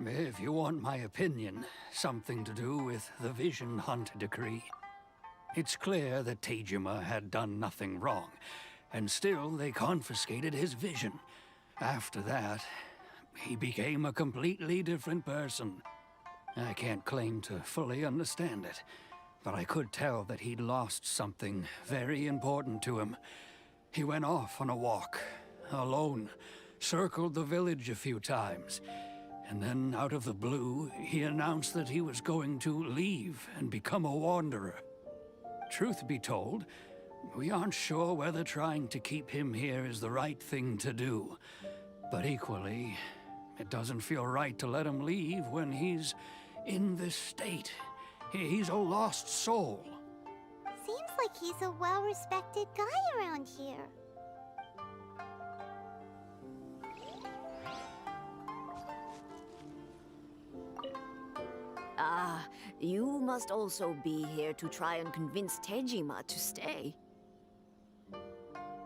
If you want my opinion, something to do with the Vision Hunt decree. It's clear that Tejima had done nothing wrong, and still they confiscated his vision. After that, he became a completely different person. I can't claim to fully understand it, but I could tell that he'd lost something very important to him. He went off on a walk, alone, circled the village a few times, and then out of the blue, he announced that he was going to leave and become a wanderer. Truth be told, we aren't sure whether trying to keep him here is the right thing to do. But equally, it doesn't feel right to let him leave when he's in this state. He's a lost soul. Seems like he's a well-respected guy around here. Ah, you must also be here to try and convince Tejima to stay.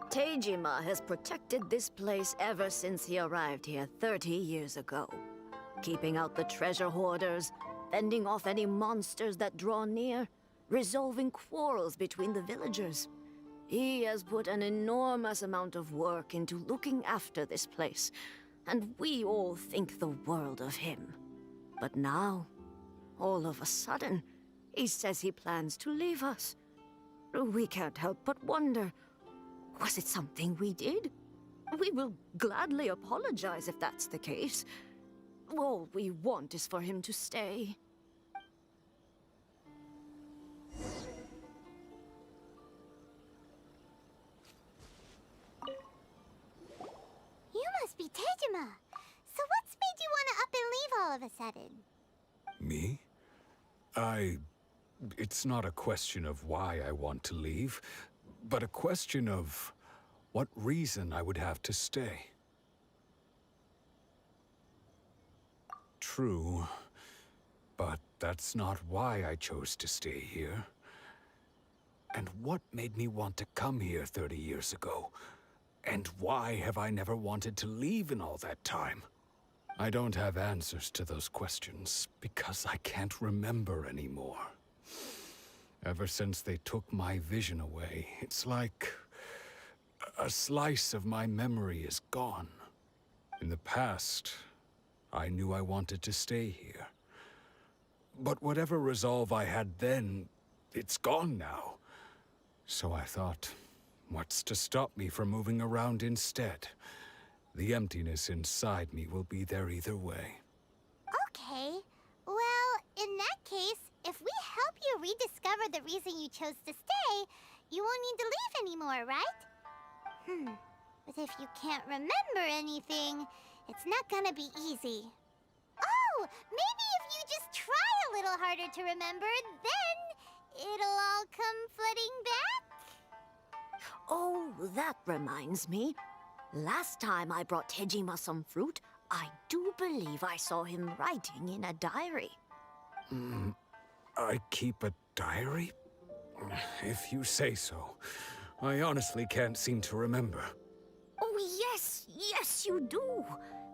Tejima has protected this place ever since he arrived here 30 years ago. Keeping out the treasure hoarders, fending off any monsters that draw near, resolving quarrels between the villagers. He has put an enormous amount of work into looking after this place, and we all think the world of him. But now, all of a sudden, he says he plans to leave us. We can't help but wonder, was it something we did? We will gladly apologize if that's the case. All we want is for him to stay. You must be Tejima. So what's made you want to up and leave all of a sudden? Me? It's not a question of why I want to leave, but a question of what reason I would have to stay. True, but that's not why I chose to stay here. And what made me want to come here 30 years ago? And why have I never wanted to leave in all that time? I don't have answers to those questions because I can't remember anymore. Ever since they took my vision away, it's like a slice of my memory is gone. In the past, I knew I wanted to stay here. But whatever resolve I had then, it's gone now. So I thought, what's to stop me from moving around instead? The emptiness inside me will be there either way. Okay. Well, in that case, if we help you rediscover the reason you chose to stay, you won't need to leave anymore, right? But if you can't remember anything, it's not gonna be easy. Oh, maybe if you just try a little harder to remember, then it'll all come flooding back? Oh, that reminds me. Last time I brought Tejima some fruit, I do believe I saw him writing in a diary. I keep a diary? If you say so. I honestly can't seem to remember. Oh, yes, you do.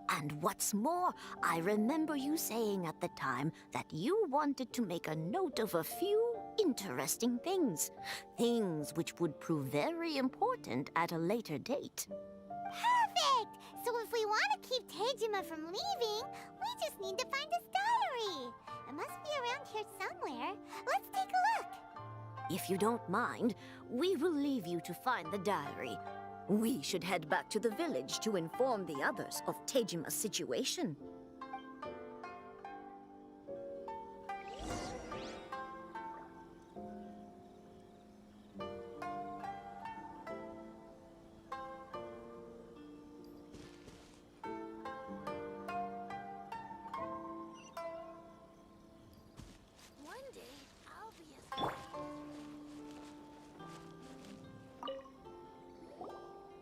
And what's more, I remember you saying at the time that you wanted to make a note of a few interesting things. Things which would prove very important at a later date. Perfect! So if we want to keep Tejima from leaving, we just need to find his diary. It must be around here somewhere. Let's take a look. If you don't mind, we will leave you to find the diary. We should head back to the village to inform the others of Tejima's situation. One day, I'll be a...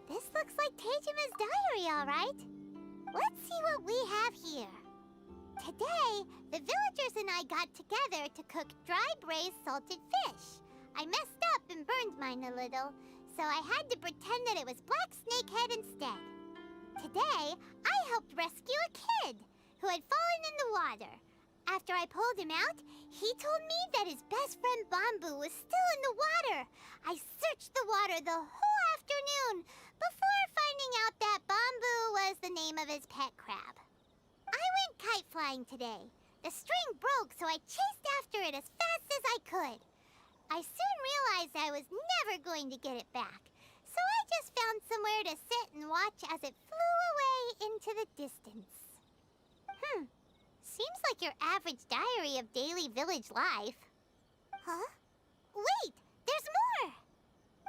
This looks like Tejima's diary, all right. Let's see what we have here. Today, the villagers and I got together to cook dry braised salted fish. I messed up and burned mine a little, so I had to pretend that it was black snakehead instead. Today, I helped rescue a kid who had fallen in the water. After I pulled him out, he told me that his best friend Bamboo was still in the water. I searched the water the whole afternoon before finding out that Bamboo was the name of his pet crab. I went kite flying today. The string broke, so I chased after it as fast as I could. I soon realized I was never going to get it back, so I just found somewhere to sit and watch as it flew away into the distance. Seems like your average diary of daily village life. Huh? Wait, there's more!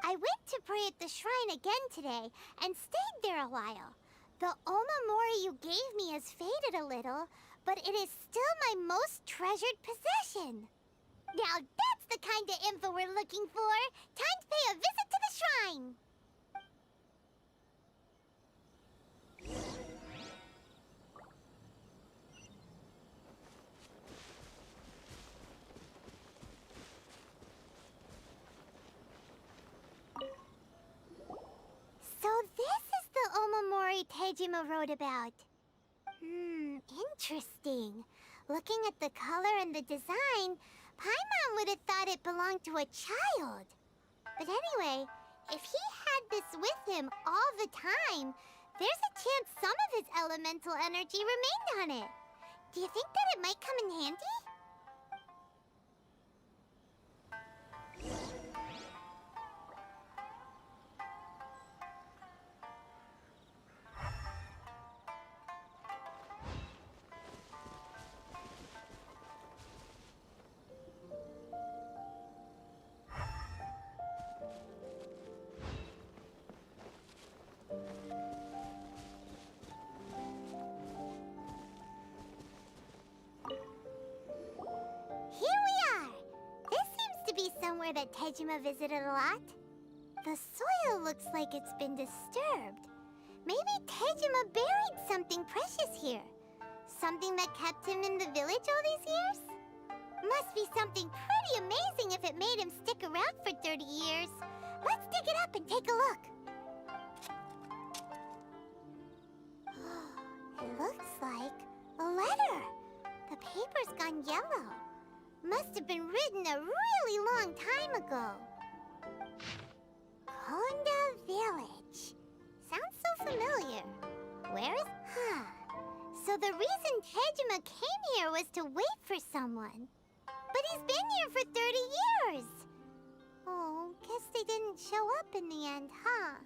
I went to pray at the shrine again today and stayed there a while. The Omamori you gave me has faded a little, but it is still my most treasured possession. Now that's the kind of info we're looking for. Time to pay a visit to the shrine. So this is the Omamori Tejima wrote about. Interesting. Looking at the color and the design, Paimon would have thought it belonged to a child. But anyway, if he had this with him all the time, there's a chance some of his elemental energy remained on it. Do you think that it might come in handy? Somewhere that Tejima visited a lot. The soil looks like it's been disturbed. Maybe Tejima buried something precious here. Something that kept him in the village all these years? Must be something pretty amazing if it made him stick around for 30 years. Let's dig it up and take a look. It looks like a letter. The paper's gone yellow. Must have been written a really long time ago. Konda Village. Sounds so familiar. Where is... So the reason Tejima came here was to wait for someone. But he's been here for 30 years. Oh, guess they didn't show up in the end, huh?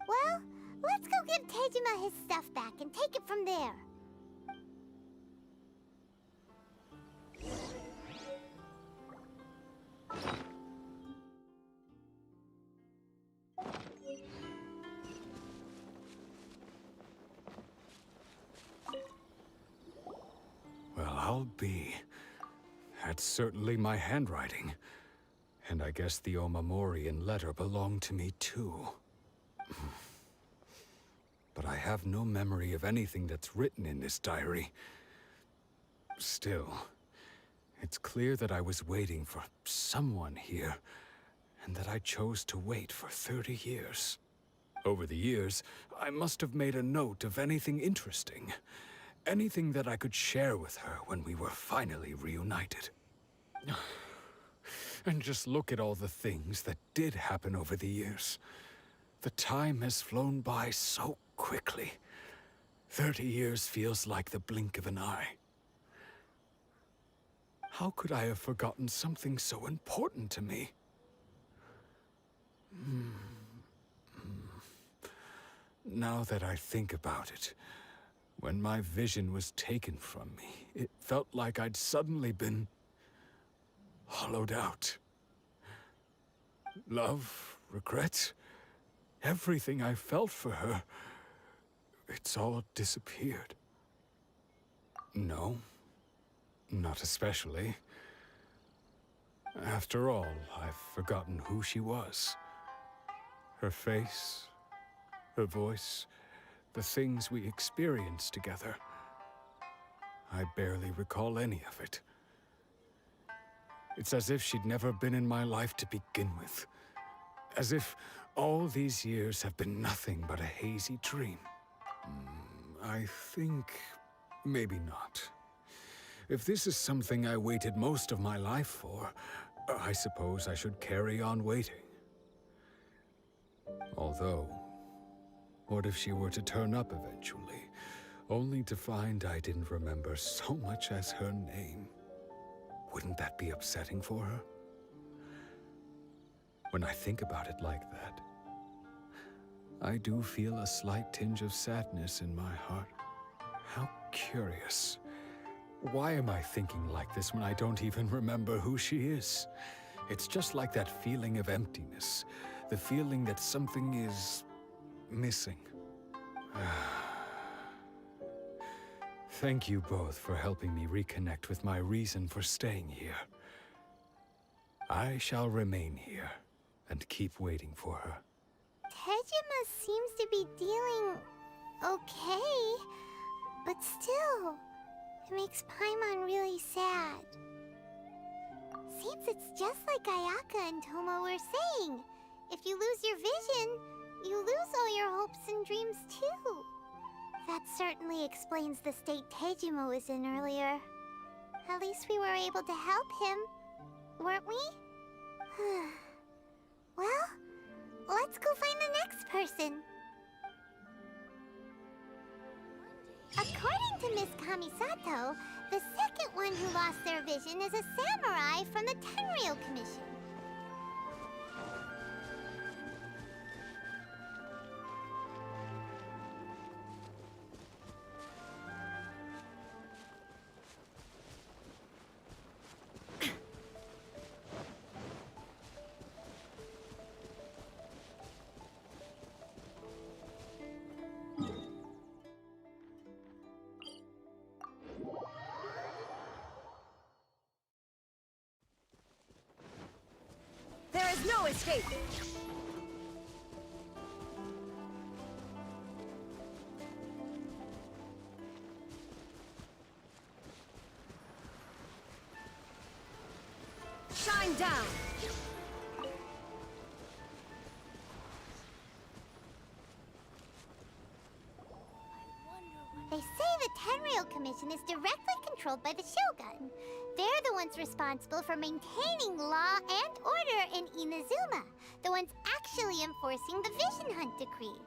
Well, let's go give Tejima his stuff back and take it from there. Well, I'll be. That's certainly my handwriting. And I guess the Omamorian letter belonged to me too. But I have no memory of anything that's written in this diary. Still, it's clear that I was waiting for someone here, and that I chose to wait for 30 years. Over the years, I must have made a note of anything interesting. Anything that I could share with her when we were finally reunited. And just look at all the things that did happen over the years. The time has flown by so quickly. 30 years feels like the blink of an eye. How could I have forgotten something so important to me? Now that I think about it, when my vision was taken from me, it felt like I'd suddenly been hollowed out. Love, regret, everything I felt for her, it's all disappeared. No, not especially. After all, I've forgotten who she was. Her face, her voice, the things we experienced together. I barely recall any of it. It's as if she'd never been in my life to begin with. As if all these years have been nothing but a hazy dream. I think maybe not. If this is something I waited most of my life for, I suppose I should carry on waiting. Although, what if she were to turn up eventually, only to find I didn't remember so much as her name? Wouldn't that be upsetting for her? When I think about it like that, I do feel a slight tinge of sadness in my heart. How curious. Why am I thinking like this when I don't even remember who she is? It's just like that feeling of emptiness, the feeling that something is missing. Thank you both for helping me reconnect with my reason for staying here. I shall remain here and keep waiting for her. Tejima seems to be dealing okay, but still, it makes Paimon really sad. Seems it's just like Ayaka and Tomo were saying. If you lose your vision, you lose all your hopes and dreams too. That certainly explains the state Tejima was in earlier. At least we were able to help him, weren't we? Well, let's go find the next person. According to Miss Kamisato, the second one who lost their vision is a samurai from the Tenryou Commission. There is no escape! Shine down! They say the Tenryou Commission is directly controlled by the Shogun. They're the ones responsible for maintaining law and order in Inazuma. The ones actually enforcing the Vision Hunt decree.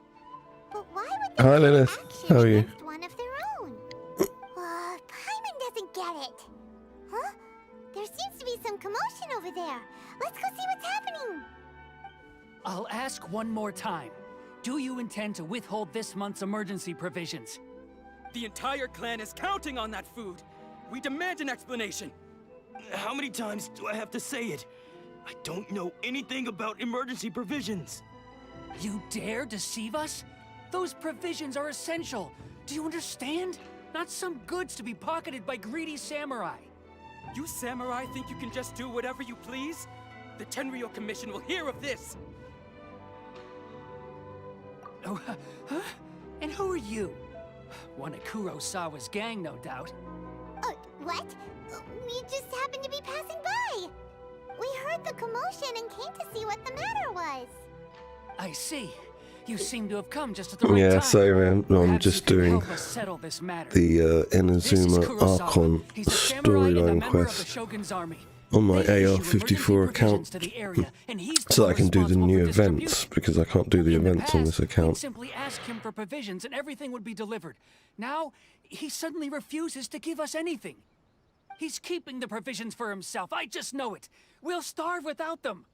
But why would they Hi, take Lilith. action How are you? against one of their own? Paimon doesn't get it. Huh? There seems to be some commotion over there. Let's go see what's happening. I'll ask one more time. Do you intend to withhold this month's emergency provisions? The entire clan is counting on that food. We demand an explanation. How many times do I have to say it? I don't know anything about emergency provisions. You dare deceive us? Those provisions are essential. Do you understand? Not some goods to be pocketed by greedy samurai. You samurai think you can just do whatever you please? The Tenryou Commission will hear of this! Oh, huh? And who are you? One of Kurosawa's gang, no doubt. What? We just happened to be passing by. We heard the commotion and came to see what the matter was. I see. You seem to have come just at the right time. Yeah, so I'm Perhaps just you can doing help us settle this matter. the This is Inazuma Kurosawa. Archon He's a samurai and a storyline member of the quest Shogun's army. on my They issue AR-54 emergency account provisions to the area, and he's the so one I can do the responsible new for events distribution. because I can't do the In the events on this past, account. we'd simply ask him for provisions and everything would be delivered. Now, he suddenly refuses to give us anything. He's keeping the provisions for himself. I just know it. We'll starve without them.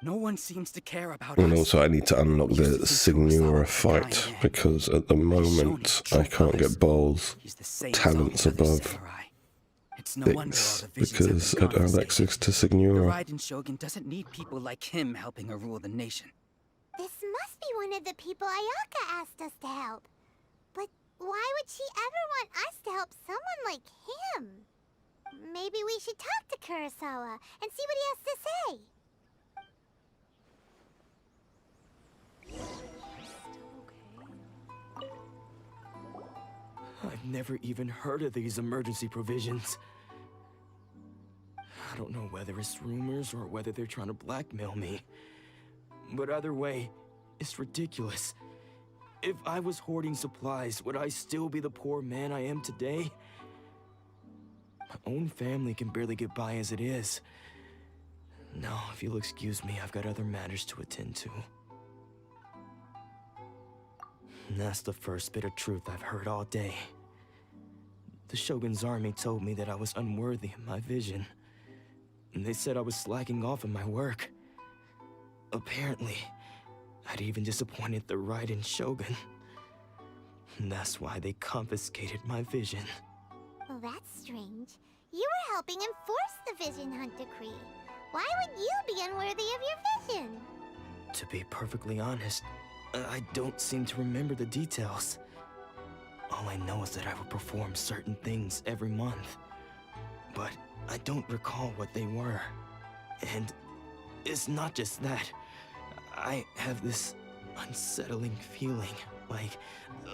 No one seems to care about And us. also I need to unlock We used the to think Signora Kurosawa was a kind fight man. because at the But he's shown moment his I true can't colors. get balls He's the same talents as all the other above samurai. It's no wonder all 6 the visions because have I been don't have confiscated. access to The Signora. Raiden Shogun doesn't need people like him helping her rule the nation. This must be one of the people Ayaka asked us to help. But why would she ever want us to help someone like him? Maybe we should talk to Kurosawa and see what he has to say. I've never even heard of these emergency provisions. I don't know whether it's rumors or whether they're trying to blackmail me. But either way, it's ridiculous. If I was hoarding supplies, would I still be the poor man I am today? My own family can barely get by as it is. Now, if you'll excuse me, I've got other matters to attend to. And that's the first bit of truth I've heard all day. The Shogun's army told me that I was unworthy of my vision. And they said I was slacking off in my work. Apparently, I'd even disappointed the Raiden Shogun. And that's why they confiscated my vision. Well, that's strange. You were helping enforce the Vision Hunt Decree. Why would you be unworthy of your vision? To be perfectly honest, I don't seem to remember the details. All I know is that I would perform certain things every month. But I don't recall what they were. And it's not just that. I have this unsettling feeling,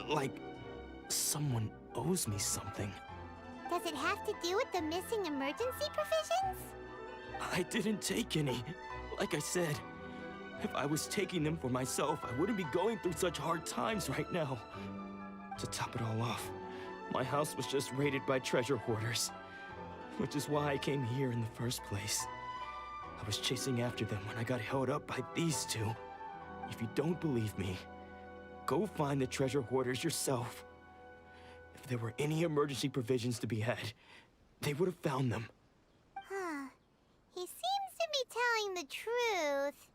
like someone owes me something. Does it have to do with the missing emergency provisions? I didn't take any. Like I said, if I was taking them for myself, I wouldn't be going through such hard times right now. To top it all off, my house was just raided by treasure hoarders, which is why I came here in the first place. I was chasing after them when I got held up by these two. If you don't believe me, go find the treasure hoarders yourself. If there were any emergency provisions to be had, they would have found them. Huh. He seems to be telling the truth.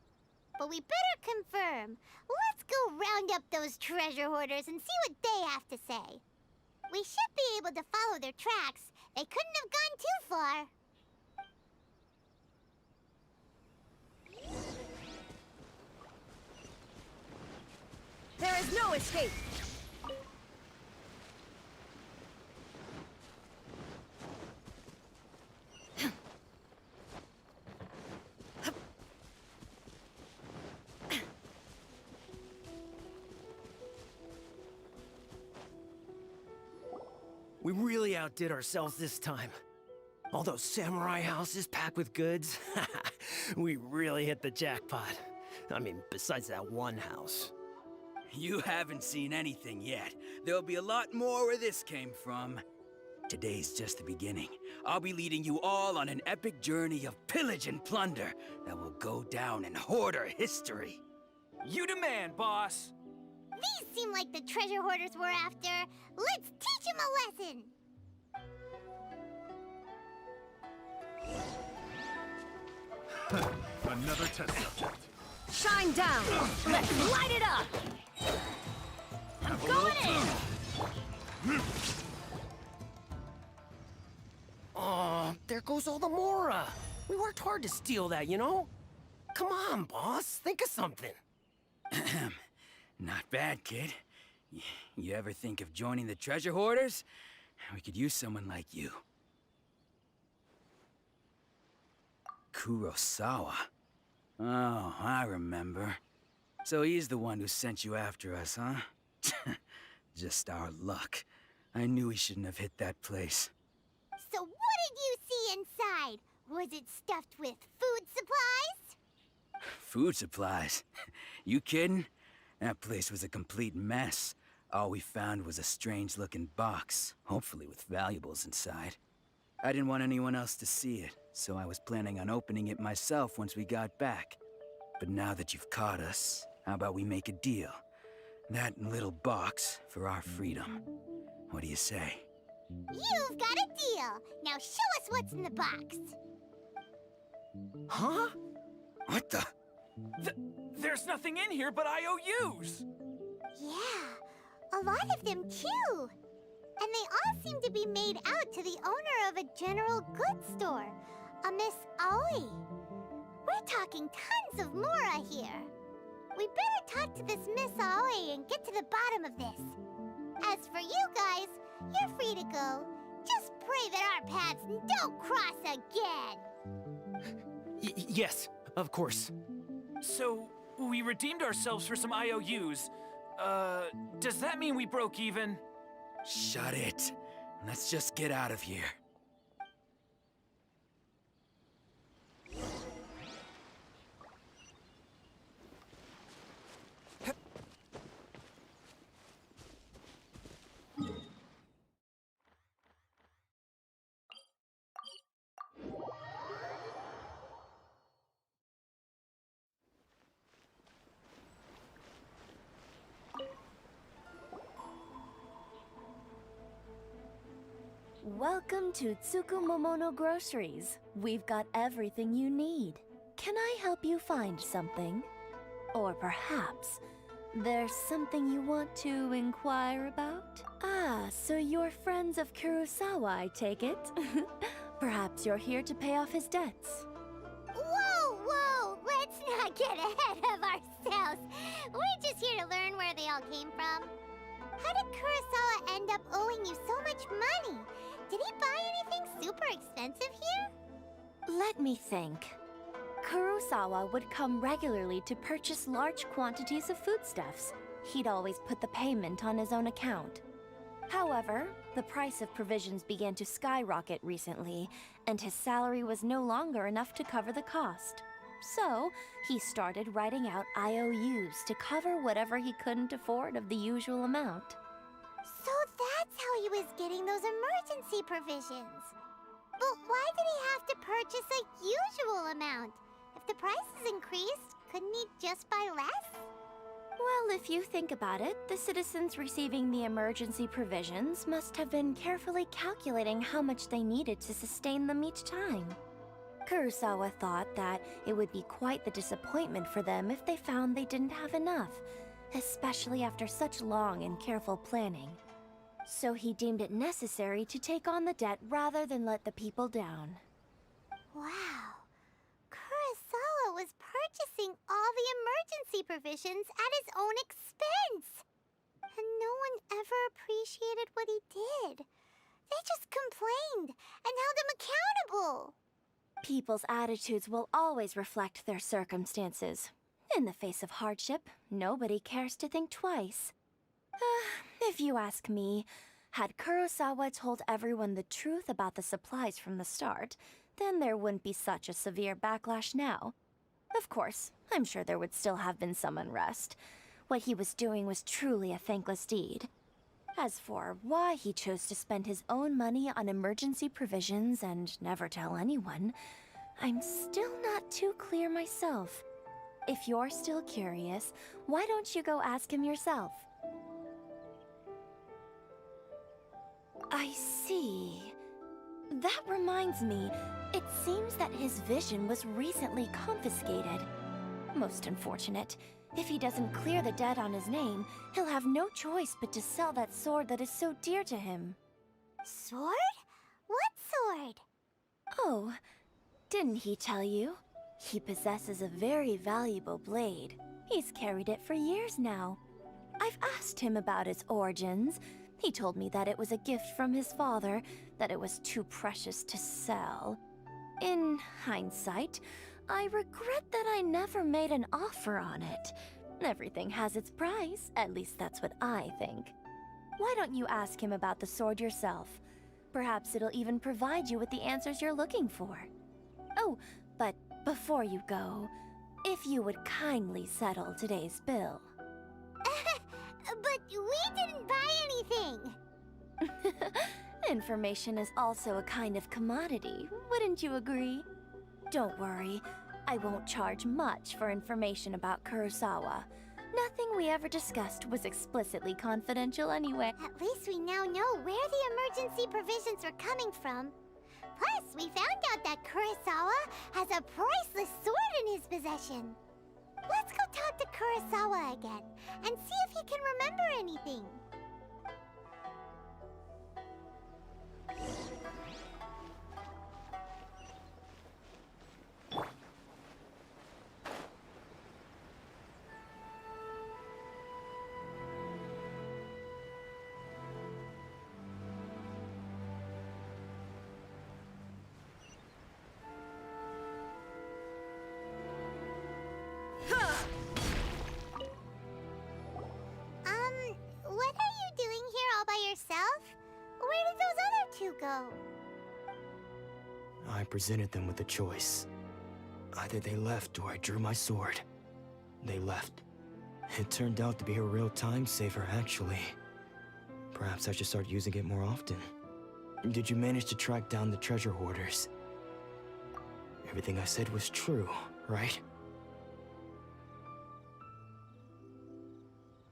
But we better confirm. Let's go round up those treasure hoarders and see what they have to say. We should be able to follow their tracks. They couldn't have gone too far. There is no escape! We really outdid ourselves this time. All those samurai houses packed with goods, we really hit the jackpot. I mean, besides that one house. You haven't seen anything yet. There'll be a lot more where this came from. Today's just the beginning. I'll be leading you all on an epic journey of pillage and plunder that will go down in hoarder history. You demand, boss. These seem like the treasure hoarders we're after. Let's teach them a lesson. Another test subject. Shine down! Let's light it up! I'm going in! Oh, there goes all the Mora. We worked hard to steal that, you know? Come on, boss. Think of something. Not bad, kid. You ever think of joining the treasure hoarders? We could use someone like you. Kurosawa. Oh, I remember. So he's the one who sent you after us, huh? Just our luck. I knew he shouldn't have hit that place. So what did you see inside? Was it stuffed with food supplies? Food supplies? You kidding? That place was a complete mess. All we found was a strange-looking box, hopefully with valuables inside. I didn't want anyone else to see it, so I was planning on opening it myself once we got back. But now that you've caught us, how about we make a deal? That little box for our freedom. What do you say? You've got a deal. Now show us what's in the box. Huh? What the? There's nothing in here but IOUs. Yeah, a lot of them too. And they all seem to be made out to the owner of a general goods store, a Miss Aoi. We're talking tons of Mora here. We better talk to this Miss Aoi and get to the bottom of this. As for you guys, you're free to go. Just pray that our paths don't cross again. Yes, of course. So, we redeemed ourselves for some IOUs. Does that mean we broke even? Shut it. Let's just get out of here. Welcome to Tsukumomono Groceries. We've got everything you need. Can I help you find something? Or perhaps there's something you want to inquire about? Ah, so you're friends of Kurosawa, I take it? Perhaps you're here to pay off his debts. Whoa, whoa! Let's not get ahead of ourselves. We're just here to learn where they all came from. How did Kurosawa end up owing you so much money? Did he buy anything super expensive here? Let me think. Kurosawa would come regularly to purchase large quantities of foodstuffs. He'd always put the payment on his own account. However, the price of provisions began to skyrocket recently, and his salary was no longer enough to cover the cost. So, he started writing out IOUs to cover whatever he couldn't afford of the usual amount. So that's how he was getting those emergency provisions. But why did he have to purchase a usual amount? If the prices increased, couldn't he just buy less? Well, if you think about it, the citizens receiving the emergency provisions must have been carefully calculating how much they needed to sustain them each time. Kurosawa thought that it would be quite the disappointment for them if they found they didn't have enough, especially after such long and careful planning. So he deemed it necessary to take on the debt rather than let the people down. Wow. Kurosawa was purchasing all the emergency provisions at his own expense. And no one ever appreciated what he did. They just complained and held him accountable. People's attitudes will always reflect their circumstances. In the face of hardship, nobody cares to think twice. If you ask me, had Kurosawa told everyone the truth about the supplies from the start, then there wouldn't be such a severe backlash now. Of course, I'm sure there would still have been some unrest. What he was doing was truly a thankless deed. As for why he chose to spend his own money on emergency provisions and never tell anyone, I'm still not too clear myself. If you're still curious, why don't you go ask him yourself? I see. That reminds me, it seems that his vision was recently confiscated. Most unfortunate. If he doesn't clear the debt on his name, he'll have no choice but to sell that sword that is so dear to him. Sword? What sword? Oh, didn't he tell you? He possesses a very valuable blade. He's carried it for years now. I've asked him about its origins. He told me that it was a gift from his father, that it was too precious to sell. In hindsight, I regret that I never made an offer on it. Everything has its price, at least that's what I think. Why don't you ask him about the sword yourself? Perhaps it'll even provide you with the answers you're looking for. Oh, but before you go, if you would kindly settle today's bill. But we didn't buy anything! Information is also a kind of commodity, wouldn't you agree? Don't worry, I won't charge much for information about Kurosawa. Nothing we ever discussed was explicitly confidential anyway. At least we now know where the emergency provisions were coming from. Plus, we found out that Kurosawa has a priceless sword in his possession. Let's go talk to Kurosawa again and see if he can remember anything. What are you doing here all by yourself? Where did those other two go? I presented them with a choice. Either they left or I drew my sword. They left. It turned out to be a real time saver, actually. Perhaps I should start using it more often. Did you manage to track down the treasure hoarders? Everything I said was true, right?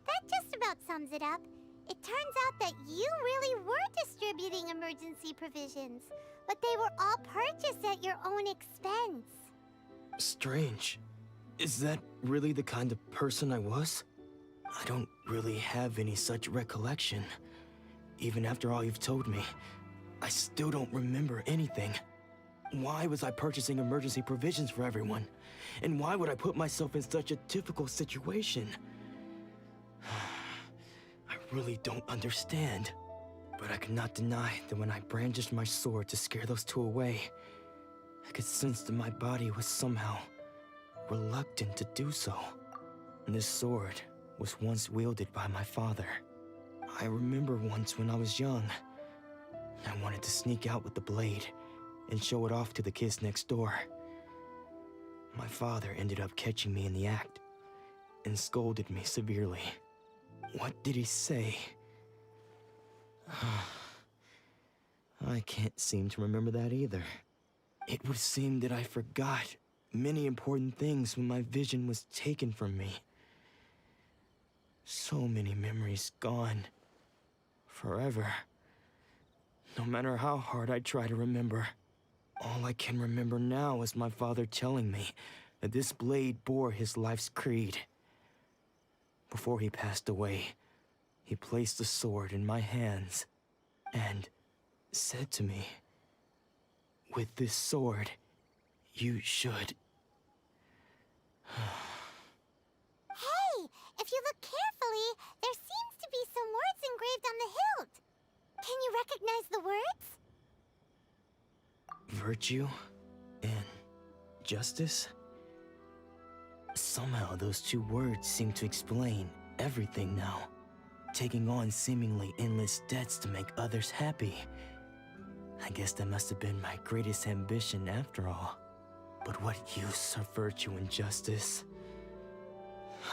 That just about sums it up. It turns out that you really were distributing emergency provisions, but they were all purchased at your own expense. Strange. Is that really the kind of person I was? I don't really have any such recollection. Even after all you've told me, I still don't remember anything. Why was I purchasing emergency provisions for everyone? And why would I put myself in such a difficult situation? I really don't understand. But I cannot deny that when I brandished my sword to scare those two away, I could sense that my body was somehow reluctant to do so. And this sword was once wielded by my father. I remember once when I was young, I wanted to sneak out with the blade and show it off to the kids next door. My father ended up catching me in the act and scolded me severely. What did he say? I can't seem to remember that either. It would seem that I forgot many important things when my vision was taken from me. So many memories gone. Forever. No matter how hard I try to remember, all I can remember now is my father telling me that this blade bore his life's creed. Before he passed away, he placed the sword in my hands and said to me, "With this sword, you should..." Hey, if you look carefully, there seems to be some words engraved on the hilt. Can you recognize the words? Virtue and justice? Somehow those two words seem to explain everything now. Taking on seemingly endless debts to make others happy. I guess that must have been my greatest ambition after all. But what use are virtue and justice?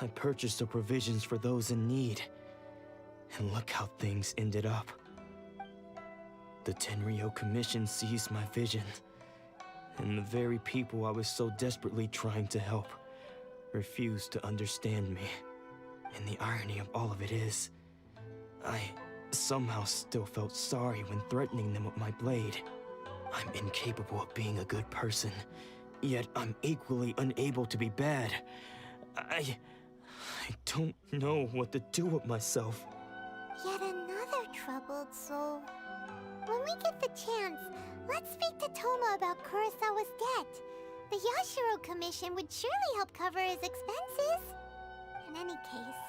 I purchased the provisions for those in need. And look how things ended up. The Tenryo Commission seized my vision. And the very people I was so desperately trying to help refused to understand me. And the irony of all of it is, I somehow still felt sorry when threatening them with my blade. I'm incapable of being a good person, yet I'm equally unable to be bad. I don't know what to do with myself. Yet another troubled soul. When we get the chance, let's speak to Toma about Kurosawa's debt. The Yashiro Commission would surely help cover his expenses. In any case,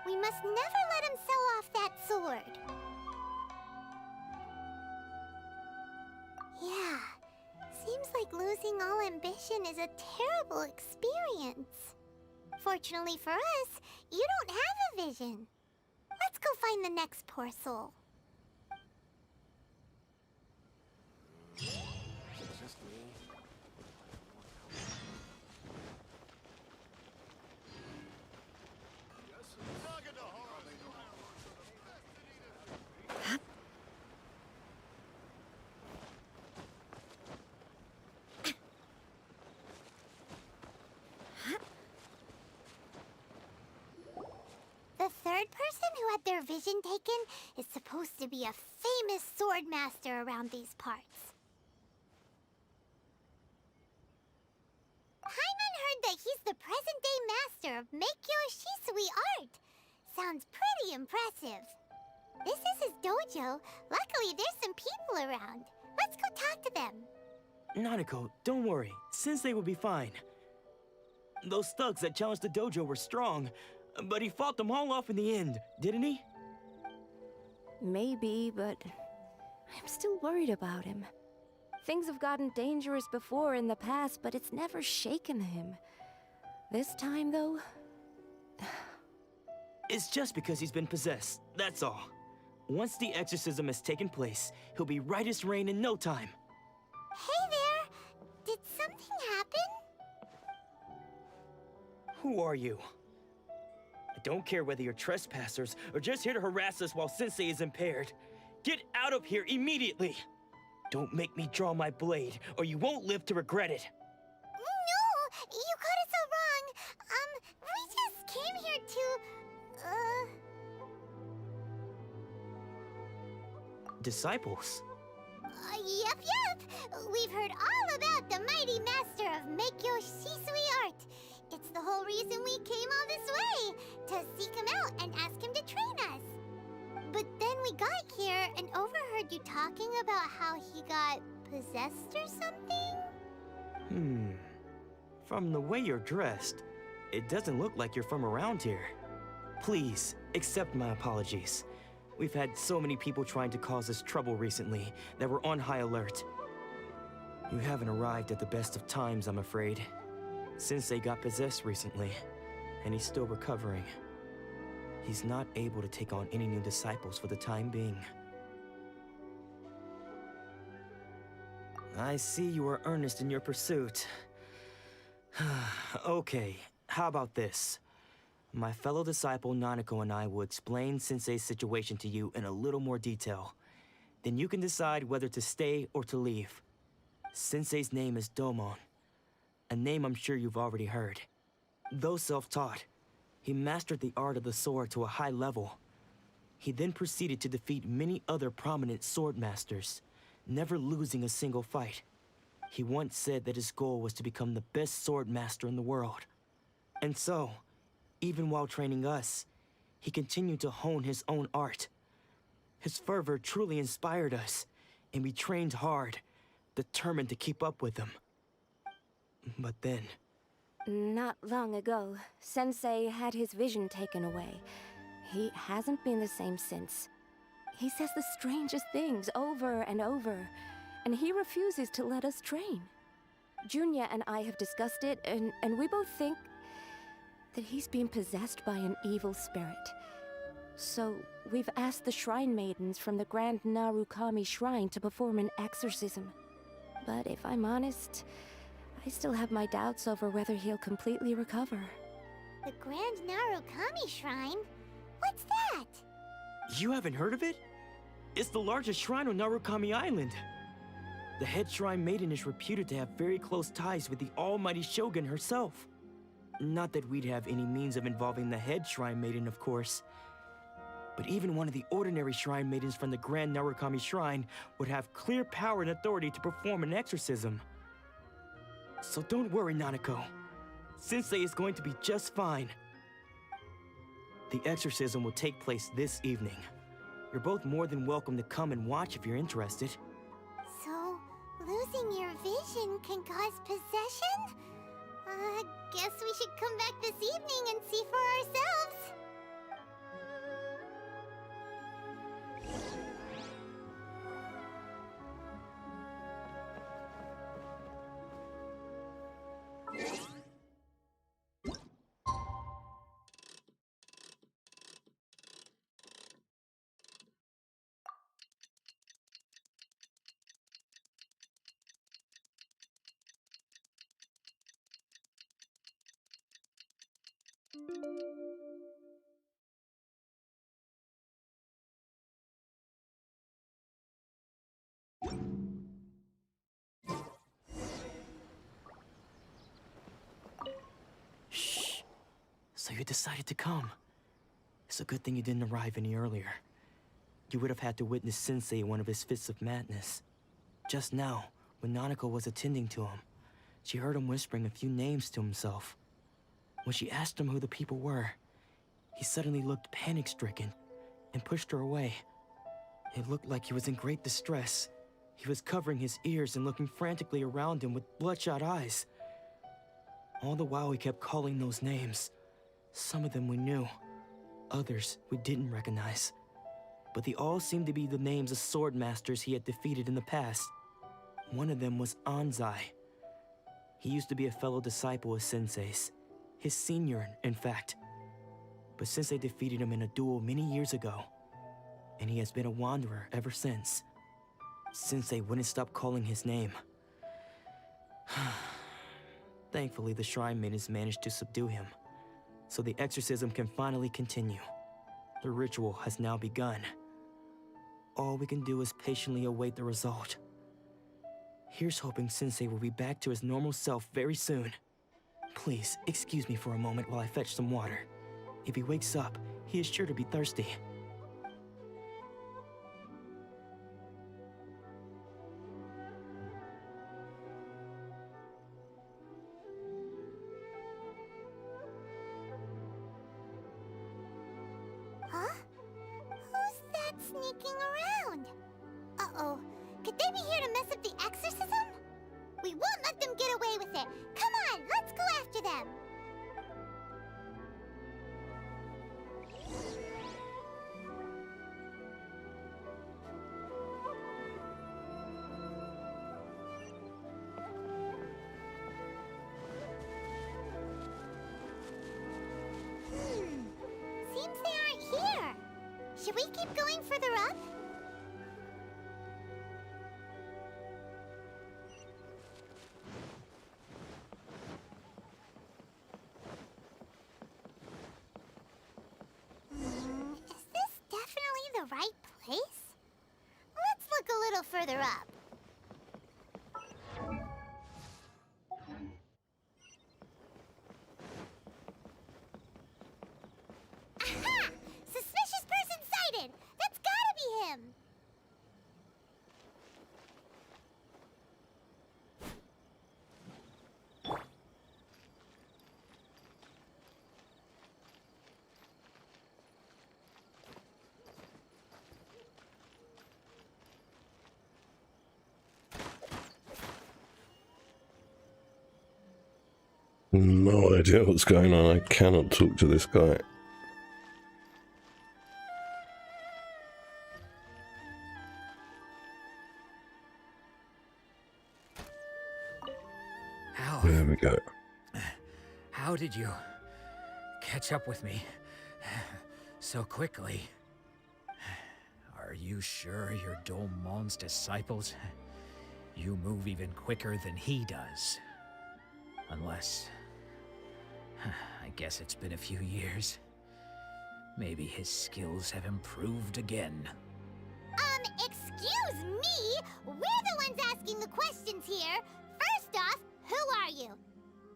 we must never let him sell off that sword. Yeah, seems like losing all ambition is a terrible experience. Fortunately for us, you don't have a vision. Let's go find the next poor soul. The third person who had their vision taken is supposed to be a famous sword master around these parts. Paimon heard that he's the present-day master of Meikyo Shisui art. Sounds pretty impressive. This is his dojo. Luckily, there's some people around. Let's go talk to them. Nanako, don't worry. Sensei will be fine. Those thugs that challenged the dojo were strong, but he fought them all off in the end, didn't he? Maybe, but I'm still worried about him. Things have gotten dangerous before in the past, but it's never shaken him. This time, though... It's just because he's been possessed, that's all. Once the exorcism has taken place, he'll be right as rain in no time. Hey there! Did something happen? Who are you? I don't care whether you're trespassers or just here to harass us while Sensei is impaired. Get out of here immediately! Don't make me draw my blade, or you won't live to regret it. No! You got it so wrong! We just came here to... Disciples? Yep. We've heard all about the mighty master of Meikyo Shisui art. It's the whole reason we came all this way, to seek him out and ask him to train us. But then we got here and overheard you talking about how he got possessed or something? From the way you're dressed, it doesn't look like you're from around here. Please, accept my apologies. We've had so many people trying to cause us trouble recently that we're on high alert. You haven't arrived at the best of times, I'm afraid. Sensei got possessed recently, and he's still recovering. He's not able to take on any new disciples for the time being. I see you are earnest in your pursuit. Okay, how about this? My fellow disciple Nanako and I will explain Sensei's situation to you in a little more detail. Then you can decide whether to stay or to leave. Sensei's name is Domon, a name I'm sure you've already heard. Though self-taught, he mastered the art of the sword to a high level. He then proceeded to defeat many other prominent sword masters, never losing a single fight. He once said that his goal was to become the best sword master in the world. And so, even while training us, he continued to hone his own art. His fervor truly inspired us, and we trained hard, determined to keep up with him. But then... Not long ago, Sensei had his vision taken away. He hasn't been the same since. He says the strangest things over and over, and he refuses to let us train. Junya and I have discussed it, and we both think that he's been possessed by an evil spirit. So, we've asked the Shrine Maidens from the Grand Narukami Shrine to perform an exorcism. But if I'm honest, I still have my doubts over whether he'll completely recover. The Grand Narukami Shrine? What's that? You haven't heard of it? It's the largest shrine on Narukami Island. The head Shrine Maiden is reputed to have very close ties with the almighty Shogun herself. Not that we'd have any means of involving the head Shrine Maiden, of course. But even one of the ordinary Shrine Maidens from the Grand Narukami Shrine would have clear power and authority to perform an exorcism. So don't worry, Nanako. Sensei is going to be just fine. The exorcism will take place this evening. You're both more than welcome to come and watch if you're interested. So, losing your vision can cause possession? Guess we should come back this evening and see for ourselves. Shh. So you decided to come. It's a good thing you didn't arrive any earlier. You would have had to witness Sensei in one of his fits of madness. Just now, when Nanako was attending to him, she heard him whispering a few names to himself. When she asked him who the people were, he suddenly looked panic-stricken and pushed her away. It looked like he was in great distress. He was covering his ears and looking frantically around him with bloodshot eyes. All the while he kept calling those names. Some of them we knew, others we didn't recognize. But they all seemed to be the names of sword masters he had defeated in the past. One of them was Anzai. He used to be a fellow disciple of Sensei's, his senior, in fact. But Sensei defeated him in a duel many years ago, and he has been a wanderer ever since. Sensei wouldn't stop calling his name. Thankfully, the Shrine Maidens managed to subdue him, so the exorcism can finally continue. The ritual has now begun. All we can do is patiently await the result. Here's hoping Sensei will be back to his normal self very soon. Please, excuse me for a moment while I fetch some water. If he wakes up, he is sure to be thirsty. they be here to mess up the exorcism? We won't let them get away with it. Come on, let's go after them. Seems they aren't here. Should we keep going further up? Is this definitely the right place? Let's look a little further up. Aha! Suspicious person sighted! That's gotta be him! No idea what's going on. I cannot talk to this guy. How? There we go. How did you catch up with me so quickly? Are you sure you're Domon's disciples? You move even quicker than he does. Unless... I guess it's been a few years. Maybe his skills have improved again. Excuse me? We're the ones asking the questions here. First off, who are you?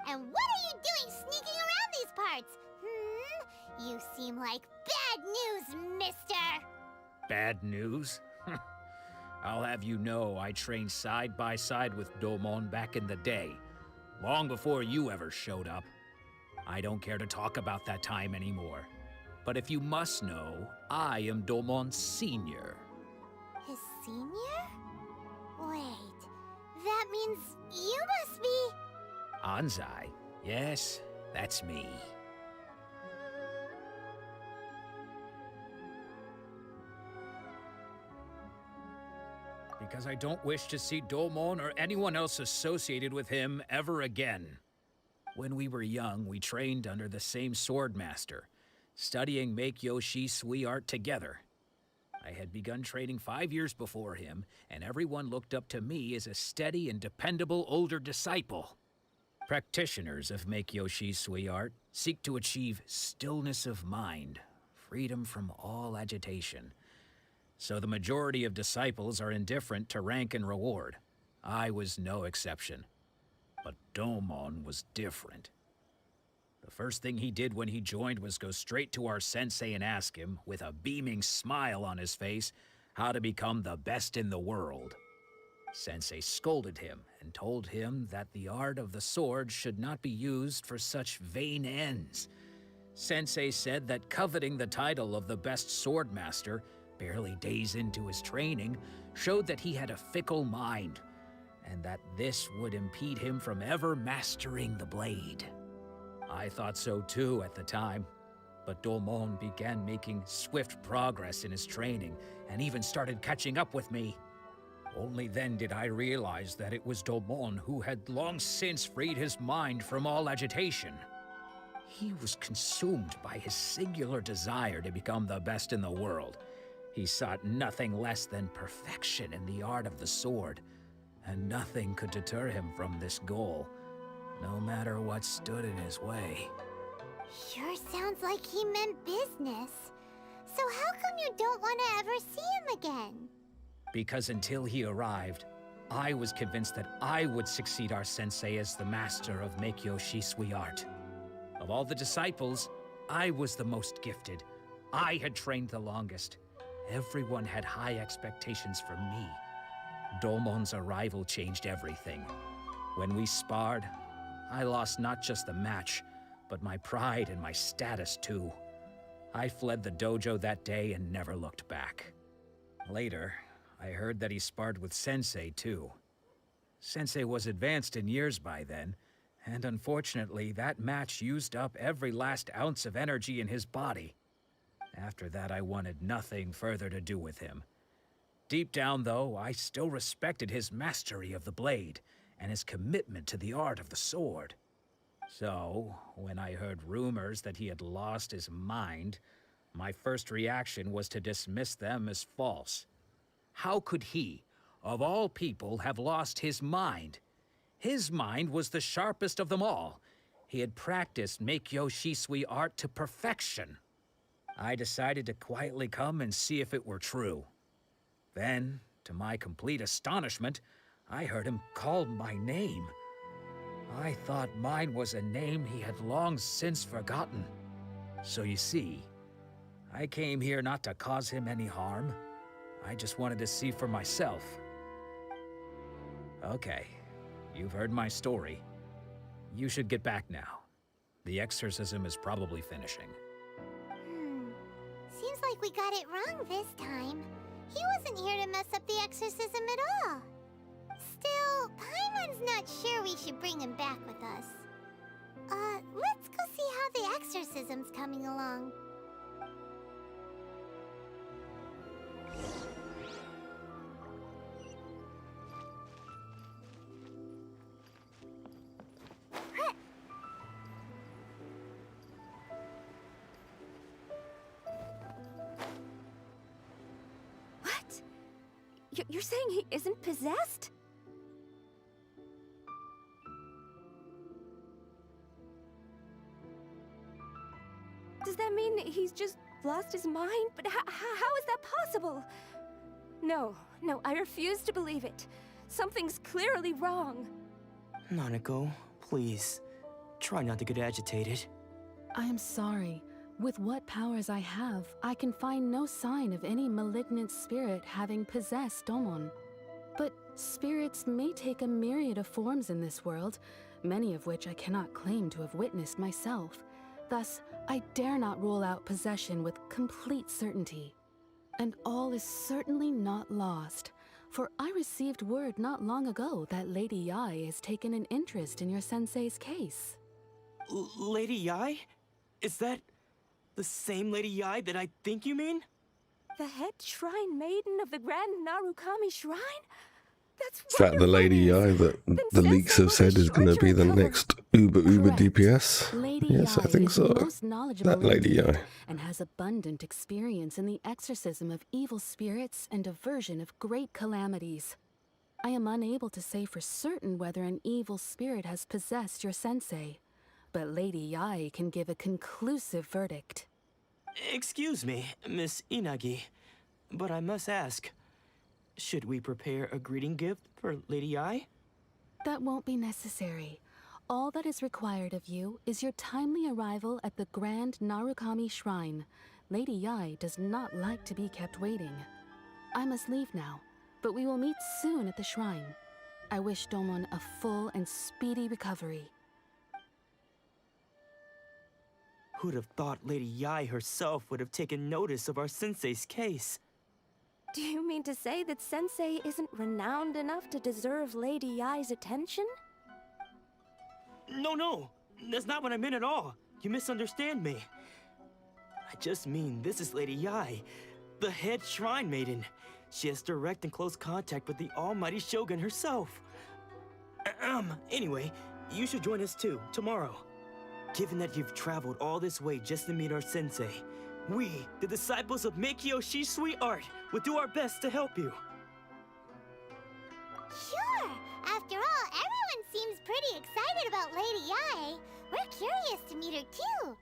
And what are you doing sneaking around these parts? You seem like bad news, mister. Bad news? I'll have you know I trained side by side with Domon back in the day, long before you ever showed up. I don't care to talk about that time anymore. But if you must know, I am Domon's senior. His senior? Wait, that means you must be... Anzai? Yes, that's me. Because I don't wish to see Domon or anyone else associated with him ever again. When we were young, we trained under the same swordmaster, studying Make-Yoshi Sui art together. I had begun training 5 years before him, and everyone looked up to me as a steady and dependable older disciple. Practitioners of Make-Yoshi Sui art seek to achieve stillness of mind, freedom from all agitation. So the majority of disciples are indifferent to rank and reward. I was no exception. But Domon was different. The first thing he did when he joined was go straight to our sensei and ask him, with a beaming smile on his face, how to become the best in the world. Sensei scolded him and told him that the art of the sword should not be used for such vain ends. Sensei said that coveting the title of the best swordmaster, barely days into his training, showed that he had a fickle mind, and that this would impede him from ever mastering the blade. I thought so too at the time, but Domon began making swift progress in his training and even started catching up with me. Only then did I realize that it was Domon who had long since freed his mind from all agitation. He was consumed by his singular desire to become the best in the world. He sought nothing less than perfection in the art of the sword, and nothing could deter him from this goal, no matter what stood in his way. Sure sounds like he meant business. So how come you don't want to ever see him again? Because until he arrived, I was convinced that I would succeed our sensei as the master of Make-Yoshi Sui art. Of all the disciples, I was the most gifted. I had trained the longest. Everyone had high expectations for me. Domon's arrival changed everything. When we sparred, I lost not just the match, but my pride and my status too. I fled the dojo that day and never looked back. Later, I heard that he sparred with Sensei, too. Sensei was advanced in years by then, and unfortunately, that match used up every last ounce of energy in his body. After that, I wanted nothing further to do with him. Deep down, though, I still respected his mastery of the blade and his commitment to the art of the sword. So, when I heard rumors that he had lost his mind, my first reaction was to dismiss them as false. How could he, of all people, have lost his mind? His mind was the sharpest of them all. He had practiced Meikyo Shisui art to perfection. I decided to quietly come and see if it were true. Then, to my complete astonishment, I heard him call my name. I thought mine was a name he had long since forgotten. So you see, I came here not to cause him any harm. I just wanted to see for myself. Okay, you've heard my story. You should get back now. The exorcism is probably finishing. Seems like we got it wrong this time. He wasn't here to mess up the exorcism at all. Still, Paimon's not sure we should bring him back with us. Let's go see how the exorcism's coming along. What? You're saying he isn't possessed? Does that mean he's just lost his mind? But how is that possible? No, I refuse to believe it. Something's clearly wrong. Nanako, please. Try not to get agitated. I am sorry. With what powers I have, I can find no sign of any malignant spirit having possessed Domon. But spirits may take a myriad of forms in this world, many of which I cannot claim to have witnessed myself. Thus, I dare not rule out possession with complete certainty. And all is certainly not lost, for I received word not long ago that Lady Yae has taken an interest in your sensei's case. Lady Yae? Is that the same Lady Yae that I think you mean? The head shrine maiden of the Grand Narukami Shrine? That's Is that the Lady Yae that the leaks have said is going to be the next Uber DPS? Lady Yes, I Yae think is so. the most knowledgeable That Lady in Yae. and has abundant experience in the exorcism of evil spirits and aversion of great calamities. I am unable to say for certain whether an evil spirit has possessed your sensei, but Lady Yae can give a conclusive verdict. Excuse me, Miss Inagi, but I must ask, should we prepare a greeting gift for Lady Yae? That won't be necessary. All that is required of you is your timely arrival at the Grand Narukami Shrine. Lady Yae does not like to be kept waiting. I must leave now, but we will meet soon at the shrine. I wish Domon a full and speedy recovery. Who'd have thought Lady Yae herself would have taken notice of our sensei's case? Do you mean to say that Sensei isn't renowned enough to deserve Lady Yae's attention? No, that's not what I meant at all. You misunderstand me. I just mean this is Lady Yae, the head shrine maiden. She has direct and close contact with the almighty Shogun herself. Anyway, you should join us too, tomorrow. Given that you've traveled all this way just to meet our sensei, we, the disciples of Meikyo Shisui art, will do our best to help you. Sure! After all, everyone seems pretty excited about Lady Yae. We're curious to meet her too.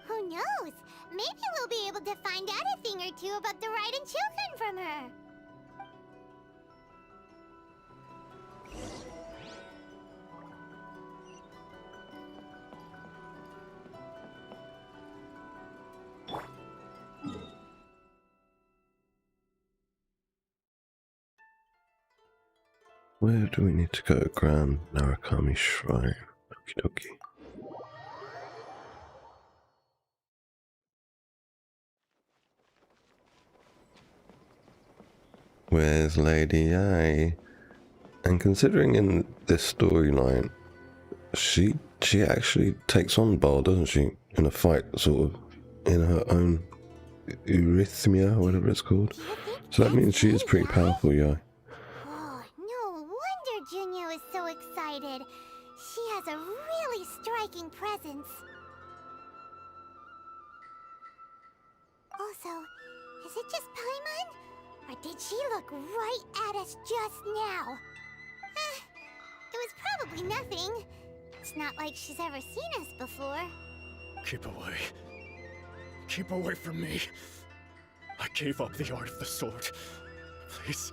Who knows? Maybe we'll be able to find out a thing or two about the Raiden children from her. Where do we need to go? Grand Narukami Shrine. Okie dokie. Where's Lady A? And considering in this storyline, she actually takes on Bal, doesn't she? In a fight, sort of, in her own eurythmia, or whatever it's called. So that means she is pretty powerful, yeah. Oh, no wonder Junyo is so excited. She has a really striking presence. Also, is it just Paimon? Or did she look right at us just now? It was probably nothing. It's not like she's ever seen us before. Keep away. Keep away from me. I gave up the art of the sword. Please,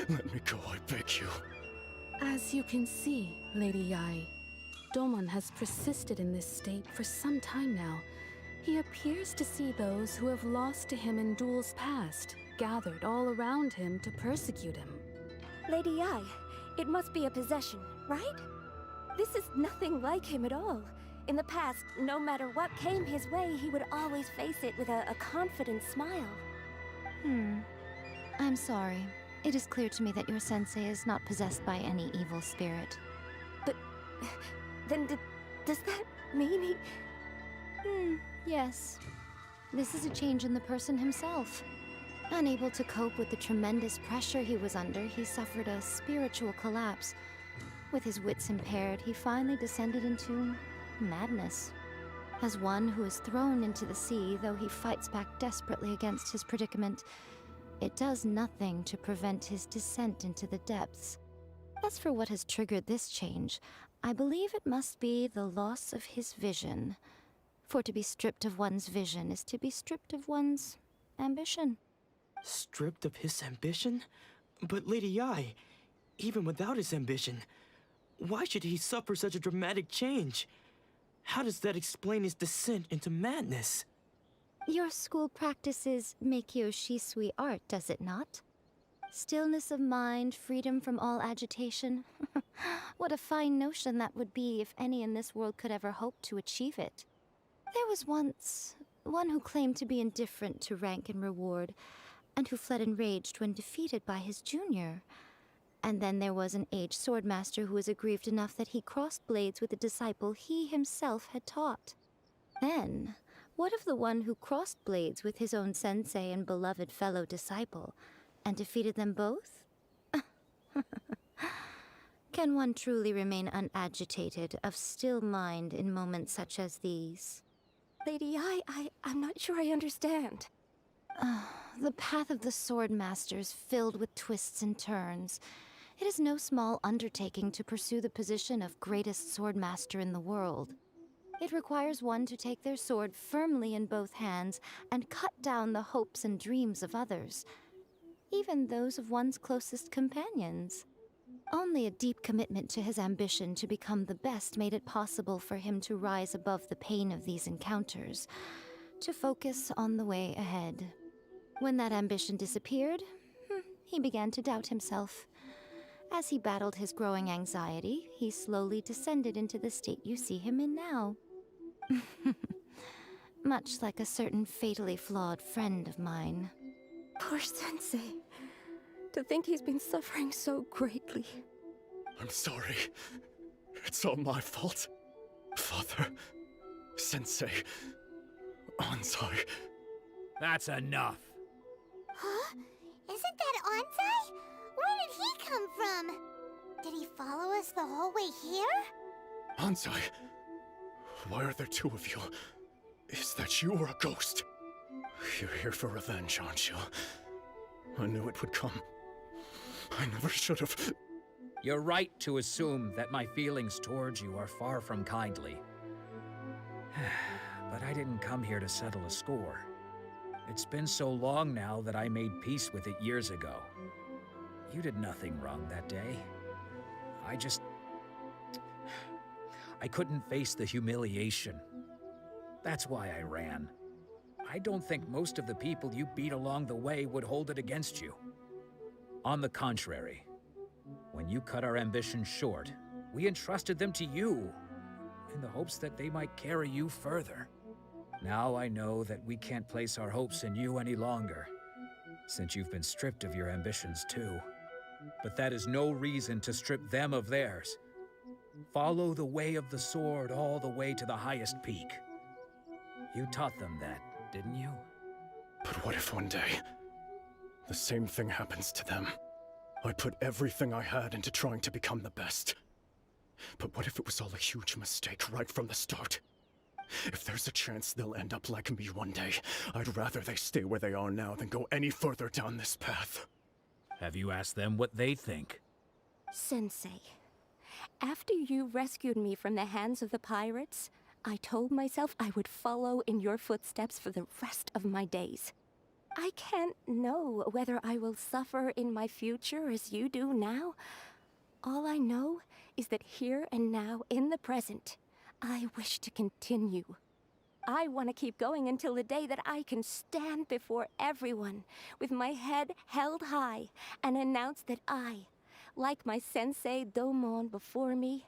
let me go, I beg you. As you can see, Lady Yai, Domon has persisted in this state for some time now. He appears to see those who have lost to him in duels past, gathered all around him to persecute him. Lady Yai, it must be a possession, right? This is nothing like him at all. In the past, no matter what came his way, he would always face it with a confident smile. I'm sorry. It is clear to me that your sensei is not possessed by any evil spirit. But then does that mean he... Yes. This is a change in the person himself. Unable to cope with the tremendous pressure he was under, he suffered a spiritual collapse. With his wits impaired, he finally descended into madness. As one who is thrown into the sea, though he fights back desperately against his predicament, it does nothing to prevent his descent into the depths. As for what has triggered this change, I believe it must be the loss of his vision. For to be stripped of one's vision is to be stripped of one's ambition. Stripped of his ambition? But Lady Yai, even without his ambition, why should he suffer such a dramatic change? How does that explain his descent into madness? Your school practices Meikyo Shisui art, does it not? Stillness of mind, freedom from all agitation. What a fine notion that would be if any in this world could ever hope to achieve it. There was once one who claimed to be indifferent to rank and reward, and who fled enraged when defeated by his junior. And then there was an aged swordmaster who was aggrieved enough that he crossed blades with a disciple he himself had taught. Then, what of the one who crossed blades with his own sensei and beloved fellow disciple, and defeated them both? Can one truly remain unagitated, of still mind in moments such as these? Lady Yai, I'm not sure I understand. The path of the Swordmaster is filled with twists and turns. It is no small undertaking to pursue the position of greatest Swordmaster in the world. It requires one to take their sword firmly in both hands and cut down the hopes and dreams of others, even those of one's closest companions. Only a deep commitment to his ambition to become the best made it possible for him to rise above the pain of these encounters, to focus on the way ahead. When that ambition disappeared, he began to doubt himself. As he battled his growing anxiety, he slowly descended into the state you see him in now. Much like a certain fatally flawed friend of mine. Poor Sensei. To think he's been suffering so greatly. I'm sorry. It's all my fault. Father, Sensei, Ansai. That's enough. Huh? Isn't that Ansai? Where did he come from? Did he follow us the whole way here? Ansai, why are there two of you? Is that you or a ghost? You're here for revenge, aren't you? I knew it would come. I never should have. You're right to assume that my feelings towards you are far from kindly. But I didn't come here to settle a score. It's been so long now that I made peace with it years ago. You did nothing wrong that day. I couldn't face the humiliation. That's why I ran. I don't think most of the people you beat along the way would hold it against you. On the contrary, when you cut our ambitions short, we entrusted them to you, in the hopes that they might carry you further. Now I know that we can't place our hopes in you any longer. since you've been stripped of your ambitions too. But that is no reason to strip them of theirs. Follow the way of the sword all the way to the highest peak. You taught them that, didn't you? But what if one day, the same thing happens to them? I put everything I had into trying to become the best. But what if it was all a huge mistake right from the start? If there's a chance they'll end up like me one day, I'd rather they stay where they are now than go any further down this path. Have you asked them what they think? Sensei, after you rescued me from the hands of the pirates, I told myself I would follow in your footsteps for the rest of my days. I can't know whether I will suffer in my future as you do now. All I know is that here and now, in the present, I wish to continue. I want to keep going until the day that I can stand before everyone with my head held high and announce that I, like my sensei Domon before me,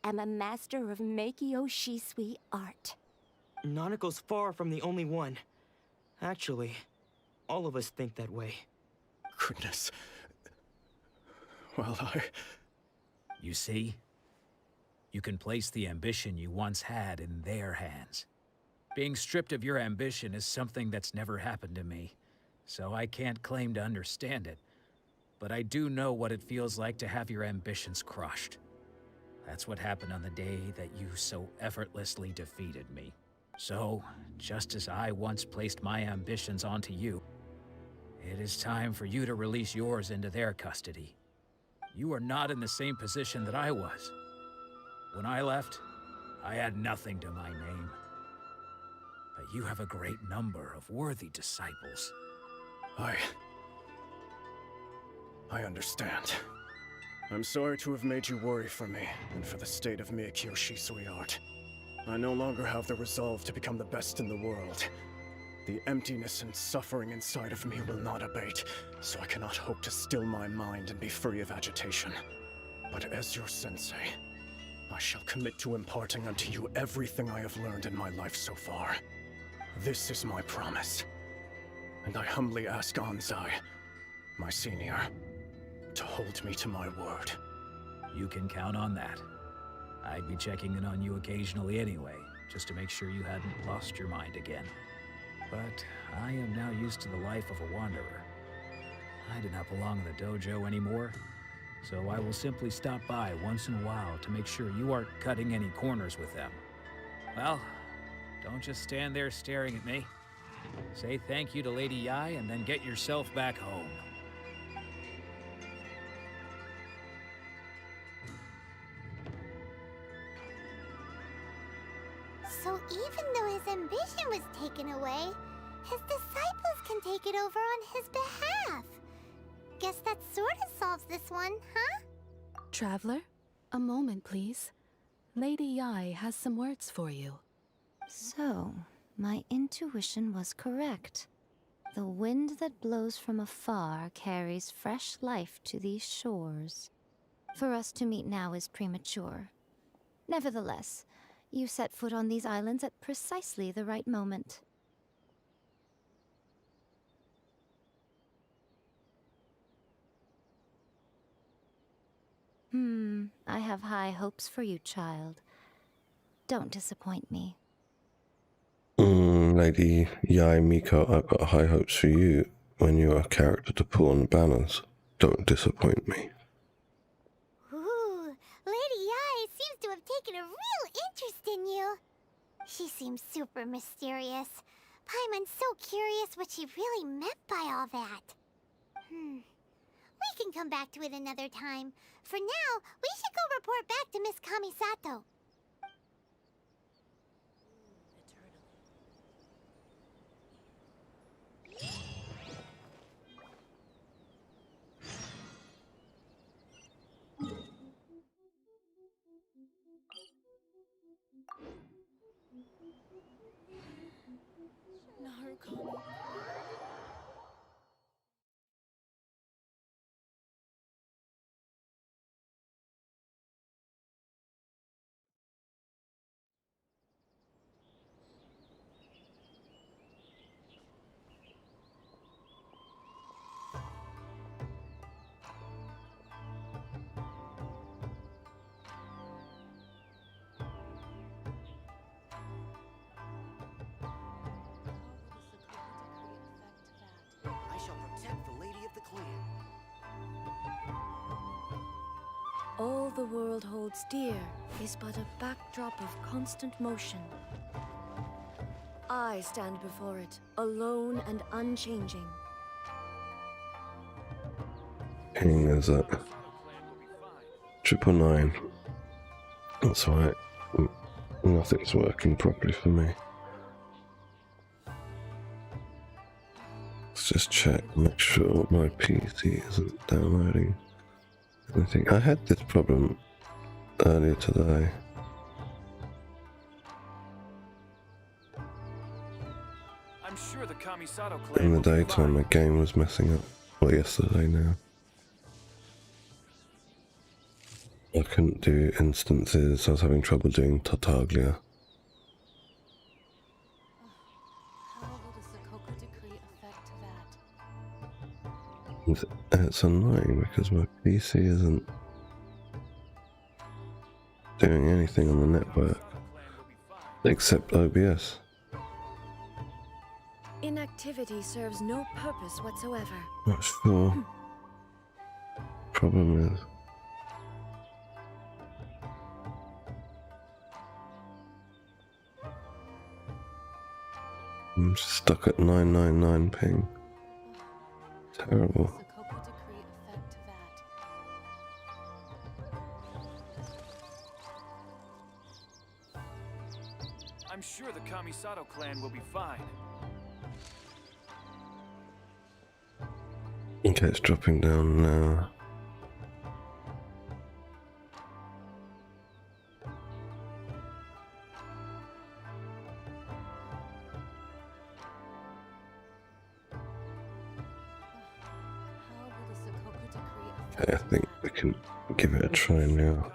am a master of Meikyo Shisui art. Nanako's far from the only one. Actually, all of us think that way. Goodness. Well, You see? You can place the ambition you once had in their hands. Being stripped of your ambition is something that's never happened to me, so I can't claim to understand it. But I do know what it feels like to have your ambitions crushed. That's what happened on the day that you so effortlessly defeated me. So, just as I once placed my ambitions onto you, it is time for you to release yours into their custody. You are not in the same position that I was. When I left, I had nothing to my name. But you have a great number of worthy disciples. I understand. I'm sorry to have made you worry for me, and for the state of Meikyo Shisui art. I no longer have the resolve to become the best in the world. The emptiness and suffering inside of me will not abate, so I cannot hope to still my mind and be free of agitation. But as your sensei, I shall commit to imparting unto you everything I have learned in my life so far. This is my promise. And I humbly ask Anzai, my senior, to hold me to my word. You can count on that. I'd be checking in on you occasionally anyway, just to make sure you hadn't lost your mind again. But I am now used to the life of a wanderer. I do not belong in the dojo anymore, so I will simply stop by once in a while to make sure you aren't cutting any corners with them. Well, don't just stand there staring at me. Say thank you to Lady Yai and then get yourself back home. So even though his ambition was taken away, his disciples can take it over on his behalf. Guess that sort of solves this one, huh? Traveler, a moment, please. Lady Yai has some words for you. So, my intuition was correct. The wind that blows from afar carries fresh life to these shores. For us to meet now is premature. Nevertheless, you set foot on these islands at precisely the right moment. I have high hopes for you, child. Don't disappoint me. Lady Yai Miko, I've got high hopes for you when you're a character to pull on the banners. Don't disappoint me. Ooh, Lady Yai seems to have taken a real interest in you. She seems super mysterious. Paimon's so curious what she really meant by all that. We can come back to it another time. For now, we should go report back to Miss Kamisato. All the world holds dear is but a backdrop of constant motion. I stand before it, alone and unchanging. Ping is at 999. That's right. Nothing's working properly for me. Let's just check, make sure my PC isn't downloading anything. I had this problem earlier today. I'm sure the Kamisato clan In the will be daytime, fine. my game was messing up. Well, yesterday now. I couldn't do instances, I was having trouble doing Tartaglia. How will the Sokoku decree affect that? And it's annoying because my PC isn't doing anything on the network except OBS. Inactivity serves no purpose whatsoever. Not sure. Problem is, I'm stuck at 999 ping. Terrible. Sokoku decree affect that? I'm sure the Kamisato clan will be fine. Okay, it's dropping down now. How will the Sokoku decree affect Okay, I think we can give it a try now.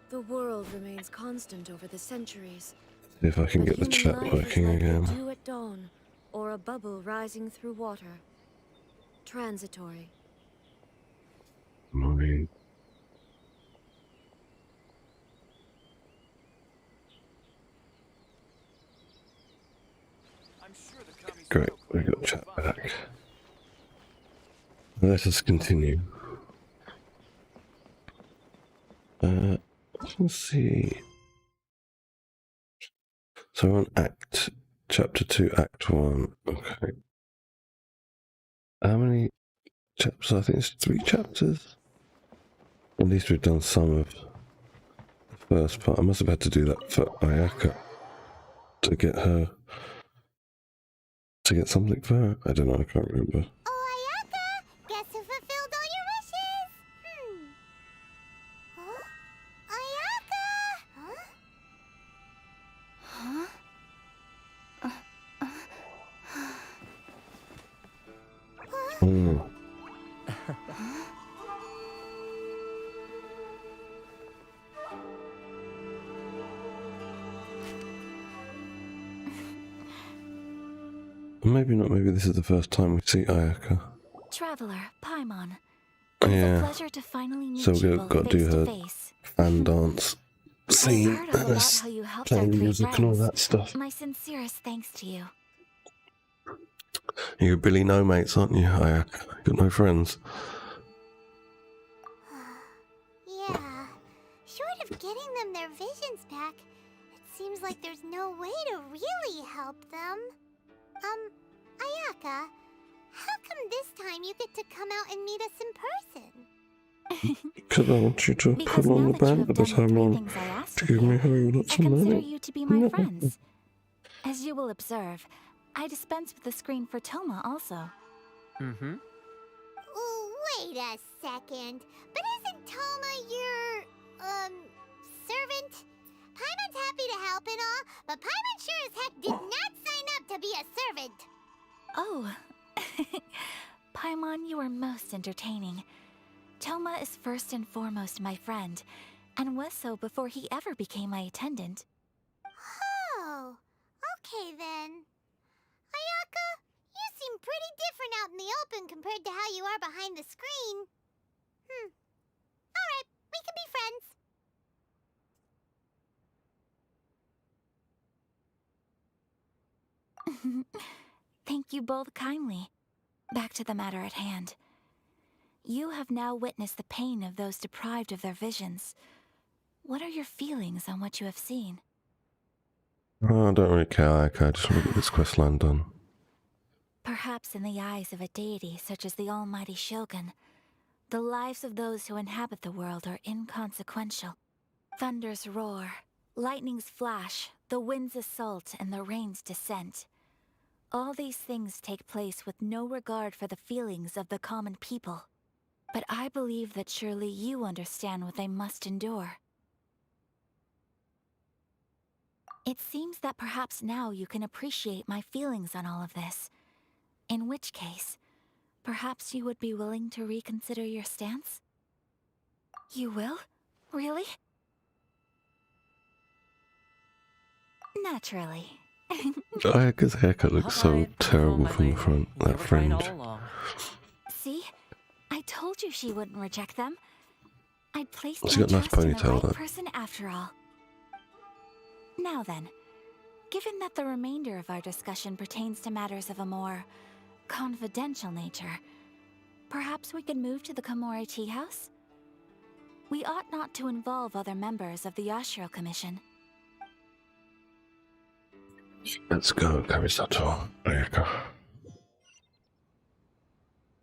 The world remains constant over the centuries. See if I can But get the human chat life working is like again. the dew at dawn, or a bubble rising through water. Transitory. Annoying. Great, we got chat back. Let us continue. Let's see. So we're on chapter 2, act 1. Okay. How many chapters? I think it's 3 chapters. At least we've done some of the first part. I must have had to do that for Ayaka to get her. To get something for her. I don't know, I can't remember. Oh, Ayaka! Guess who fulfilled all your wishes? Huh? Ayaka! Huh? Oh. Maybe not, maybe this is the first time we see Ayaka. Traveler, Paimon. Yeah. It's a pleasure to finally meet So you we've both got to do face to her face. fan dance scene. I've heard all about how you helped our Playing three music and all friends. that stuff. My sincerest thanks to you. You Billy no mates, aren't you, Ayaka? Got no friends. Yeah. Short of getting them their visions back, it seems like there's no way to really help them. Ayaka, how come this time you get to come out and meet us in person? Because I want you to Because put on now the that you band have at the done the time three on things I asked to of give me you, how lots I of consider money. you to be my friends. As you will observe, I dispense with the screen for Toma also. Mm-hmm. Oh, wait a second. But isn't Toma your, servant? Paimon's happy to help and all, but Paimon sure as heck did not sign up to be a servant. Oh. Paimon, you are most entertaining. Toma is first and foremost my friend, and was so before he ever became my attendant. Oh, okay then. Ayaka, you seem pretty different out in the open compared to how you are behind the screen. Alright, we can be friends. Thank you both kindly. Back to the matter at hand. You have now witnessed the pain of those deprived of their visions. What are your feelings on what you have seen? Oh, I don't really care. I just want to get this quest line done. Perhaps in the eyes of a deity such as the almighty Shogun, the lives of those who inhabit the world are inconsequential. Thunders roar, lightnings flash, the winds assault, and the rains descent. All these things take place with no regard for the feelings of the common people. But I believe that surely you understand what they must endure. It seems that perhaps now you can appreciate my feelings on all of this. In which case, perhaps you would be willing to reconsider your stance? You will? Really? Naturally. Ayaka's haircut looks so terrible from the front. That fringe. See? I told you she wouldn't reject them. I'd placed She my got a nice trust in the ponytail, right though. person after all. Now then, given that the remainder of our discussion pertains to matters of a more confidential nature, perhaps we could move to the Komori Tea House? We ought not to involve other members of the Yashiro Commission. Let's go, Kamisato. Ayaka.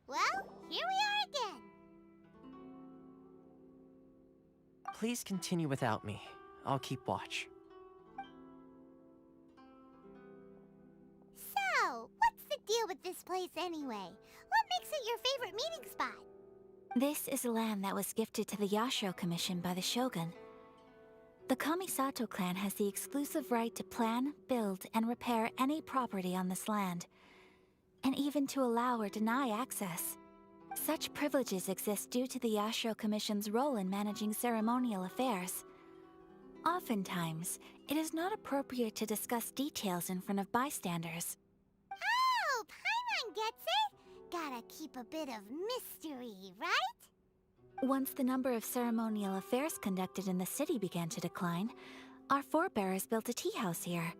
Well, here we are again. Please continue without me. I'll keep watch. So, what's the deal with this place anyway? What makes it your favorite meeting spot? This is land that was gifted to the Yashiro Commission by the Shogun. The Kamisato clan has the exclusive right to plan, build, and repair any property on this land, and even to allow or deny access. Such privileges exist due to the Yashiro Commission's role in managing ceremonial affairs. Oftentimes, it is not appropriate to discuss details in front of bystanders. Oh, Paimon gets it! Gotta keep a bit of mystery, right? Once the number of ceremonial affairs conducted in the city began to decline, our forebears built a tea house here.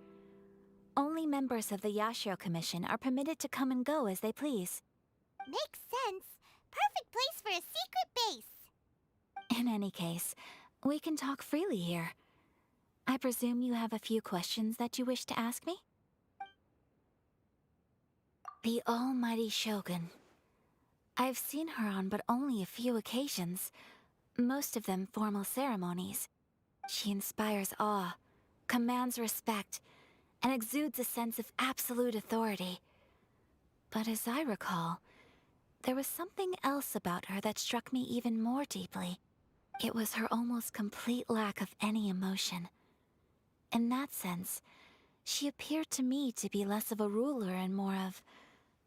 Only members of the Yashiro Commission are permitted to come and go as they please. Makes sense. Perfect place for a secret base. In any case, we can talk freely here. I presume you have a few questions that you wish to ask me? The almighty Shogun. I've seen her on but only a few occasions, most of them formal ceremonies. She inspires awe, commands respect, and exudes a sense of absolute authority. But as I recall, there was something else about her that struck me even more deeply. It was her almost complete lack of any emotion. In that sense, she appeared to me to be less of a ruler and more of,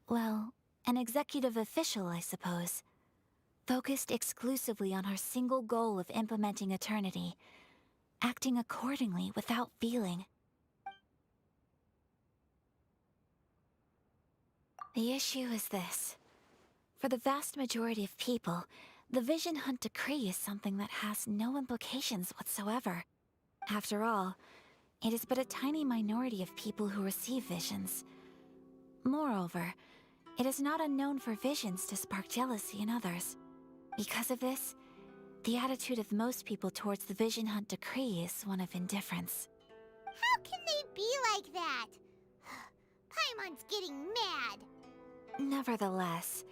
well, an executive official, I suppose. Focused exclusively on her single goal of implementing eternity, acting accordingly without feeling. The issue is this. For the vast majority of people, the Vision Hunt Decree is something that has no implications whatsoever. After all, it is but a tiny minority of people who receive visions. Moreover, it is not unknown for visions to spark jealousy in others. Because of this, the attitude of most people towards the Vision Hunt Decree is one of indifference. How can they be like that? Paimon's getting mad. Nevertheless,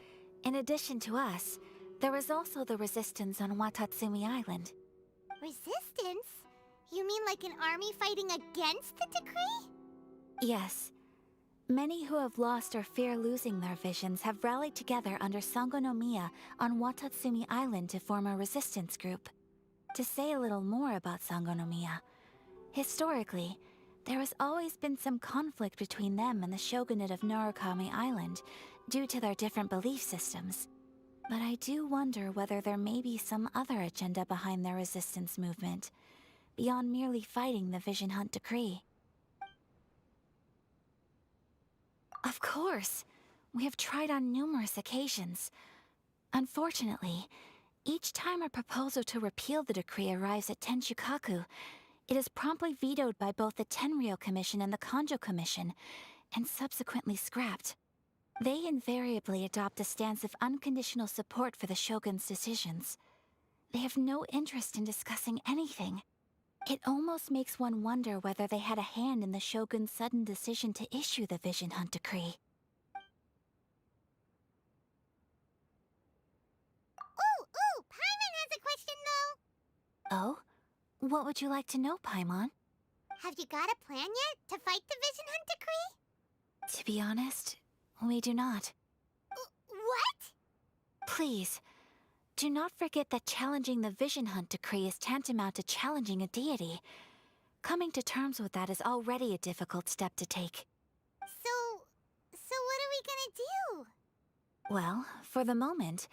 in addition to us, there is also the resistance on Watatsumi Island. Resistance? You mean like an army fighting against the decree? Yes. Many who have lost or fear losing their visions have rallied together under Sangonomiya on Watatsumi Island to form a resistance group. To say a little more about Sangonomiya, historically, there has always been some conflict between them and the shogunate of Narukami Island due to their different belief systems. But I do wonder whether there may be some other agenda behind their resistance movement, beyond merely fighting the Vision Hunt Decree. Of course! We have tried on numerous occasions. Unfortunately, each time a proposal to repeal the decree arrives at Tenshukaku, it is promptly vetoed by both the Tenryou Commission and the Kanjo Commission, and subsequently scrapped. They invariably adopt a stance of unconditional support for the Shogun's decisions. They have no interest in discussing anything. It almost makes one wonder whether they had a hand in the Shogun's sudden decision to issue the Vision Hunt Decree. Ooh, Paimon has a question though. Oh? What would you like to know, Paimon? Have you got a plan yet to fight the Vision Hunt Decree? To be honest, we do not. What? Please, do not forget that challenging the Vision Hunt Decree is tantamount to challenging a deity. Coming to terms with that is already a difficult step to take. So what are we gonna do? Well, for the moment,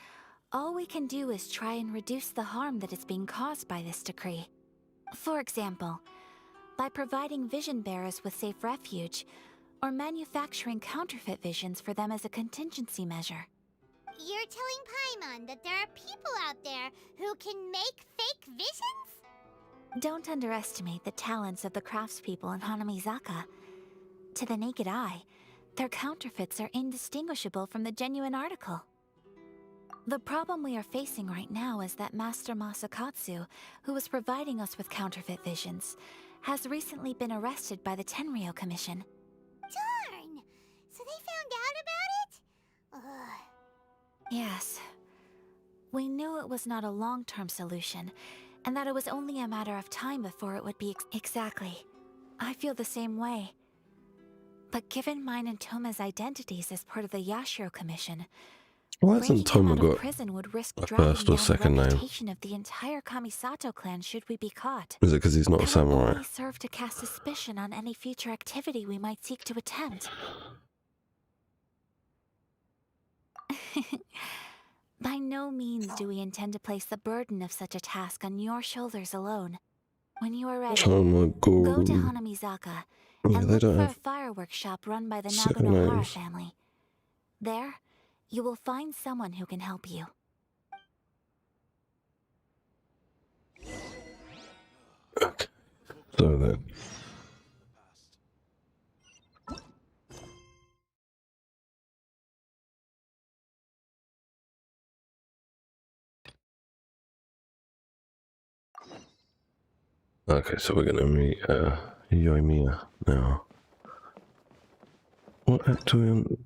all we can do is try and reduce the harm that is being caused by this decree. For example, by providing vision bearers with safe refuge, or manufacturing counterfeit visions for them as a contingency measure. You're telling Paimon that there are people out there who can make fake visions? Don't underestimate the talents of the craftspeople in Hanamizaka. To the naked eye, their counterfeits are indistinguishable from the genuine article. The problem we are facing right now is that Master Masakatsu, who was providing us with counterfeit visions, has recently been arrested by the Tenryou Commission. Darn! So they found out about it? Ugh. Yes. We knew it was not a long-term solution, and that it was only a matter of time before it would be exactly. I feel the same way. But given mine and Toma's identities as part of the Yashiro Commission, why hasn't Toma got would risk a first or second name? Of the entire Kamisato clan should we be caught. Is it because he's not a samurai? It will serve to cast suspicion on any future activity we might seek to attempt. By no means do we intend to place the burden of such a task on your shoulders alone. When you are ready, Oh my god. go to Hanamizaka and look for a fireworks shop run by the Naganohara family. There, you will find someone who can help you. Okay. So then. Okay, so we're gonna meet Yoimiya now. What act are we on?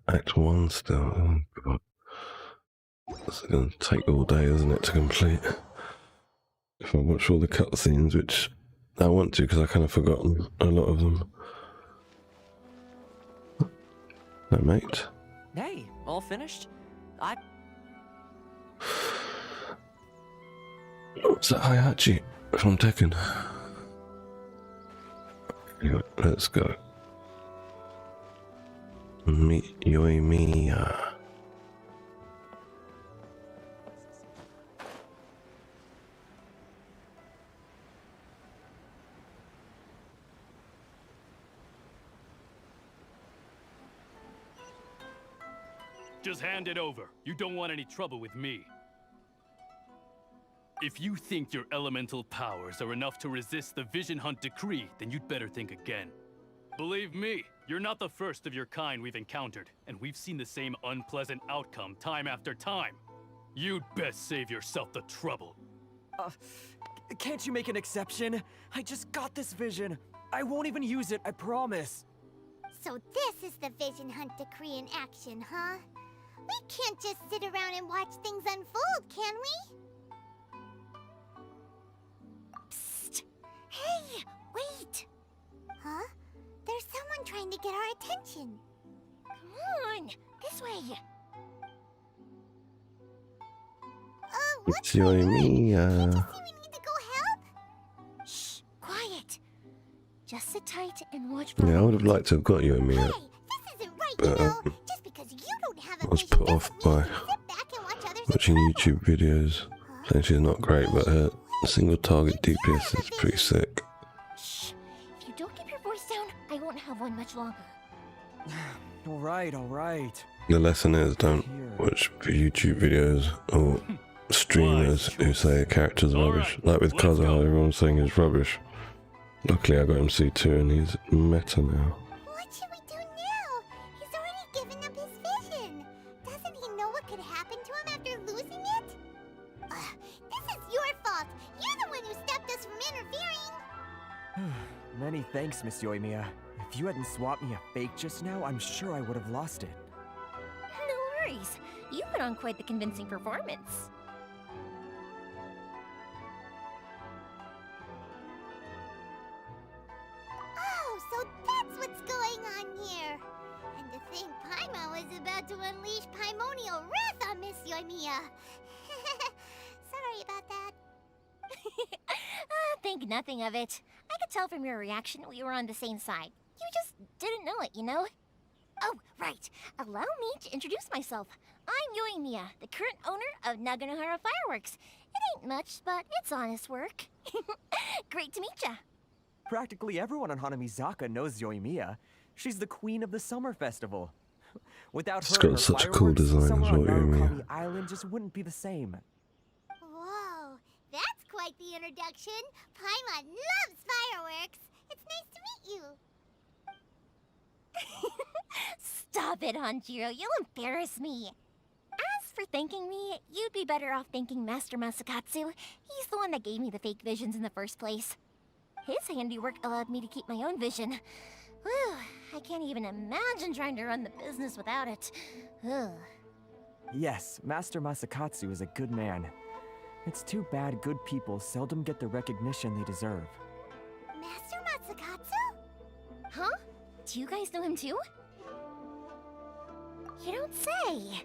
Act 1 still. Oh god. It's gonna take all day, isn't it, to complete? If I watch all the cutscenes, which I want to because I kind of forgotten a lot of them. No, mate. Hey, all finished? Is that Hayachi from Tekken? Anyway, let's go. Meet Yoimiya. Just hand it over. You don't want any trouble with me. If you think your elemental powers are enough to resist the Vision Hunt Decree, then you'd better think again. Believe me, you're not the first of your kind we've encountered, and we've seen the same unpleasant outcome time after time. You'd best save yourself the trouble. Can't you make an exception? I just got this vision. I won't even use it, I promise. So this is the Vision Hunt Decree in action, huh? We can't just sit around and watch things unfold, can we? Psst! Hey, wait! Huh? There's someone trying to get our attention. Come on, this way. It's Yoimiya. We need to go help? Shh, quiet. Just sit tight and watch for Yeah, I would have liked to have got Yoimiya. Hey, this isn't right, but, you know. Just because you don't have a I was vision put off by watching YouTube videos saying she's not great, but her single target DPS is pretty sick. Shh. If you don't keep your voice down, I won't have one much longer. Alright. The lesson is don't watch YouTube videos or streamers who say a character's rubbish. Like with Kazuha, everyone's saying he's rubbish. Luckily I got him C2 and he's meta now. What should we do now? He's already given Many thanks, Miss Yoimiya. If you hadn't swapped me a fake just now, I'm sure I would have lost it. No worries. You put on quite the convincing performance. Oh, so that's what's going on here. And to think Paimon was about to unleash Paimonial wrath on Miss Yoimiya. Sorry about that. Think nothing of it. I could tell from your reaction we were on the same side. You just didn't know it, you know? Oh, right. Allow me to introduce myself. I'm Yoimiya, the current owner of Naganohara Fireworks. It ain't much, but it's honest work. Great to meet ya. Practically everyone on Hanamizaka knows Yoimiya. She's the queen of the summer festival. Without It's her and got her such a fireworks, cool design summer as on well, Yoimiya. Narukami Island just wouldn't be the same. Whoa, that's quite the introduction. Paimon loves fireworks. It's nice to meet you. Stop it, Hanjiro. You'll embarrass me. As for thanking me, you'd be better off thanking Master Masakatsu. He's the one that gave me the fake visions in the first place. His handiwork allowed me to keep my own vision. Whew, I can't even imagine trying to run the business without it. Ugh. Yes, Master Masakatsu is a good man. It's too bad good people seldom get the recognition they deserve. Master Matsukatsu? Huh? Do you guys know him too? You don't say.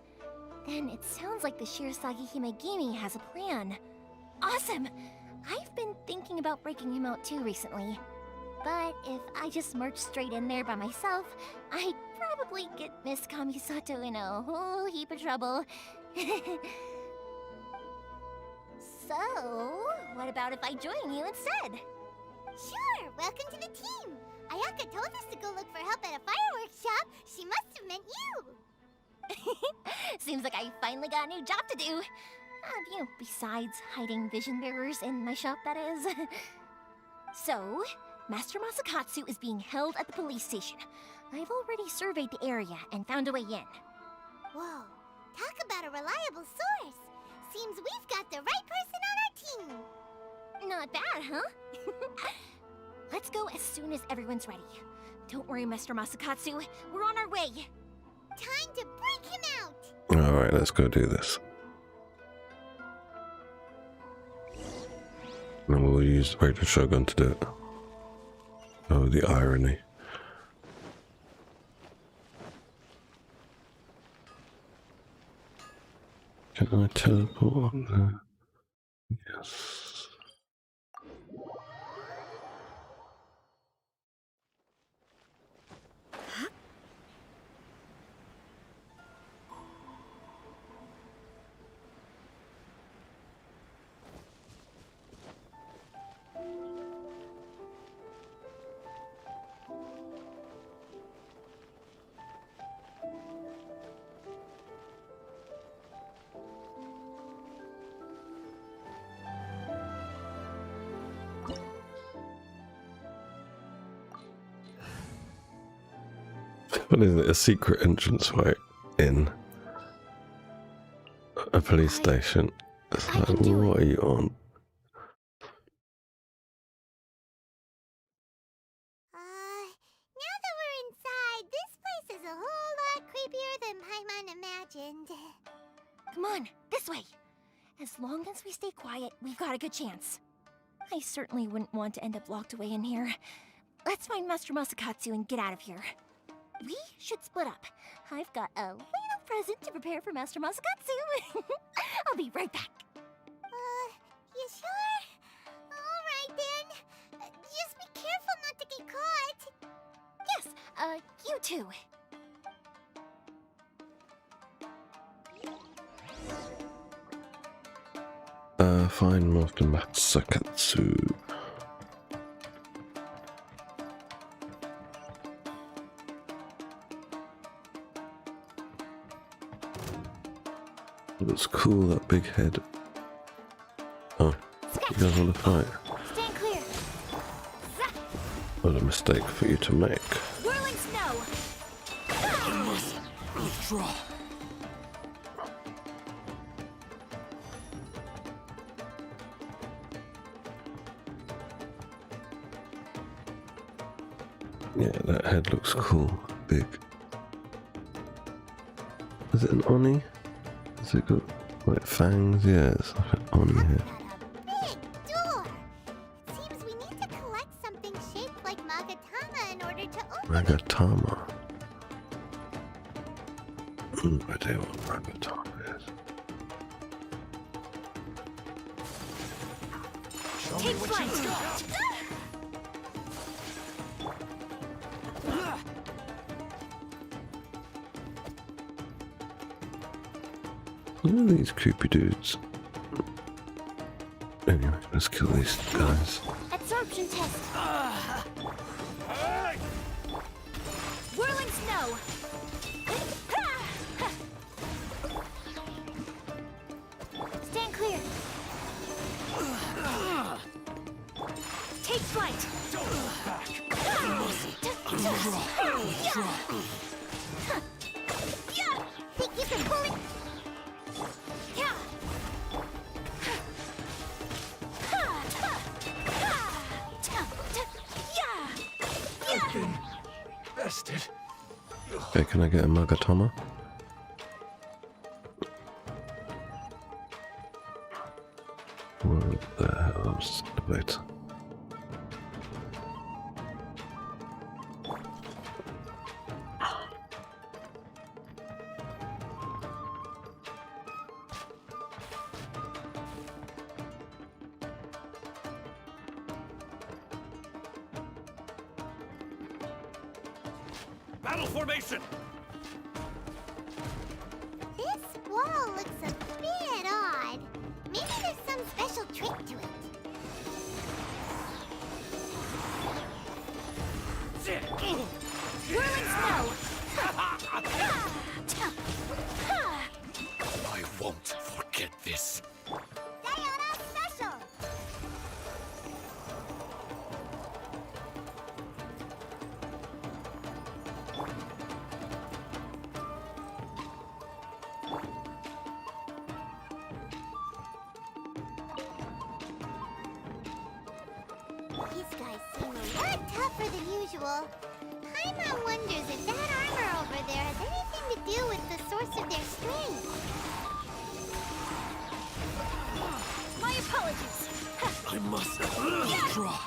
Then it sounds like the Shirasagi Himegimi has a plan. Awesome! I've been thinking about breaking him out too recently. But if I just march straight in there by myself, I'd probably get Miss Kamisato in a whole heap of trouble. So, what about if I join you instead? Sure, welcome to the team. Ayaka told us to go look for help at a fireworks shop. She must have meant you. Seems like I finally got a new job to do. Besides hiding vision bearers in my shop, that is. So, Master Masakatsu is being held at the police station. I've already surveyed the area and found a way in. Whoa, talk about a reliable source. Seems we've got the right person on our team. Not bad, huh? Let's go as soon as everyone's ready. Don't worry, Master Masakatsu. We're on our way. Time to break him out. Alright, let's go do this. And we'll use the Raging Shogun to do it. Oh, the irony. Can I teleport up there? Yes. What is it? A secret entranceway in a police station? It's like, what are you on? Now that we're inside, this place is a whole lot creepier than Paimon imagined. Come on, this way. As long as we stay quiet, we've got a good chance. I certainly wouldn't want to end up locked away in here. Let's find Master Masakatsu and get out of here. We should split up. I've got a little present to prepare for Master Masakatsu. I'll be right back. You sure? Alright then. Just be careful not to get caught. Yes, you too. Find Master Masakatsu. Looks cool, that big head. Oh, you guys want to fight? Stand clear. What a mistake for you to make. Whirling snow. I must withdraw. Yeah, that head looks cool. Big. Is it an Oni? Has it got like fangs? Yeah, it's like an Oni head. Big door! Seems we need to collect something shaped like Magatama in order to open it. Magatama. I tell you what Magatama is. Take flight! Look at these creepy dudes. Anyway, let's kill these guys. Absorption test. Whirling snow. Stand clear. Take flight. Think you can pull it? Bested. Okay, can I get a Magatama? What the hell is the wait? Battle formation! This wall looks a bit odd. Maybe there's some special trick to it. Whirling snow. I won't forget this. Sayonara special! These guys seem a lot tougher than usual. Paimon wonders if that armor over there has anything to do with the source of their strength. My apologies. I must withdraw.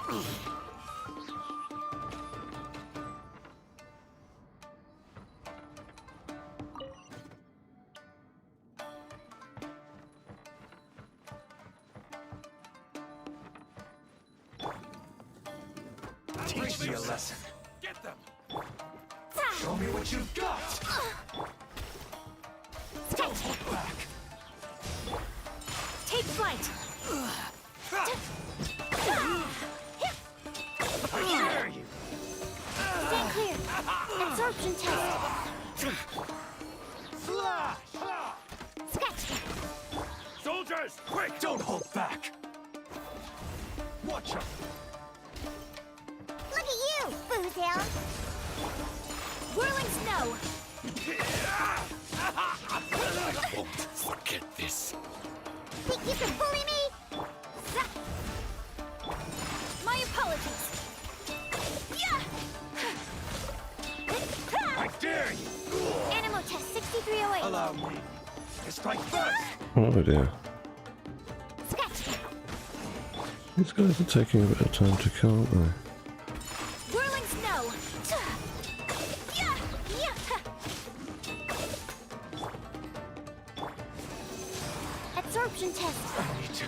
Teach me a lesson. Get them! Show me what you've got! Don't hold back! Take flight. I dare you! Stand clear. Absorption test. Slash! Scratch. Soldiers, quick! Don't hold back! Watch out! Look at you, Foozale! Whirling snow. I won't forget this. Think you can bully me? My apologies. I dare you! Animal test 6308. Allow me to strike first! Oh dear. Scratch. These guys are taking a bit of time to kill, aren't they? Whirling snow. Absorption test. I need to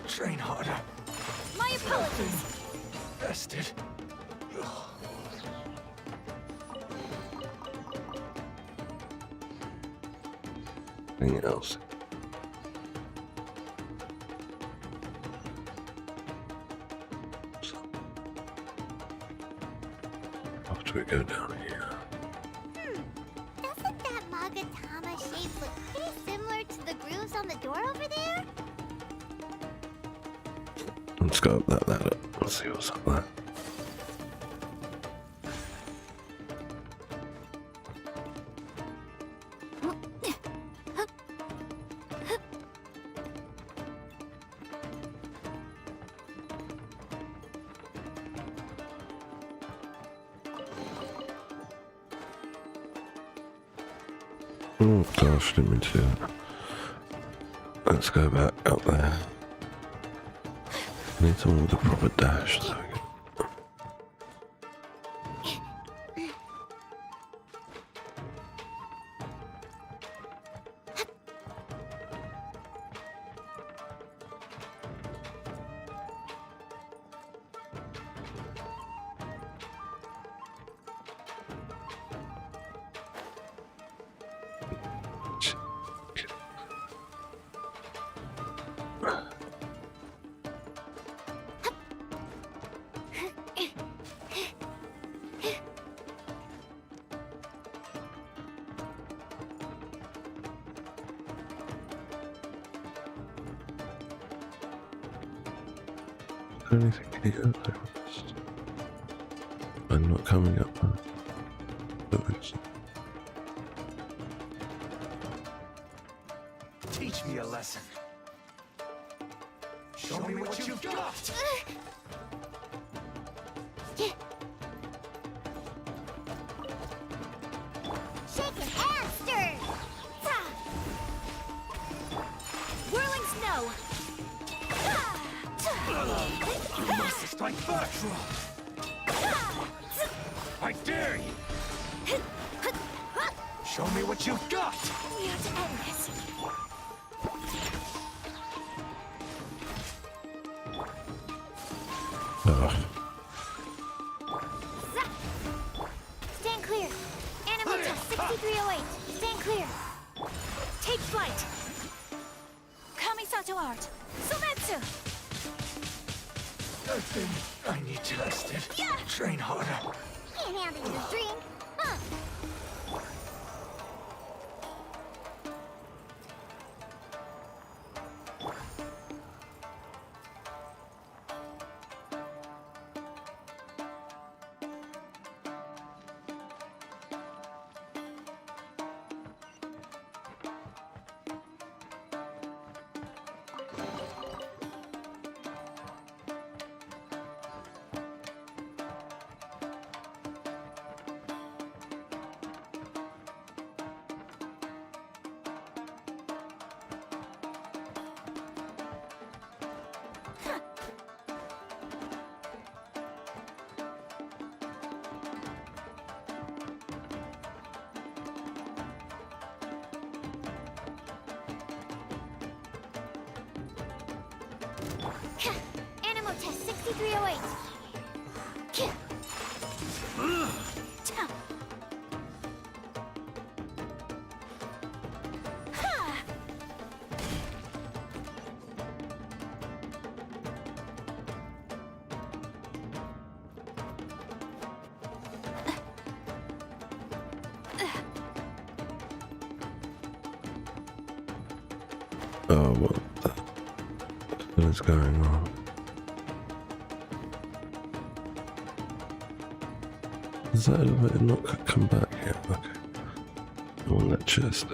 train harder. My apologies. Bested. Anything else? After we go down here. Doesn't that Magatama shape look pretty similar to the grooves on the door over there? Let's go up that ladder. Let's see what's up there. Oh gosh, didn't mean to do that. Let's go back up there. I need someone with a proper dash. There we go. Anything here? I'm not coming up. Teach me a lesson. Show me what you've got. Shaken and stirred. Whirling snow. You must strike first. I dare you. Show me what you've got. We have to end this. Stand clear. Animal test 6308. Stand clear. Take flight. Kamisato art. Sumetsu. I think I need to rest it. Yeah. Train harder. Can't handle your dream. Huh. Animal test 6308. Oh, what the hell is going on? Is that elevator not come back yet? Okay. I want that chest.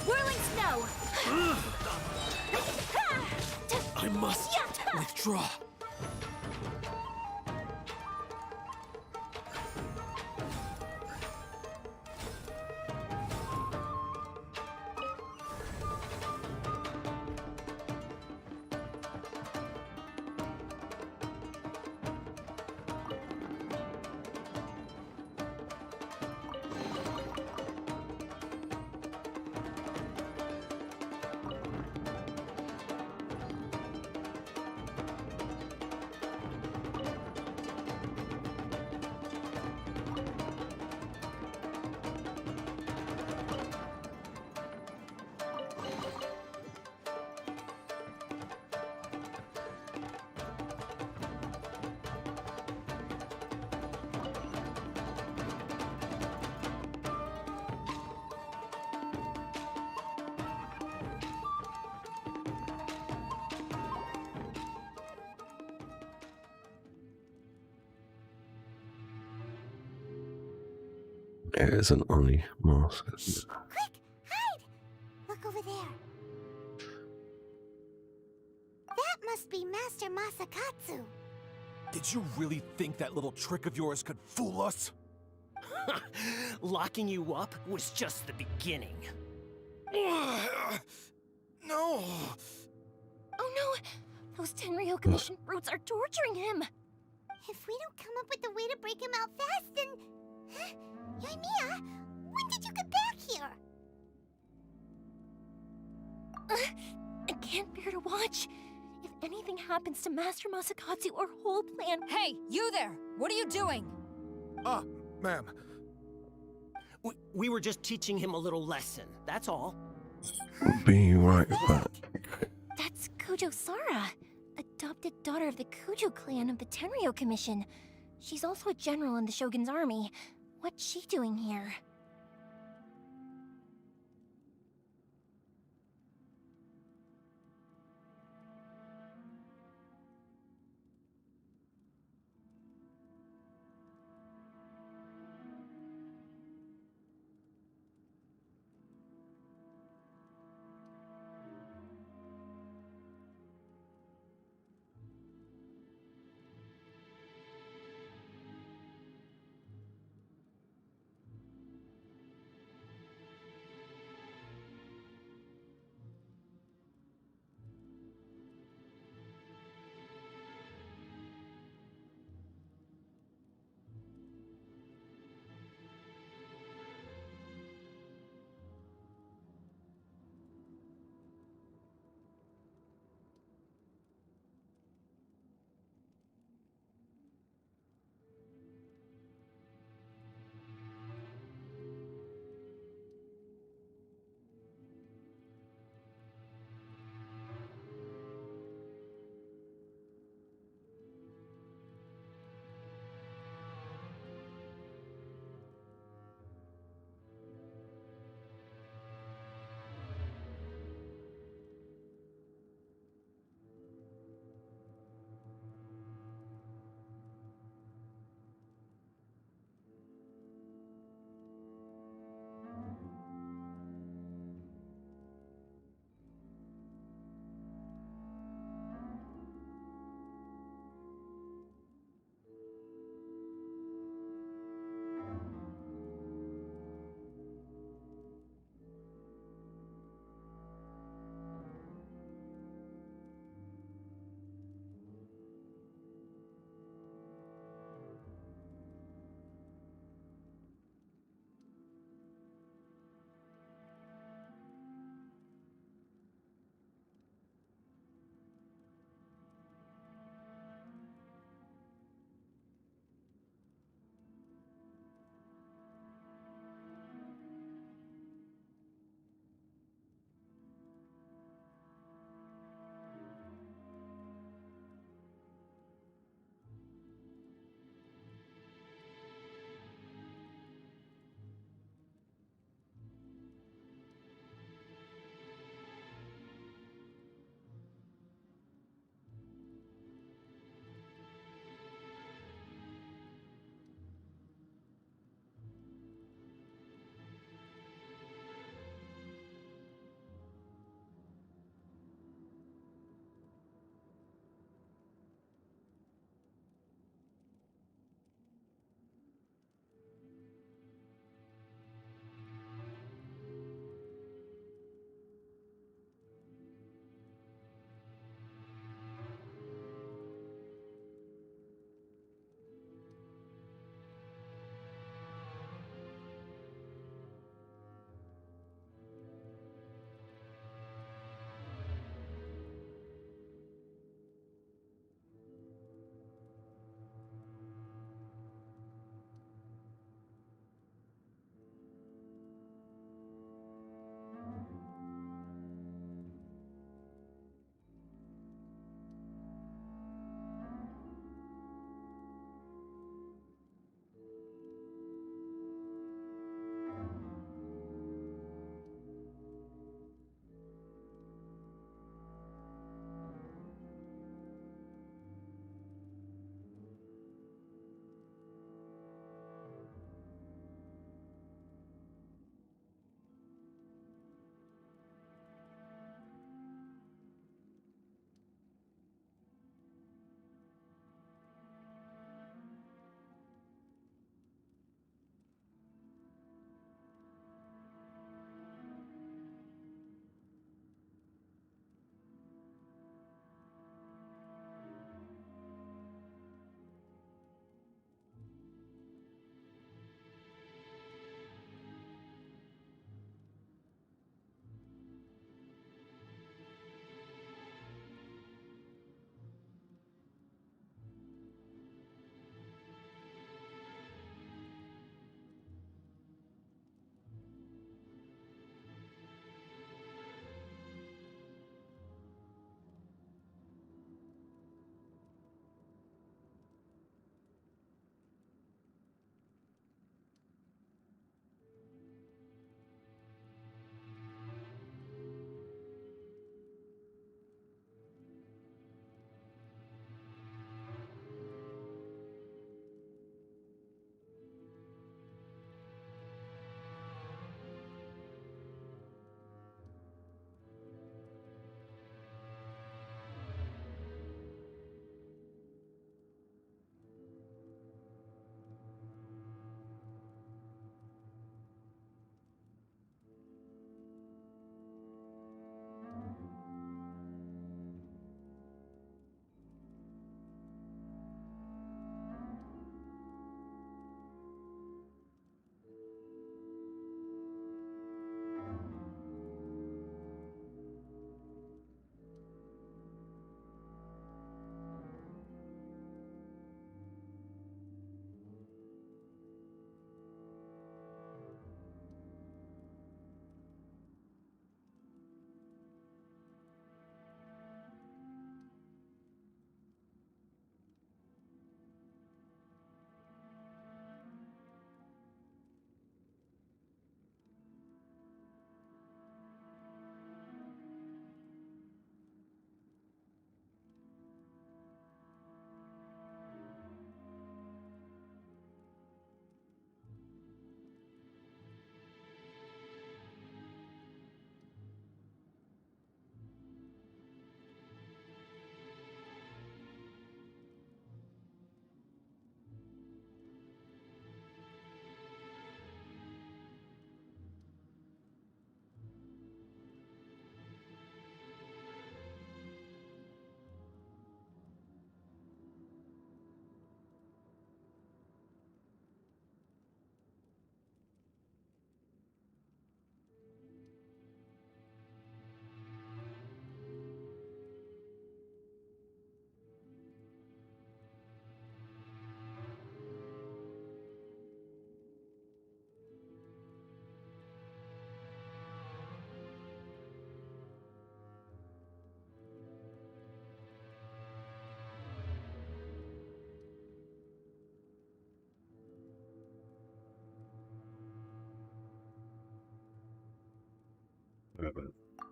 Whirling snow. I must withdraw. It is an eye mask. Quick, hide! Look over there. That must be Master Masakatsu. Did you really think that little trick of yours could fool us? Locking you up was just the beginning. No! Oh no! Those Tenryo Commission brutes are torturing him! If we don't come up with a way to break him out fast, then... Huh? Yoimiya, when did you get back here? I can't bear to watch. If anything happens to Master Masakatsu, our whole plan... Hey, you there! What are you doing? Ma'am. We were just teaching him a little lesson, that's all. Be right back. That's Kujo Sara, adopted daughter of the Kujo clan of the Tenryo Commission. She's also a general in the Shogun's army. What's she doing here?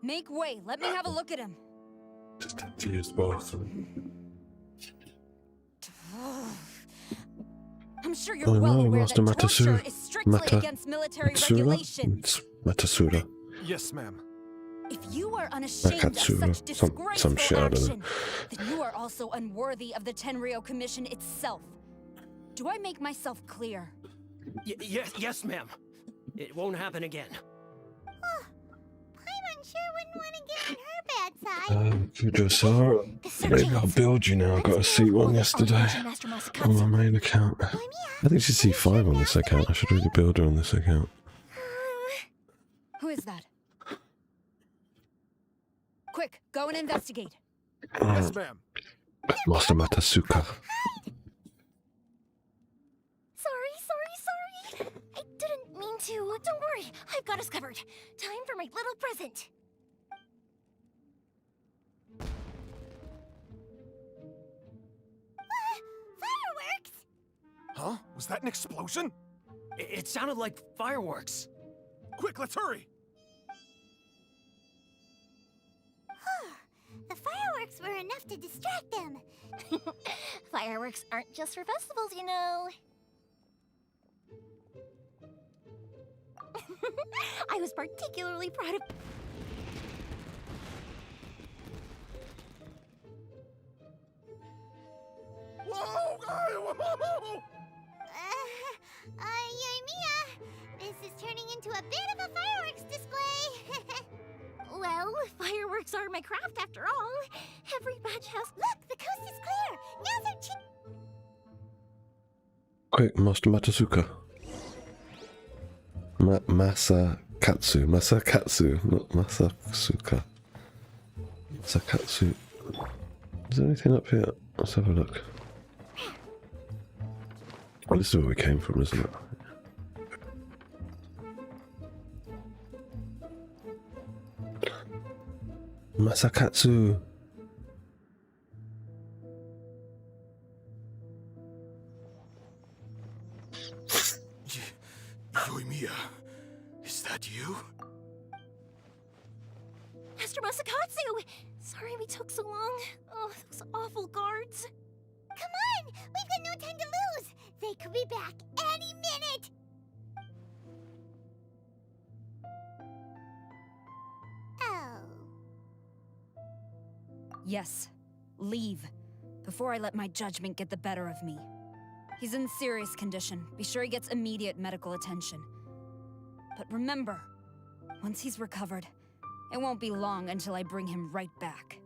Make way. Let me have a look at him. Just have to use both. I'm sure you're Oh well no, aware Master that torture Matasura. is strictly against military regulations. Matasura. Yes, ma'am. If you are unashamed of Makatsura. such Some disgraceful shit, I don't know. action, then you are also unworthy of the Tenryo Commission itself. Do I make myself clear? Yes, ma'am. It won't happen again. Paimon sure wouldn't want to get on her bad side. Fujosara, maybe I'll build you now. I got a C1 yesterday on my main account. I think she's C5 on this account. I should really build her on this account. Who is that? Quick, go and investigate. Yes, ma'am. Master Matasuka. Sorry. I didn't mean to. Don't worry. I've got us covered. Time for my little present. Fireworks? Huh? Was that an explosion? It sounded like fireworks. Quick, let's hurry! The fireworks were enough to distract them. Fireworks aren't just for festivals, you know. I was particularly proud of... Whoa! Yoimiya, this is turning into a bit of a fireworks display. Well, fireworks are my craft after all. Every batch has... Look, the coast is clear. Now they're Quick, Master Matasuka. Masakatsu, not Masasuka. Masakatsu. Is there anything up here? Let's have a look. Well, this is where we came from, isn't it? Masakatsu. Yoimiya, is that you? Master Masakatsu! Sorry we took so long. Oh, those awful guards. Come on! We've got no time to lose! They could be back any minute! Oh. Yes. Leave. Before I let my judgment get the better of me. He's in serious condition. Be sure he gets immediate medical attention. But remember, once he's recovered, it won't be long until I bring him right back.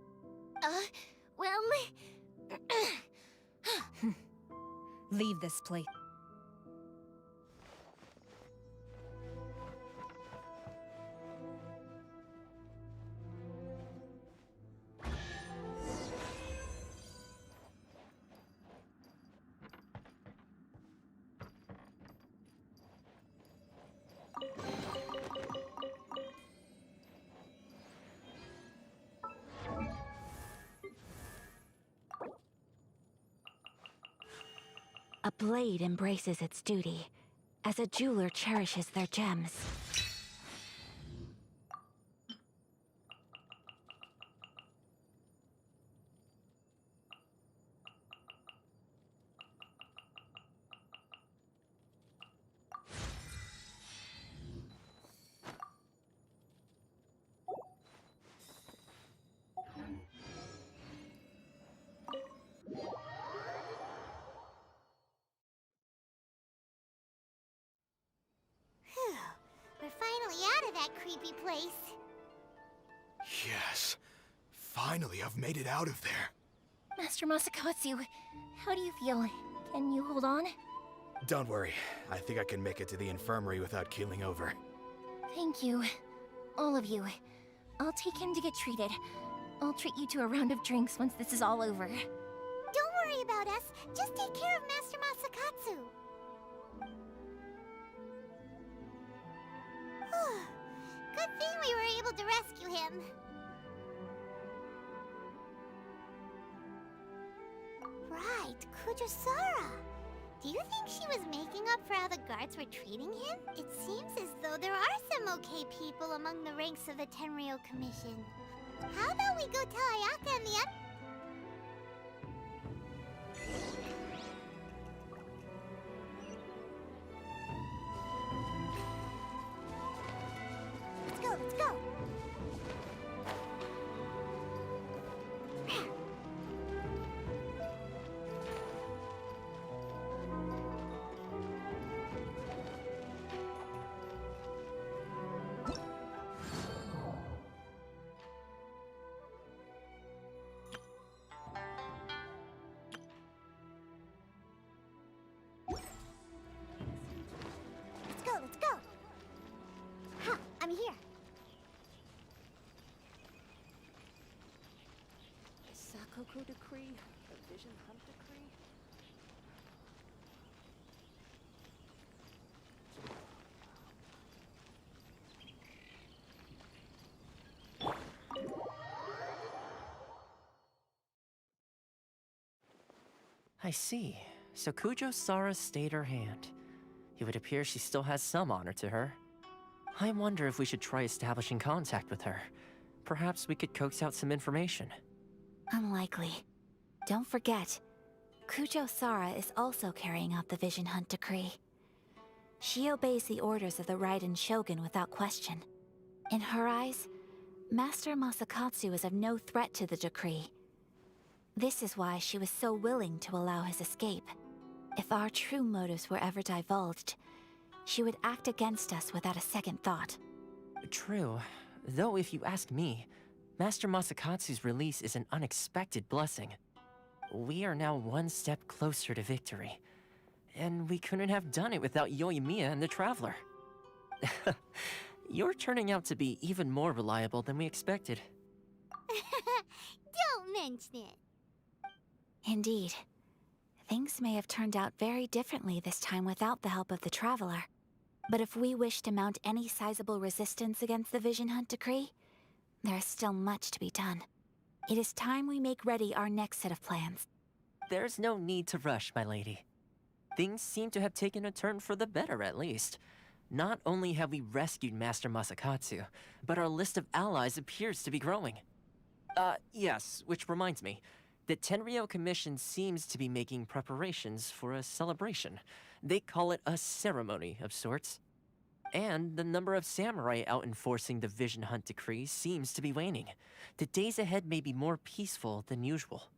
Well... Leave this place. A blade embraces its duty, as a jeweler cherishes their gems. We're finally out of that creepy place. Yes. Finally, I've made it out of there. Master Masakatsu, how do you feel? Can you hold on? Don't worry. I think I can make it to the infirmary without keeling over. Thank you. All of you. I'll take him to get treated. I'll treat you to a round of drinks once this is all over. Don't worry about us. Just take care of Master Masakatsu. Good thing we were able to rescue him. Right, Kujusara. Do you think she was making up for how the guards were treating him? It seems as though there are some okay people among the ranks of the Tenryou Commission. How about we go tell Ayaka and the others? Let's go, let's go! Let's go, let's go! Huh, I'm here. Sakoku Decree, the Vision Hunt Decree. I see. So Kujo Sara stayed her hand. It would appear she still has some honor to her. I wonder if we should try establishing contact with her. Perhaps we could coax out some information. Unlikely. Don't forget, Kujo Sara is also carrying out the Vision Hunt Decree. She obeys the orders of the Raiden Shogun without question. In her eyes, Master Masakatsu is of no threat to the decree. This is why she was so willing to allow his escape. If our true motives were ever divulged, she would act against us without a second thought. True. Though if you ask me, Master Masakatsu's release is an unexpected blessing. We are now one step closer to victory. And we couldn't have done it without Yoimiya and the Traveler. You're turning out to be even more reliable than we expected. Don't mention it. Indeed. Things may have turned out very differently this time without the help of the Traveler. But if we wish to mount any sizable resistance against the Vision Hunt Decree, there is still much to be done. It is time we make ready our next set of plans. There's no need to rush, my lady. Things seem to have taken a turn for the better, at least. Not only have we rescued Master Masakatsu, but our list of allies appears to be growing. Yes, which reminds me. The Tenryou Commission seems to be making preparations for a celebration. They call it a ceremony of sorts. And the number of samurai out enforcing the Vision Hunt Decree seems to be waning. The days ahead may be more peaceful than usual.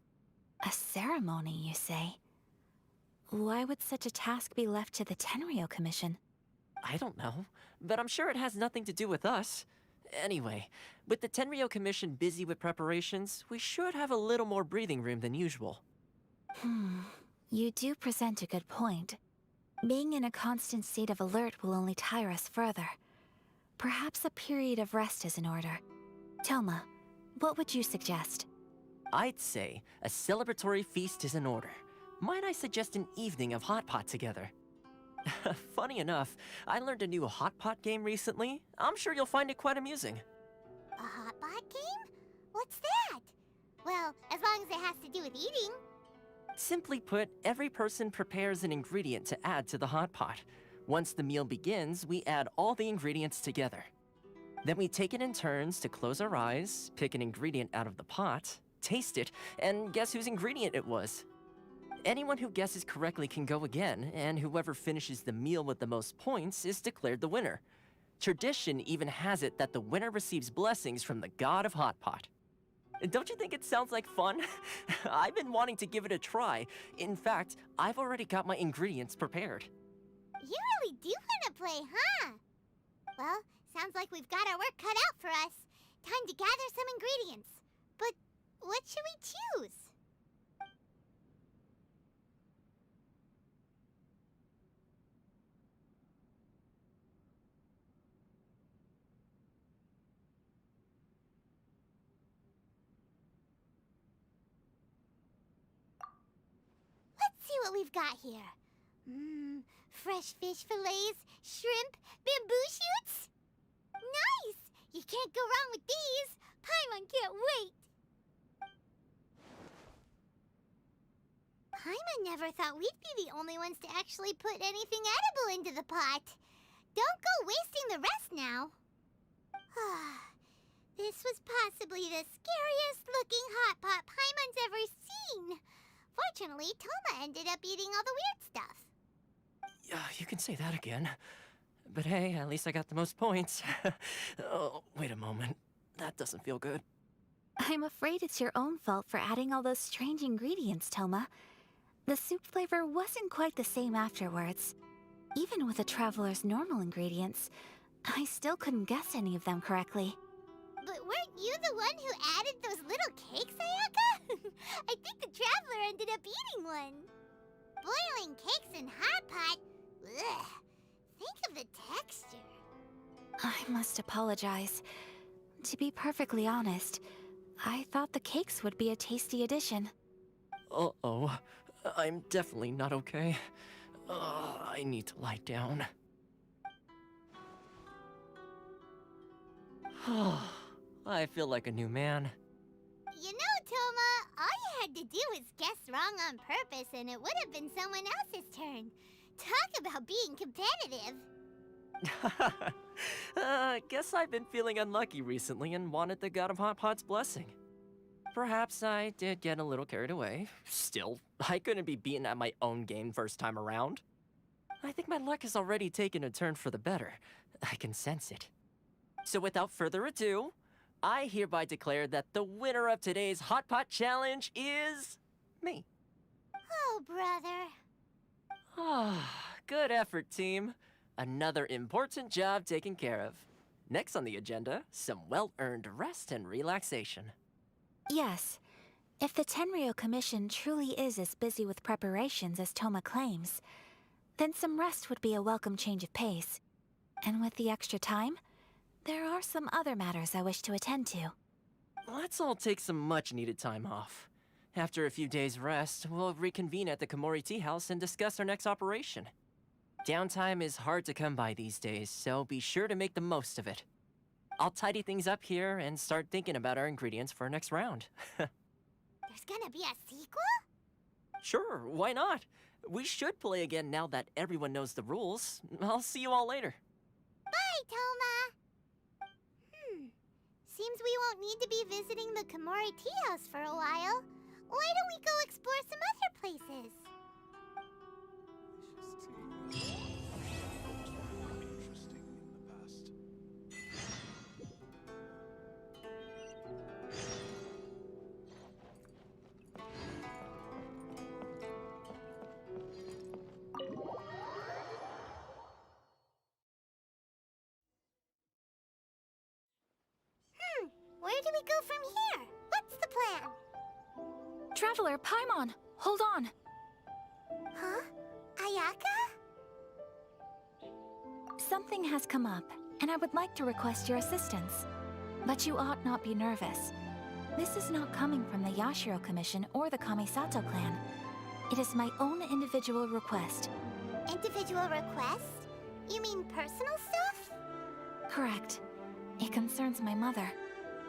A ceremony, you say? Why would such a task be left to the Tenryou Commission? I don't know, but I'm sure it has nothing to do with us. Anyway, with the Tenryou Commission busy with preparations, we should have a little more breathing room than usual. You do present a good point. Being in a constant state of alert will only tire us further. Perhaps a period of rest is in order. Toma, what would you suggest? I'd say a celebratory feast is in order. Might I suggest an evening of hot pot together? Funny enough, I learned a new hot pot game recently. I'm sure you'll find it quite amusing. A hot pot game? What's that? Well, as long as it has to do with eating. Simply put, every person prepares an ingredient to add to the hot pot. Once the meal begins, we add all the ingredients together. Then we take it in turns to close our eyes, pick an ingredient out of the pot, taste it, and guess whose ingredient it was. Anyone who guesses correctly can go again, and whoever finishes the meal with the most points is declared the winner. Tradition even has it that the winner receives blessings from the god of Hot Pot. Don't you think it sounds like fun? I've been wanting to give it a try. In fact, I've already got my ingredients prepared. You really do want to play, huh? Well, sounds like we've got our work cut out for us. Time to gather some ingredients. But what should we choose? Let's see what we've got here. Fresh fish fillets, shrimp, bamboo shoots. Nice! You can't go wrong with these. Paimon can't wait. Paimon never thought we'd be the only ones to actually put anything edible into the pot. Don't go wasting the rest now. This was possibly the scariest looking hot pot Paimon's ever seen. Fortunately, Toma ended up eating all the weird stuff. Yeah, you can say that again. But hey, at least I got the most points. Oh, wait a moment. That doesn't feel good. I'm afraid it's your own fault for adding all those strange ingredients, Toma. The soup flavor wasn't quite the same afterwards. Even with the Traveler's normal ingredients, I still couldn't guess any of them correctly. But weren't you the one who added those little cakes, Ayaka? I think the Traveler ended up eating one. Boiling cakes in hot pot? Ugh. Think of the texture. I must apologize. To be perfectly honest, I thought the cakes would be a tasty addition. Uh-oh. I'm definitely not okay. I need to lie down. I feel like a new man. You know, Toma, all you had to do was guess wrong on purpose and it would have been someone else's turn. Talk about being competitive. Guess I've been feeling unlucky recently and wanted the God of Hot Pot's blessing. Perhaps I did get a little carried away. Still, I couldn't be beaten at my own game first time around. I think my luck has already taken a turn for the better. I can sense it. So without further ado, I hereby declare that the winner of today's Hot Pot Challenge is me. Oh, brother. Good effort, team. Another important job taken care of. Next on the agenda, some well-earned rest and relaxation. Yes. If the Tenryou Commission truly is as busy with preparations as Toma claims, then some rest would be a welcome change of pace. And with the extra time, there are some other matters I wish to attend to. Let's all take some much-needed time off. After a few days' rest, we'll reconvene at the Komori Tea House and discuss our next operation. Downtime is hard to come by these days, so be sure to make the most of it. I'll tidy things up here and start thinking about our ingredients for our next round. There's gonna be a sequel? Sure, why not? We should play again now that everyone knows the rules. I'll see you all later. Bye, Toma! Seems we won't need to be visiting the Komori Tea House for a while. Why don't we go explore some other places? Where do we go from here? What's the plan? Traveler, Paimon, hold on. Huh? Ayaka? Something has come up, and I would like to request your assistance. But you ought not be nervous. This is not coming from the Yashiro Commission or the Kamisato clan. It is my own individual request. Individual request? You mean personal stuff? Correct. It concerns my mother.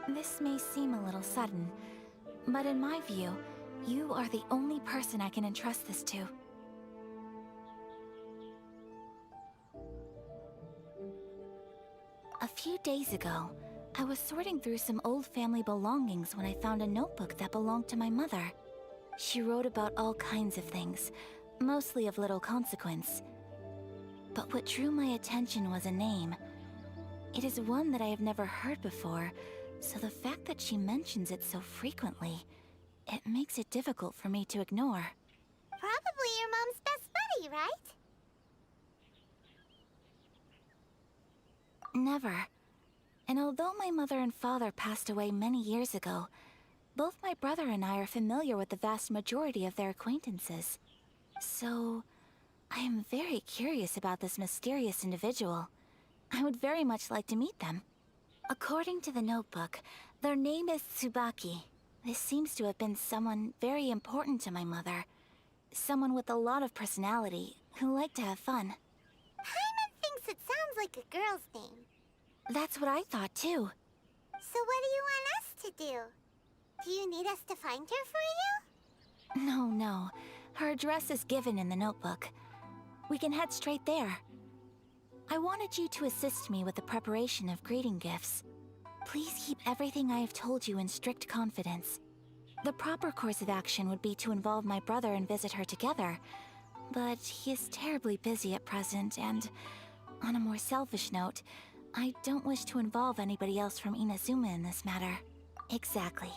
This may seem a little sudden, but in my view, you are the only person I can entrust this to. A few days ago, I was sorting through some old family belongings when I found a notebook that belonged to my mother. She wrote about all kinds of things, mostly of little consequence. But what drew my attention was a name. It is one that I have never heard before, so the fact that she mentions it so frequently, it makes it difficult for me to ignore. Probably your mom's best buddy, right? Never. And although my mother and father passed away many years ago, both my brother and I are familiar with the vast majority of their acquaintances. So, I am very curious about this mysterious individual. I would very much like to meet them. According to the notebook, their name is Tsubaki. This seems to have been someone very important to my mother. Someone with a lot of personality, who liked to have fun. Paimon thinks it sounds like a girl's name. That's what I thought too. So what do you want us to do? Do you need us to find her for you? No. Her address is given in the notebook. We can head straight there. I wanted you to assist me with the preparation of greeting gifts. Please keep everything I have told you in strict confidence. The proper course of action would be to involve my brother and visit her together, but he is terribly busy at present, and on a more selfish note, I don't wish to involve anybody else from Inazuma in this matter. Exactly.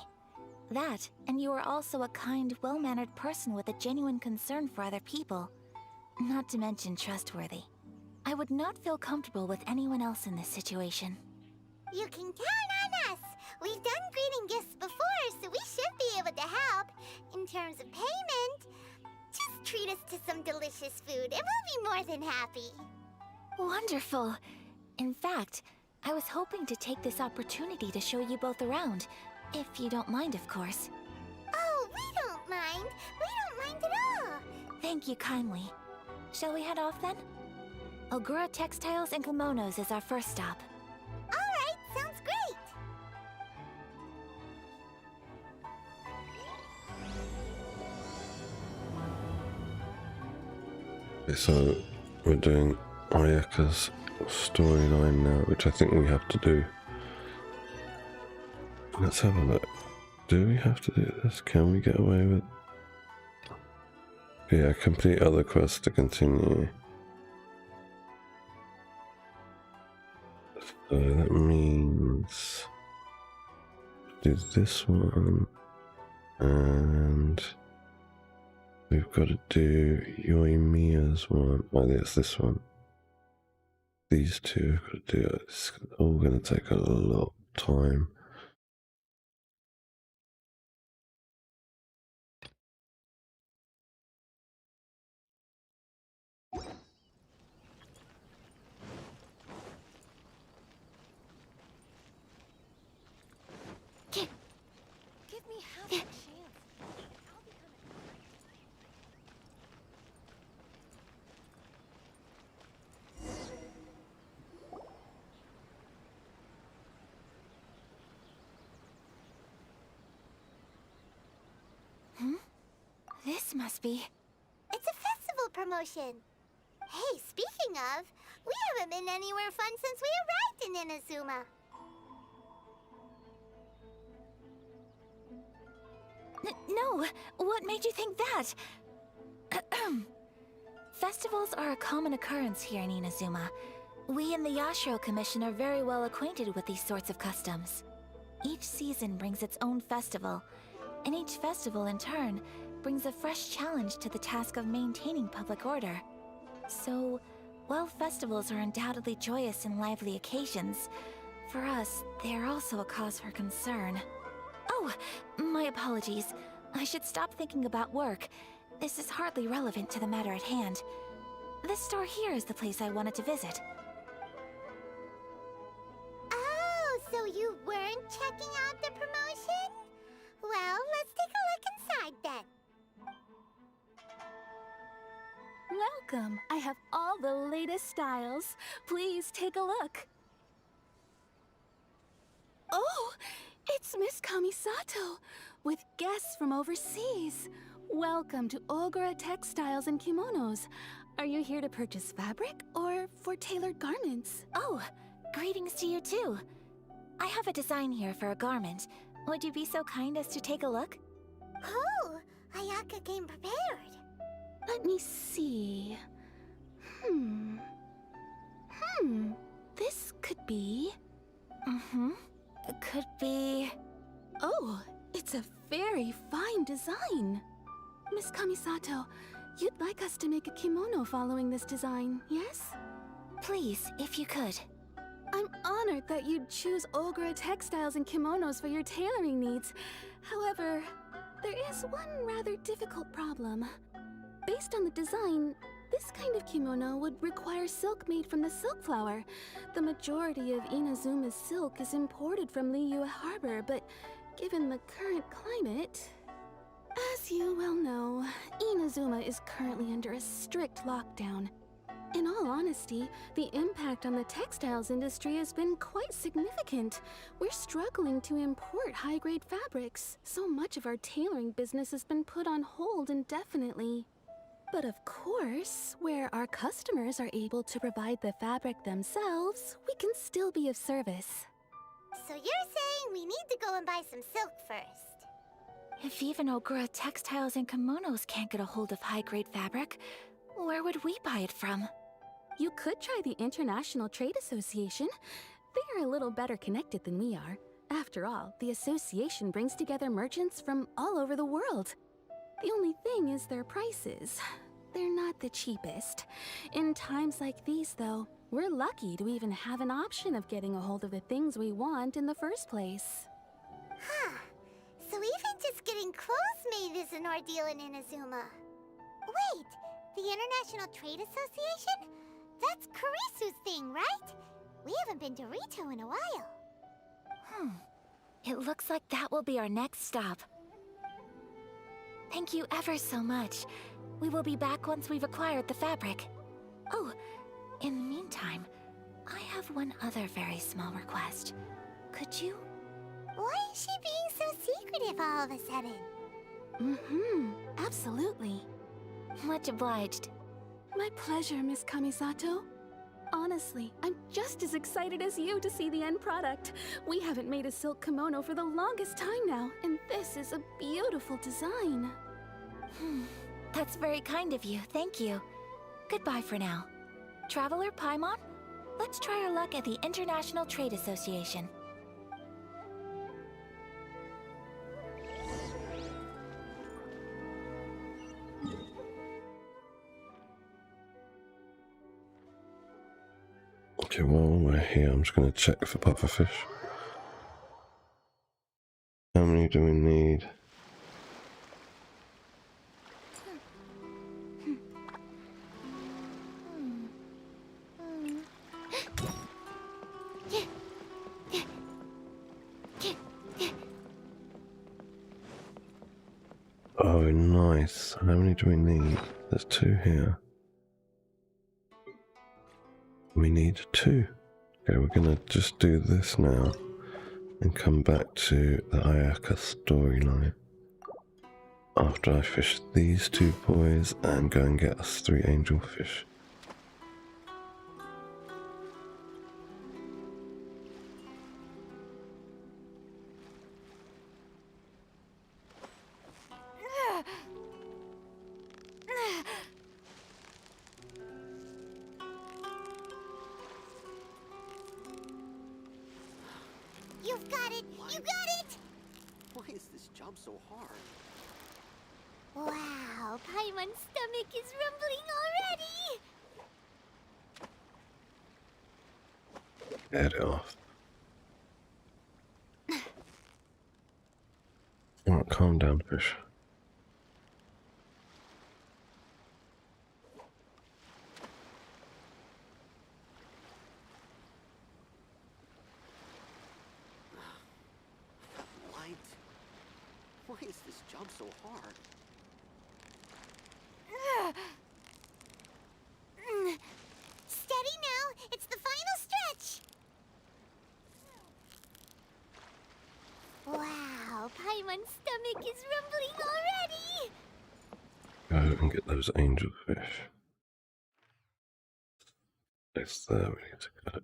That, and you are also a kind, well-mannered person with a genuine concern for other people. Not to mention trustworthy. I would not feel comfortable with anyone else in this situation. You can count on us! We've done greeting gifts before, so we should be able to help. In terms of payment, just treat us to some delicious food and we'll be more than happy. Wonderful. In fact, I was hoping to take this opportunity to show you both around. If you don't mind, of course. Oh, we don't mind. We don't mind at all. Thank you kindly. Shall we head off then? Ogura Textiles and Kimonos is our first stop. Alright, sounds great. Okay, so we're doing Ayaka's storyline now, which I think we have to do. Let's have a look. Do we have to do this? Can we get away with... Yeah, complete other quests to continue. So that means... do this one. And... we've got to do Yoimiya's one. Oh, there's this one. These two have got to do it. It's all going to take a lot of time. Give me half a chance. This must be... It's a festival promotion. Hey, speaking of, we haven't been anywhere fun since we arrived in Inazuma. No, what made you think that? Festivals are a common occurrence here in Inazuma. We in the Yashiro Commission are very well acquainted with these sorts of customs. Each season brings its own festival, and each festival in turn brings a fresh challenge to the task of maintaining public order. So, while festivals are undoubtedly joyous and lively occasions, for us, they are also a cause for concern. Oh, my apologies. I should stop thinking about work. This is hardly relevant to the matter at hand. This store here is the place I wanted to visit. Oh, so you weren't checking out the promotion? Well, let's take a look inside then. Welcome. I have all the latest styles. Please take a look. Oh, it's Miss Kamisato with guests from overseas. Welcome to Ogura Textiles and Kimonos. Are you here to purchase fabric or for tailored garments? Oh, greetings to you too. I have a design here for a garment. Would you be so kind as to take a look? Oh, Ayaka came prepared. Let me see. This could be... It could be... Oh, it's a very fine design. Miss Kamisato, you'd like us to make a kimono following this design, yes? Please, if you could. I'm honored that you'd choose Ogura Textiles and Kimonos for your tailoring needs. However, there is one rather difficult problem. Based on the design, this kind of kimono would require silk made from the silk flower. The majority of Inazuma's silk is imported from Liyue Harbor, but given the current climate... As you well know, Inazuma is currently under a strict lockdown. In all honesty, the impact on the textiles industry has been quite significant. We're struggling to import high-grade fabrics. So much of our tailoring business has been put on hold indefinitely. But of course, where our customers are able to provide the fabric themselves, we can still be of service. So you're saying we need to go and buy some silk first? If even Ogura Textiles and Kimonos can't get a hold of high-grade fabric, where would we buy it from? You could try the International Trade Association. They are a little better connected than we are. After all, the association brings together merchants from all over the world. The only thing is their prices. They're not the cheapest. In times like these, though, we're lucky to even have an option of getting a hold of the things we want in the first place. Huh. So even just getting clothes made is an ordeal in Inazuma. Wait, the International Trade Association? That's Karisu's thing, right? We haven't been to Rito in a while. It looks like that will be our next stop. Thank you ever so much. We will be back once we've acquired the fabric. Oh, in the meantime, I have one other very small request. Could you? Why is she being so secretive all of a sudden? Absolutely. Much obliged. My pleasure, Miss Kamisato. Honestly, I'm just as excited as you to see the end product. We haven't made a silk kimono for the longest time now, and this is a beautiful design. That's very kind of you, thank you. Goodbye for now. Traveler Paimon, let's try our luck at the International Trade Association. Okay, while we're here, I'm just going to check for pufferfish. How many do we need? Oh, nice. How many do we need? There's 2 here. We need 2. Okay, we're gonna just do this now and come back to the Ayaka storyline after I fish these 2 boys and go and get us 3 angelfish. You've got it! You got it! Why is this job so hard? Wow, Paimon's stomach is rumbling already! Get it off. Alright, calm down, fish. Why is this job so hard? Steady now! It's the final stretch! Wow, Paimon's stomach is rumbling already! Go and get those angelfish. It's there, we need to cut it.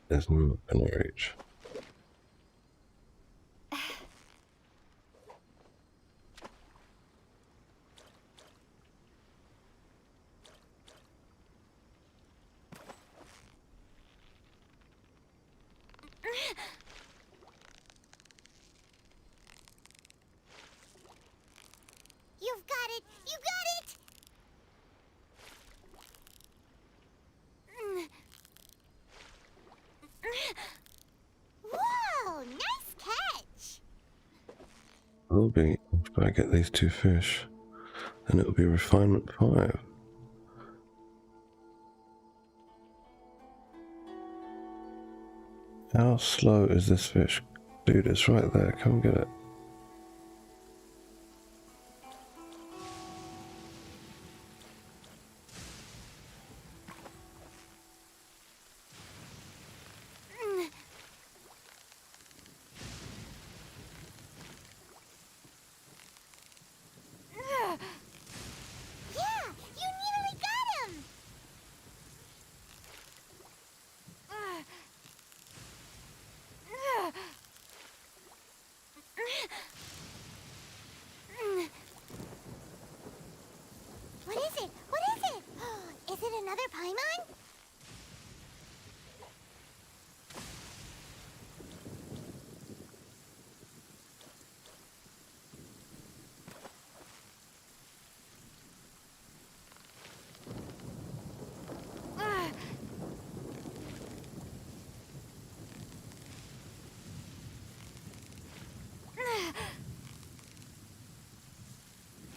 is not gonna reach. You've got it! You got it! Whoa! Nice catch! Will be after I get these 2 fish, and it'll be refinement 5. How slow is this fish? Dude, it's right there. Come get it. Yeah! You nearly got him! What is it? What is it? Is it another Paimon?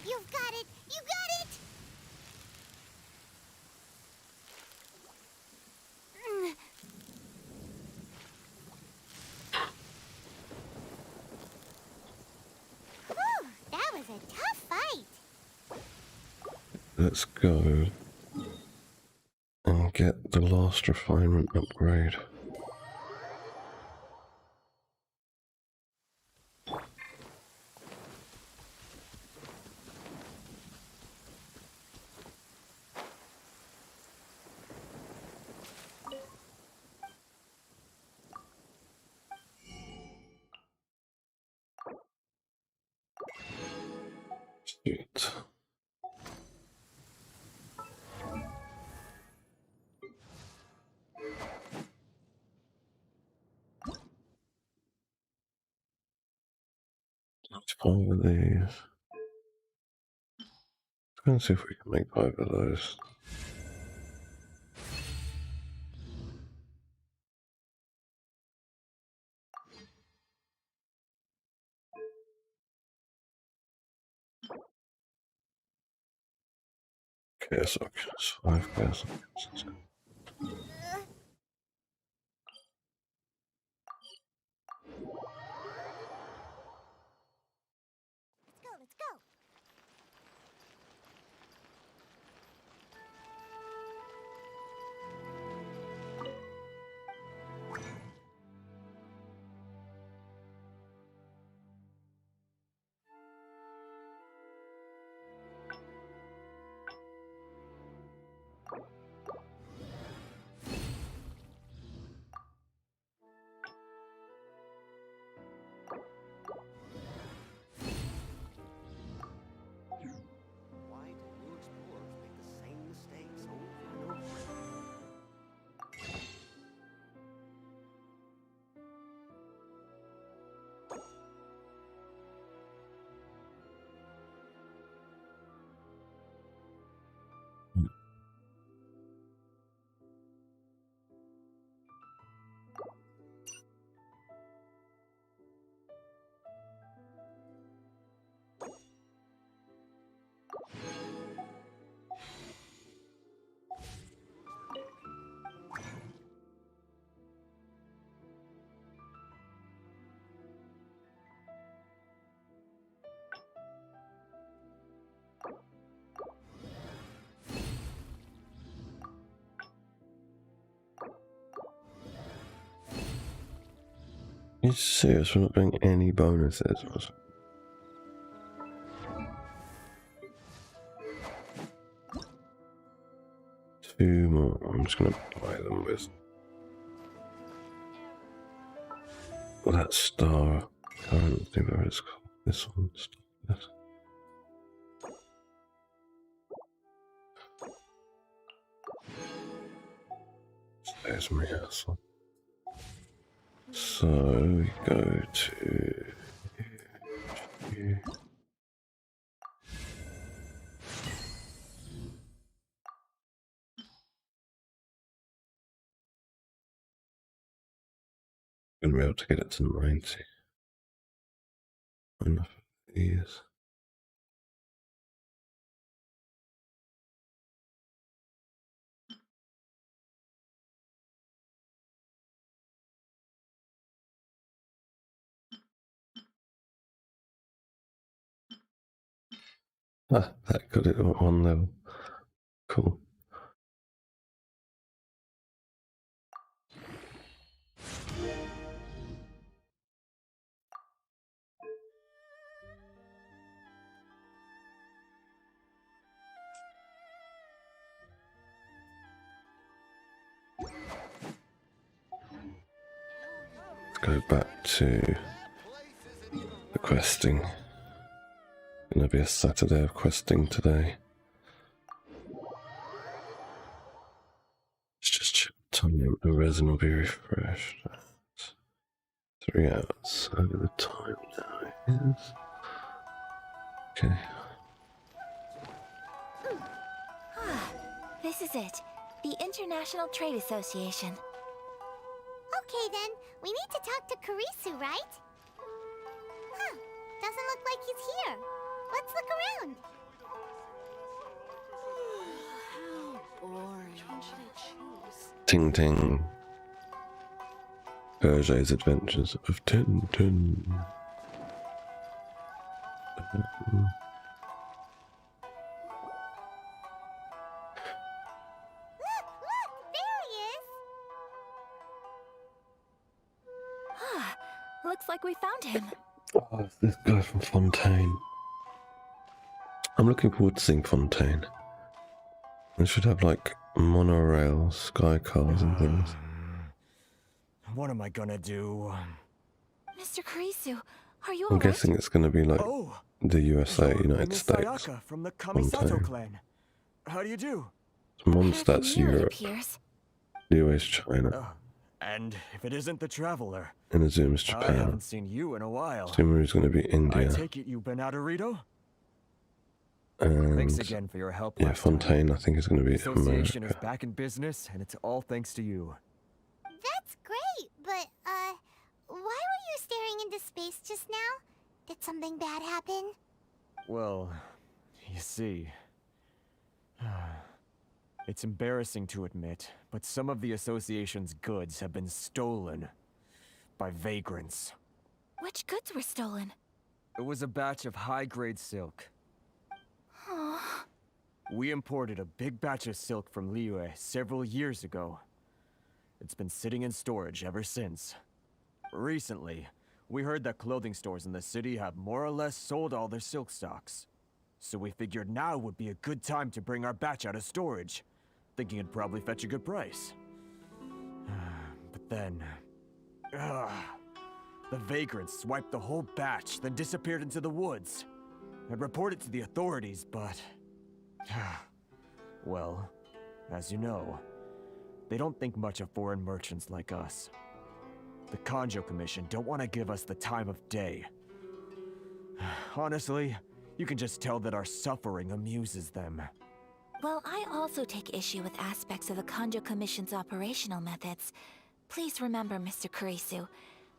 You've got it! You got it! Whew, that was a tough fight. Let's go and get the last refinement upgrade. Shoot. Let's 5 of these. Let's go and see if we can make 5 of those. Okay, so 5 gas. Let's go! Why do new explorers make the same mistakes over and over? Are you serious? We're not doing any bonuses. 2 more. I'm just gonna buy them with that star. I can't think what it's called. This one. Yes. There's my house. So we go to here. Gonna be able to get it to 90. Enough of these. Ah, that got it at one level. Cool. Let's go back to the questing. Gonna be a Saturday of questing today. Let's just check the time. The resin will be refreshed. 3 hours over the time now. Yes. Okay. This is it. The International Trade Association. Okay then, we need to talk to Kurisu, right? Huh, doesn't look like he's here. Let's look around. How boring. Ting ting. Hergé's Adventures of Tintin. Look, there he is. Looks like we found him. Oh, it's this guy from Fontaine. I'm looking forward to seeing Fontaine. It should have like monorail, sky cars and things. What am I gonna do? Mr. Kurisu, are you I'm alright? guessing it's going to be like the USA, United Miss States. Sayaka from the Kamisato Fontaine. clan. How do you do? Mondstadt's New, it Europe. appears. The US China. And if it isn't the Traveler, Inazuma's I Japan. haven't seen you in a while. Sumeru's going to be I India. take it you've been out of Rito? And Thanks again for your help. yeah, last time. Fontaine I think is going to The be association is America. back in business, and it's all thanks to you. That's great, but, why were you staring into space just now? Did something bad happen? Well, you see, it's embarrassing to admit, but some of the association's goods have been stolen by vagrants. Which goods were stolen? It was a batch of high-grade silk. Aw. We imported a big batch of silk from Liyue several years ago. It's been sitting in storage ever since. Recently, we heard that clothing stores in the city have more or less sold all their silk stocks. So we figured now would be a good time to bring our batch out of storage, thinking it'd probably fetch a good price. But then... the vagrants swiped the whole batch, then disappeared into the woods. I reported to the authorities, but... well, as you know, they don't think much of foreign merchants like us. The Kanjo Commission don't want to give us the time of day. Honestly, you can just tell that our suffering amuses them. Well, I also take issue with aspects of the Kanjo Commission's operational methods. Please remember, Mr. Kurisu,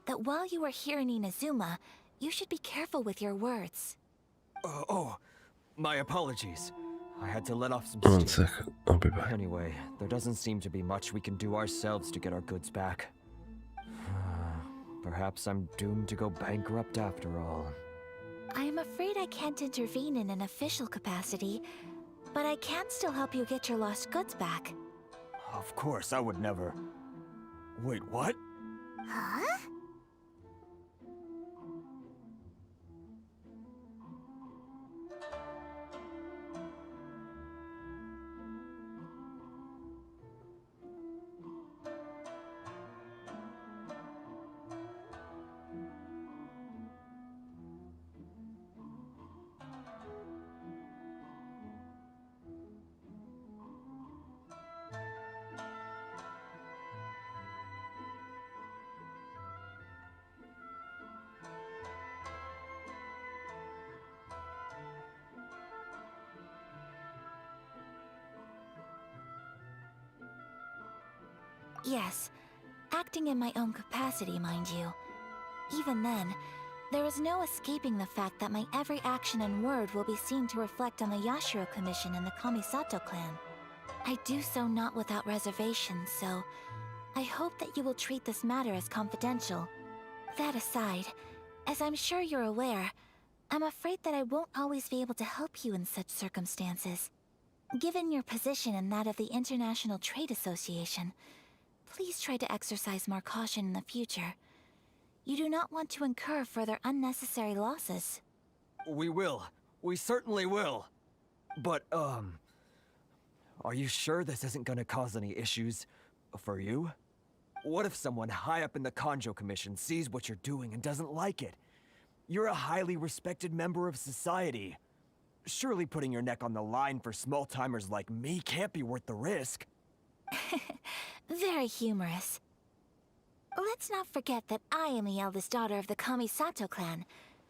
that while you are here in Inazuma, you should be careful with your words. My apologies. I had to let off some One steam. second, I'll be back. Anyway, there doesn't seem to be much we can do ourselves to get our goods back. Perhaps I'm doomed to go bankrupt after all. I am afraid I can't intervene in an official capacity, but I can still help you get your lost goods back. Of course, I would never... Wait, what? Huh? Yes, acting in my own capacity, mind you. Even then, there is no escaping the fact that my every action and word will be seen to reflect on the Yashiro Commission and the Kamisato clan. I do so not without reservations, so I hope that you will treat this matter as confidential. That aside, as I'm sure you're aware, I'm afraid that I won't always be able to help you in such circumstances. Given your position and that of the International Trade Association, please try to exercise more caution in the future. You do not want to incur further unnecessary losses. We will. We certainly will. But, are you sure this isn't gonna cause any issues for you? What if someone high up in the Kanjo Commission sees what you're doing and doesn't like it? You're a highly respected member of society. Surely putting your neck on the line for small-timers like me can't be worth the risk. Very humorous. Let's not forget that I am the eldest daughter of the Kamisato clan.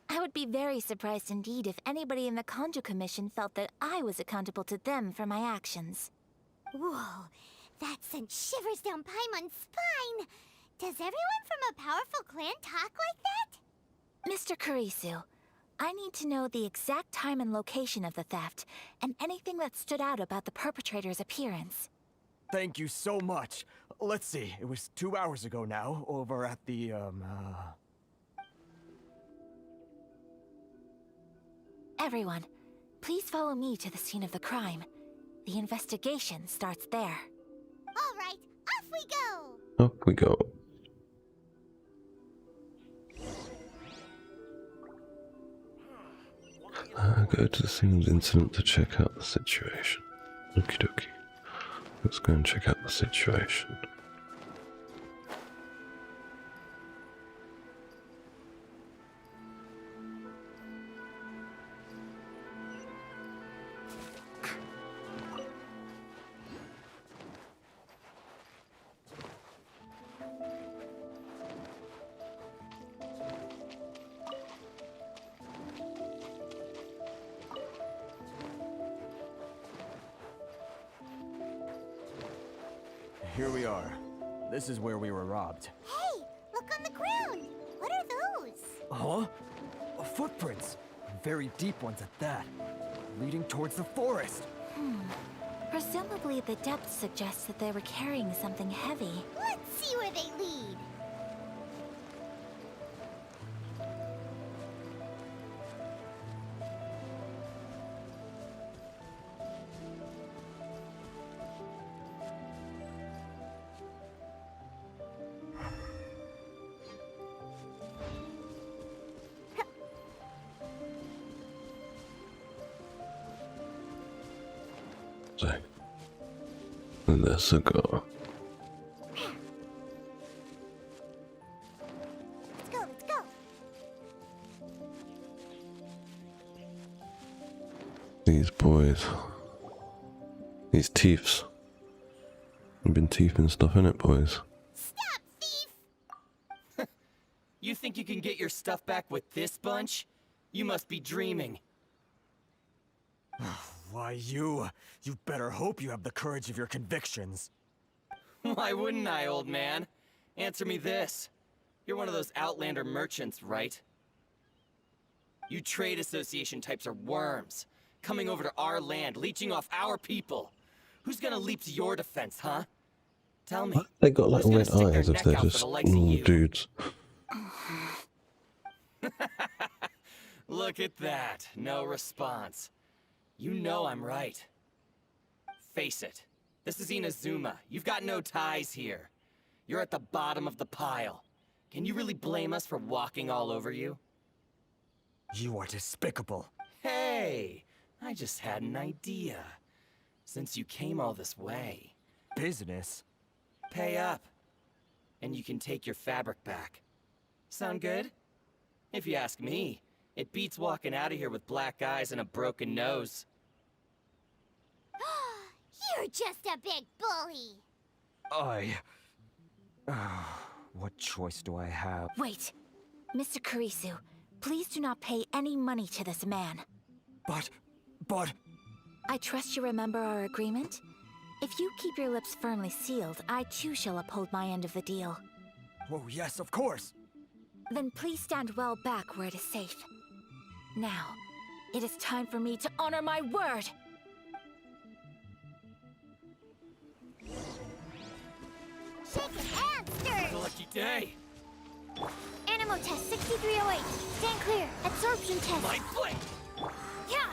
I would be very surprised indeed if anybody in the Kanjo Commission felt that I was accountable to them for my actions. Whoa, that sent shivers down Paimon's spine. Does everyone from a powerful clan talk like that? Mr. Kurisu, I need to know the exact time and location of the theft, and anything that stood out about the perpetrator's appearance. Thank you so much. Let's see, it was 2 hours ago now, over at the, Everyone, please follow me to the scene of the crime. The investigation starts there. All right, off we go! Up we go. Go to the scene of the incident to check out the situation. Okie dokie. Let's go and check out the situation. Here we are. This is where we were robbed. Hey, look on the ground! What are those? Huh? Footprints. Very deep ones at that. Leading towards the forest. Presumably the depth suggests that they were carrying something heavy. Let's see where they lead. Let's go. Let's go. These boys. These thieves. You've been thieving stuff in it, boys. Stop, thief! You think you can get your stuff back with this bunch? You must be dreaming. Why, you better hope you have the courage of your convictions. Why wouldn't I, old man? Answer me this. You're one of those Outlander merchants, right? You trade association types are worms. Coming over to our land, leeching off our people. Who's gonna leap to your defense, huh? Tell me. They got like who's gonna red stick their eyes if neck they're out for just the likes of normal you? dudes. Look at that. No response. You know I'm right. Face it. This is Inazuma. You've got no ties here. You're at the bottom of the pile. Can you really blame us for walking all over you? You are despicable. Hey! I just had an idea. Since you came all this way... Business? Pay up. And you can take your fabric back. Sound good? If you ask me, it beats walking out of here with black eyes and a broken nose. You're just a big bully! What choice do I have? Wait. Mr. Kurisu, please do not pay any money to this man. But... I trust you remember our agreement? If you keep your lips firmly sealed, I too shall uphold my end of the deal. Oh, yes, of course. Then please stand well back where it is safe. Now, it is time for me to honor my word! Shaken and stirred! Lucky day! Animo test 6308. Stand clear. Absorption test. Light blade! Yeah!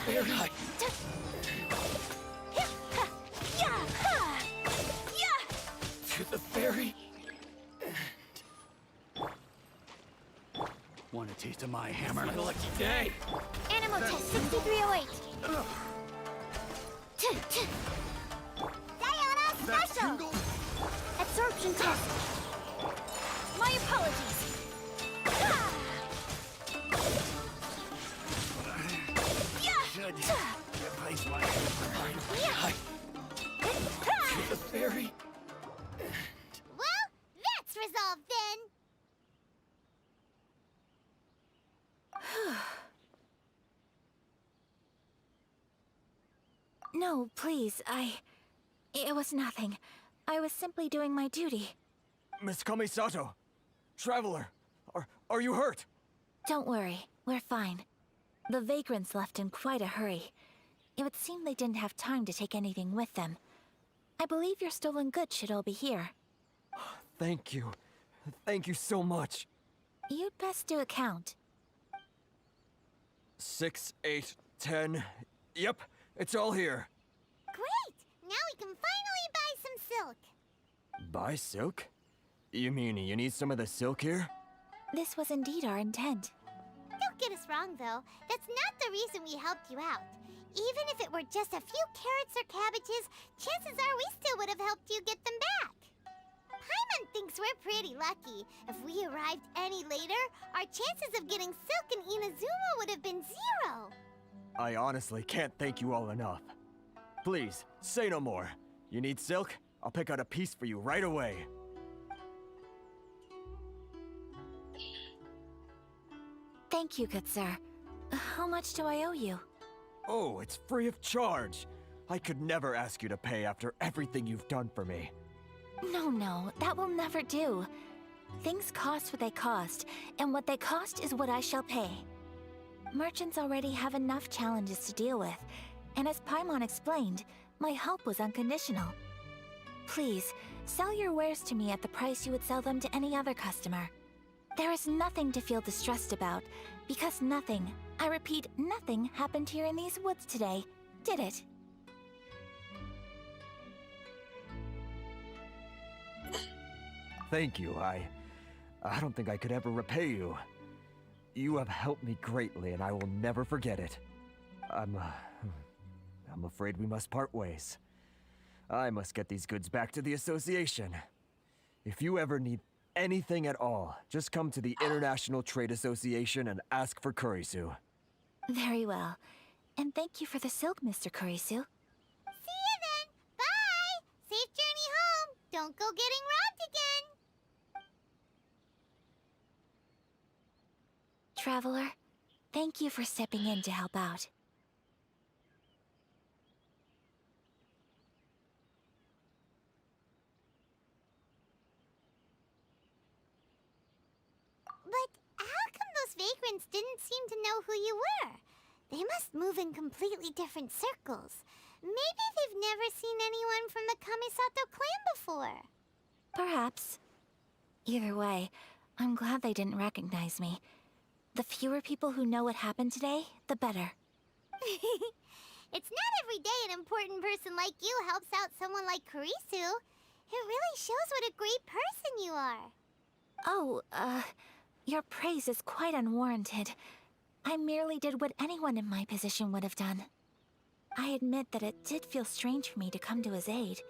Very high. To the ferry. Want a taste of my hammer? It's my lucky day. Animo test 6308. Diana special. Absorption test. My apologies. Should replace my hammer. To the ferry. Well, that's resolved then. No, please, It was nothing. I was simply doing my duty. Miss Kamisato, Traveler, are you hurt? Don't worry, we're fine. The vagrants left in quite a hurry. It would seem they didn't have time to take anything with them. I believe your stolen goods should all be here. Thank you. Thank you so much. You'd best do a count. 6, 8, 10. Yep, it's all here. Great! Now we can finally buy some silk. Buy silk? You mean you need some of the silk here? This was indeed our intent. Don't get us wrong, though. That's not the reason we helped you out. Even if it were just a few carrots or cabbages, chances are we still would have helped you get them back. Paimon thinks we're pretty lucky. If we arrived any later, our chances of getting silk in Inazuma would have been 0. I honestly can't thank you all enough. Please, say no more. You need silk? I'll pick out a piece for you right away. Thank you, good sir. How much do I owe you? Oh, it's free of charge. I could never ask you to pay after everything you've done for me. No, that will never do. Things cost what they cost, and what they cost is what I shall pay. Merchants already have enough challenges to deal with, and as Paimon explained, my help was unconditional. Please, sell your wares to me at the price you would sell them to any other customer. There is nothing to feel distressed about, because nothing, I repeat, nothing happened here in these woods today, did it? Thank you. I don't think I could ever repay you. You have helped me greatly, and I will never forget it. I'm afraid we must part ways. I must get these goods back to the association. If you ever need anything at all, just come to the International Trade Association and ask for Kurisu. Very well. And thank you for the silk, Mr. Kurisu. See you then. Bye. Safe journey home. Don't go getting robbed again. Traveler, thank you for stepping in to help out. But how come those vagrants didn't seem to know who you were? They must move in completely different circles. Maybe they've never seen anyone from the Kamisato clan before. Perhaps. Either way, I'm glad they didn't recognize me. The fewer people who know what happened today, the better. It's not every day an important person like you helps out someone like Kurisu. It really shows what a great person you are. Oh, your praise is quite unwarranted. I merely did what anyone in my position would have done. I admit that it did feel strange for me to come to his aid.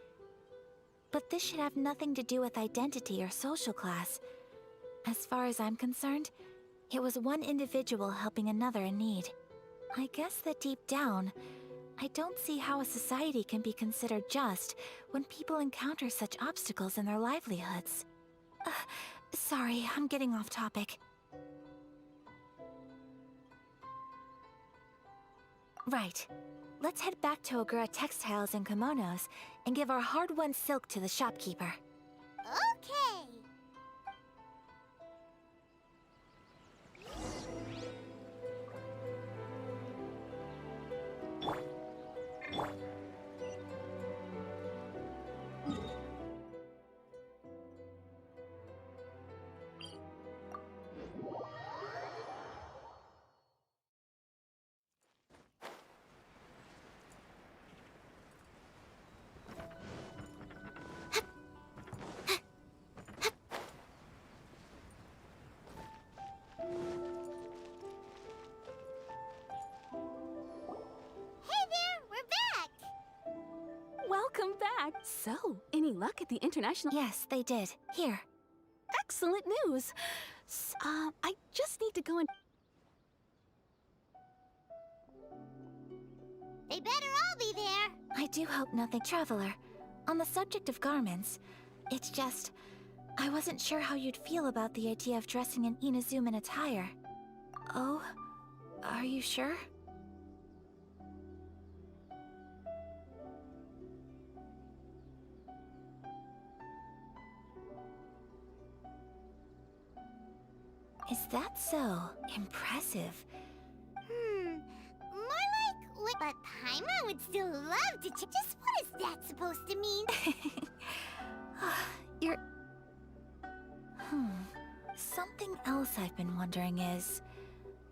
But this should have nothing to do with identity or social class. As far as I'm concerned, it was one individual helping another in need. I guess that deep down, I don't see how a society can be considered just when people encounter such obstacles in their livelihoods. Sorry, I'm getting off topic. Right. Let's head back to Ogura Textiles and Kimonos and give our hard-won silk to the shopkeeper. Okay. Welcome back. So, any luck at the international? Yes, they did. Here. Excellent news. I just need to go and... They better all be there. I do hope nothing. Traveler, on the subject of garments, it's just... I wasn't sure how you'd feel about the idea of dressing in Inazuman attire. Oh? Are you sure? Is that so impressive? More like... But Paimon would still love to Just what is that supposed to mean? You're... Something else I've been wondering is...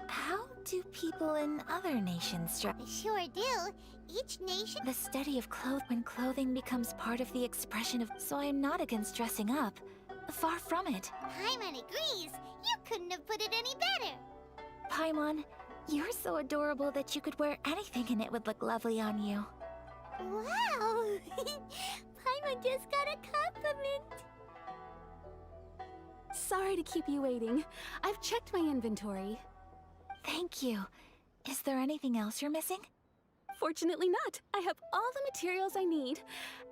How do people in other nations dress? They sure do. Each nation... The study of when clothing becomes part of the expression of... So I am not against dressing up. Far from it. Paimon agrees. You couldn't have put it any better. Paimon, you're so adorable that you could wear anything and it would look lovely on you. Wow! Paimon just got a compliment. Sorry to keep you waiting. I've checked my inventory. Thank you. Is there anything else you're missing? Fortunately not. I have all the materials I need.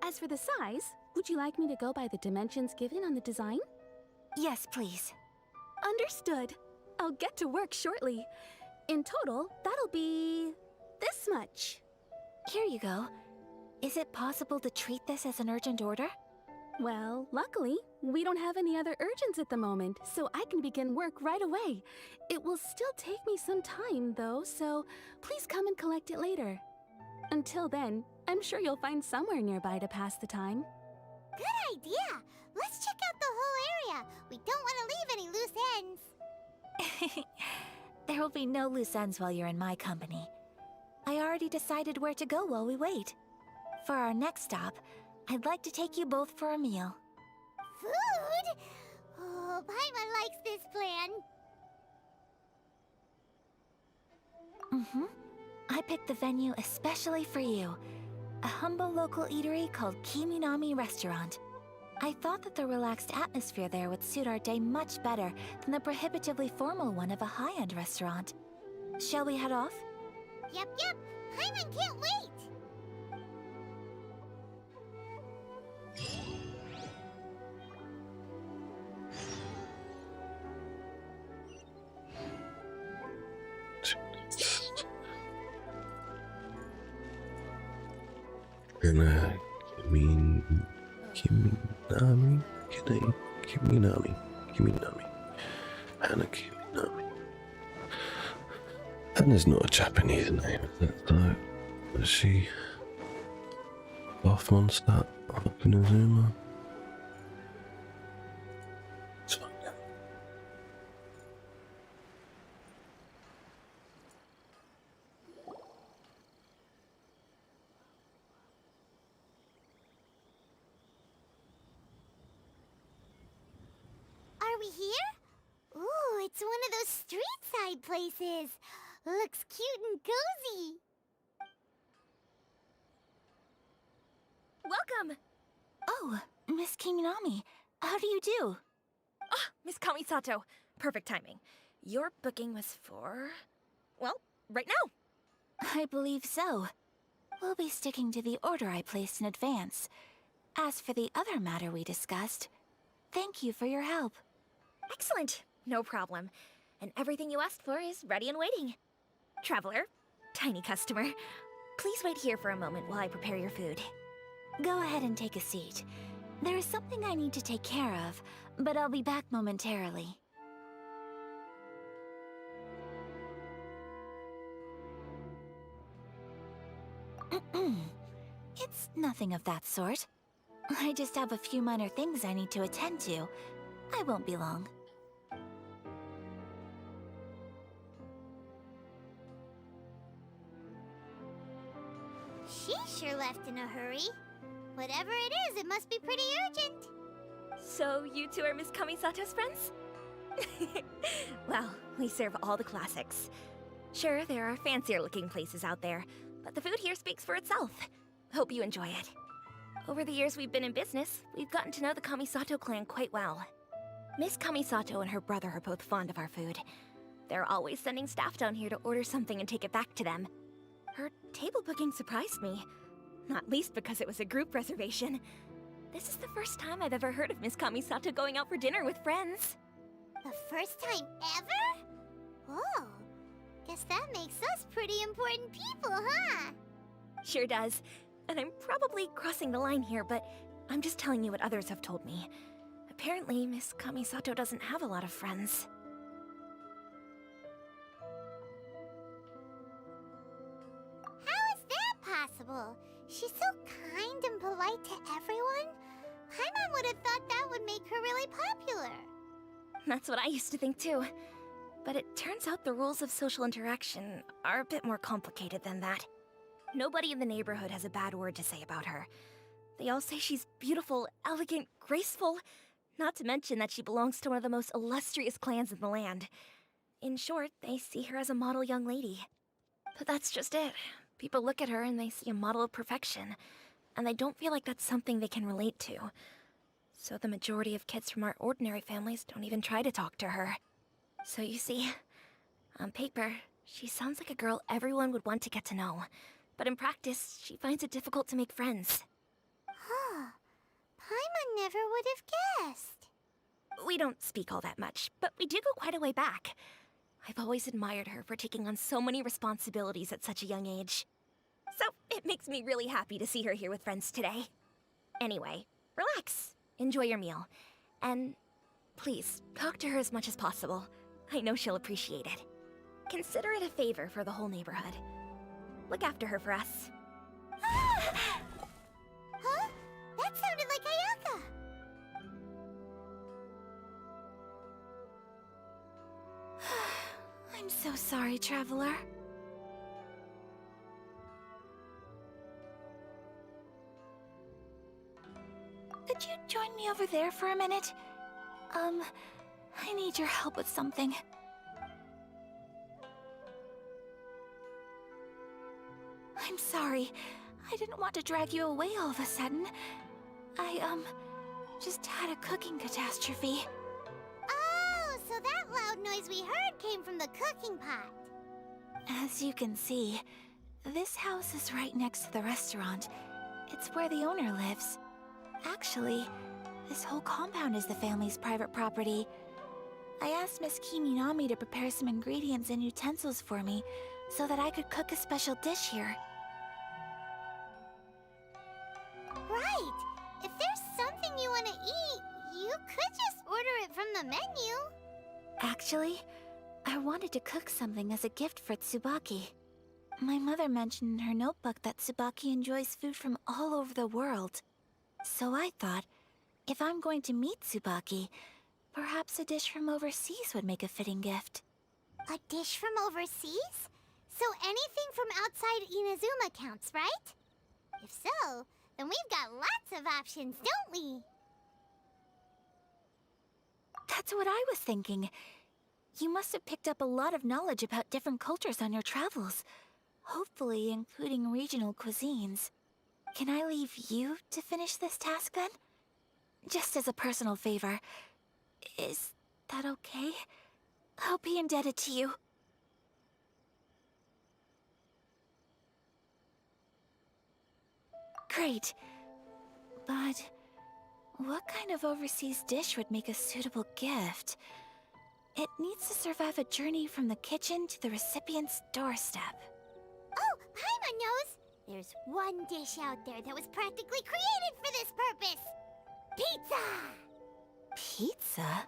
As for the size, would you like me to go by the dimensions given on the design? Yes, please. Understood. I'll get to work shortly. In total, that'll be... this much. Here you go. Is it possible to treat this as an urgent order? Well, luckily, we don't have any other urgents at the moment, so I can begin work right away. It will still take me some time, though, so please come and collect it later. Until then, I'm sure you'll find somewhere nearby to pass the time. Good idea! Let's check out the whole area. We don't want to leave any loose ends. There will be no loose ends while you're in my company. I already decided where to go while we wait. For our next stop, I'd like to take you both for a meal. Food? Oh, Paimon likes this plan. I picked the venue especially for you. A humble local eatery called Kiminami Restaurant. I thought that the relaxed atmosphere there would suit our day much better than the prohibitively formal one of a high-end restaurant. Shall we head off? Yep. Paimon can't wait. Kiminami. Hana Kiminami. Hana's not a Japanese name, is that so? Is she off monster up in Azuma? Let's find out. Are we here? Ooh, it's one of those street-side places. Looks cute and cozy. Welcome! Oh, Miss Kiminami, how do you do? Ah, Miss Kamisato. Perfect timing. Your booking was for... well, right now. I believe so. We'll be sticking to the order I placed in advance. As for the other matter we discussed, thank you for your help. Excellent. No problem. And everything you asked for is ready and waiting. Traveler, tiny customer. Please wait here for a moment while I prepare your food. Go ahead and take a seat. There is something I need to take care of, but I'll be back momentarily. It's nothing of that sort. I just have a few minor things I need to attend to. I won't be long. She sure left in a hurry. Whatever it is, it must be pretty urgent. So, you two are Miss Kamisato's friends? Well, we serve all the classics. Sure, there are fancier-looking places out there, but the food here speaks for itself. Hope you enjoy it. Over the years we've been in business, we've gotten to know the Kamisato clan quite well. Miss Kamisato and her brother are both fond of our food. They're always sending staff down here to order something and take it back to them. Her table booking surprised me, not least because it was a group reservation. This is the first time I've ever heard of Miss Kamisato going out for dinner with friends. The first time ever? Oh, guess that makes us pretty important people, huh? Sure does. And I'm probably crossing the line here, but I'm just telling you what others have told me. Apparently, Miss Kamisato doesn't have a lot of friends. How is that possible? She's so kind and polite to everyone. Paimon would have thought that would make her really popular. That's what I used to think too. But it turns out the rules of social interaction are a bit more complicated than that. Nobody in the neighborhood has a bad word to say about her. They all say she's beautiful, elegant, graceful, not to mention that she belongs to one of the most illustrious clans in the land. In short, they see her as a model young lady. But that's just it. People look at her and they see a model of perfection, and they don't feel like that's something they can relate to. So the majority of kids from our ordinary families don't even try to talk to her. So you see, on paper, she sounds like a girl everyone would want to get to know. But in practice, she finds it difficult to make friends. Huh. Paimon never would have guessed. We don't speak all that much, but we do go quite a way back. I've always admired her for taking on so many responsibilities at such a young age. So it makes me really happy to see her here with friends today. Anyway, relax. Enjoy your meal. And please, talk to her as much as possible. I know she'll appreciate it. Consider it a favor for the whole neighborhood. Look after her for us. Huh? That sounded like Ayaka. I'm so sorry, traveler. Could you join me over there for a minute? I need your help with something. I'm sorry. I didn't want to drag you away all of a sudden. I, just had a cooking catastrophe. Oh, so that loud noise we heard came from the cooking pot. As you can see, this house is right next to the restaurant. It's where the owner lives. Actually, this whole compound is the family's private property. I asked Miss Kiminami to prepare some ingredients and utensils for me so that I could cook a special dish here. Right. If there's something you want to eat, you could just order it from the menu. Actually, I wanted to cook something as a gift for Tsubaki. My mother mentioned in her notebook that Tsubaki enjoys food from all over the world. So I thought, if I'm going to meet Tsubaki, perhaps a dish from overseas would make a fitting gift. A dish from overseas? So anything from outside Inazuma counts, right? If so, then we've got lots of options, don't we? That's what I was thinking. You must have picked up a lot of knowledge about different cultures on your travels, hopefully including regional cuisines. Can I leave you to finish this task then? Just as a personal favor. Is that okay? I'll be indebted to you. Great. But what kind of overseas dish would make a suitable gift? It needs to survive a journey from the kitchen to the recipient's doorstep. There's one dish out there that was practically created for this purpose. Pizza! Pizza?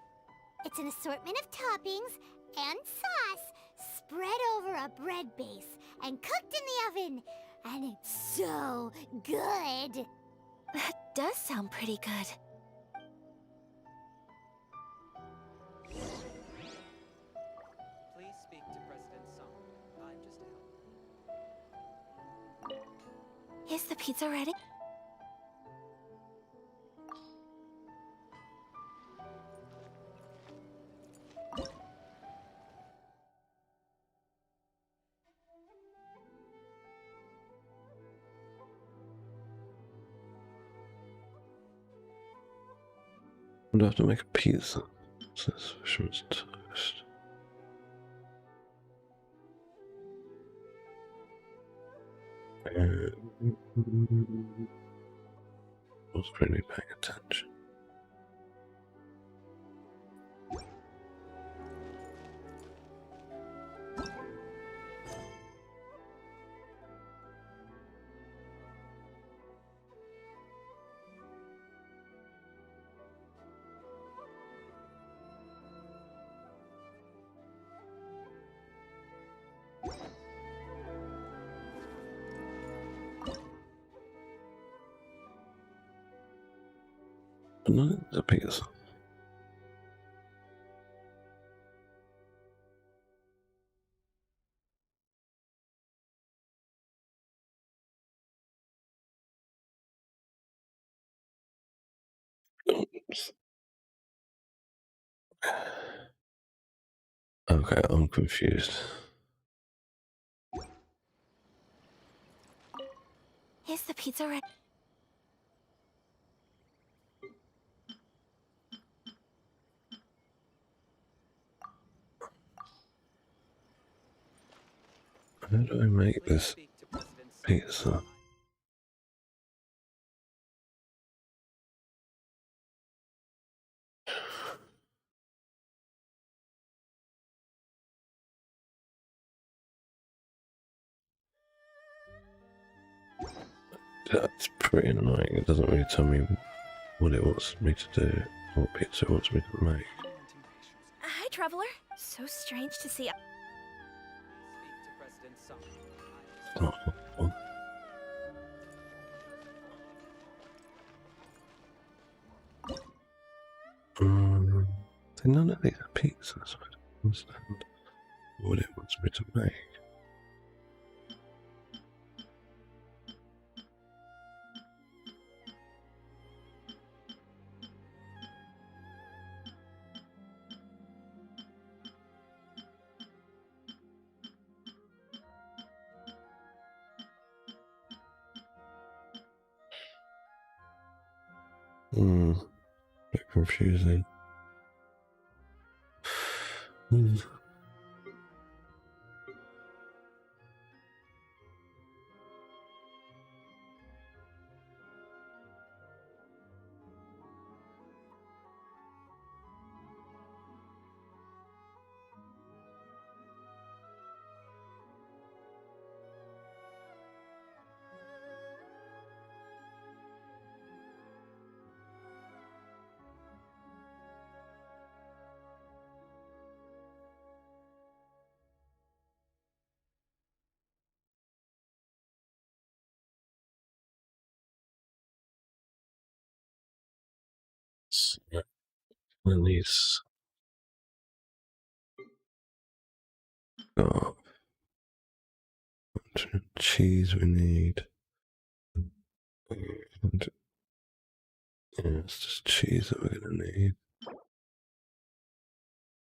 It's an assortment of toppings and sauce spread over a bread base and cooked in the oven. And it's so good. That does sound pretty good. Please speak to President Song. I'm just a helper. Is the pizza ready? I'd have to make a pizza. Says fisherman's toast. Was really paying attention. Not the pizza. Oops. Okay, I'm confused. Is the pizza ready? How do I make this pizza? That's pretty annoying. It doesn't really tell me what it wants me to do, what pizza it wants me to make. Hi, Traveler. So strange to see. Oh, oh. None of these are pizzas, so I don't understand what it wants me to make. Bit confusing. Release. Oh, cheese we need. And, yeah, it's just cheese that we're gonna need.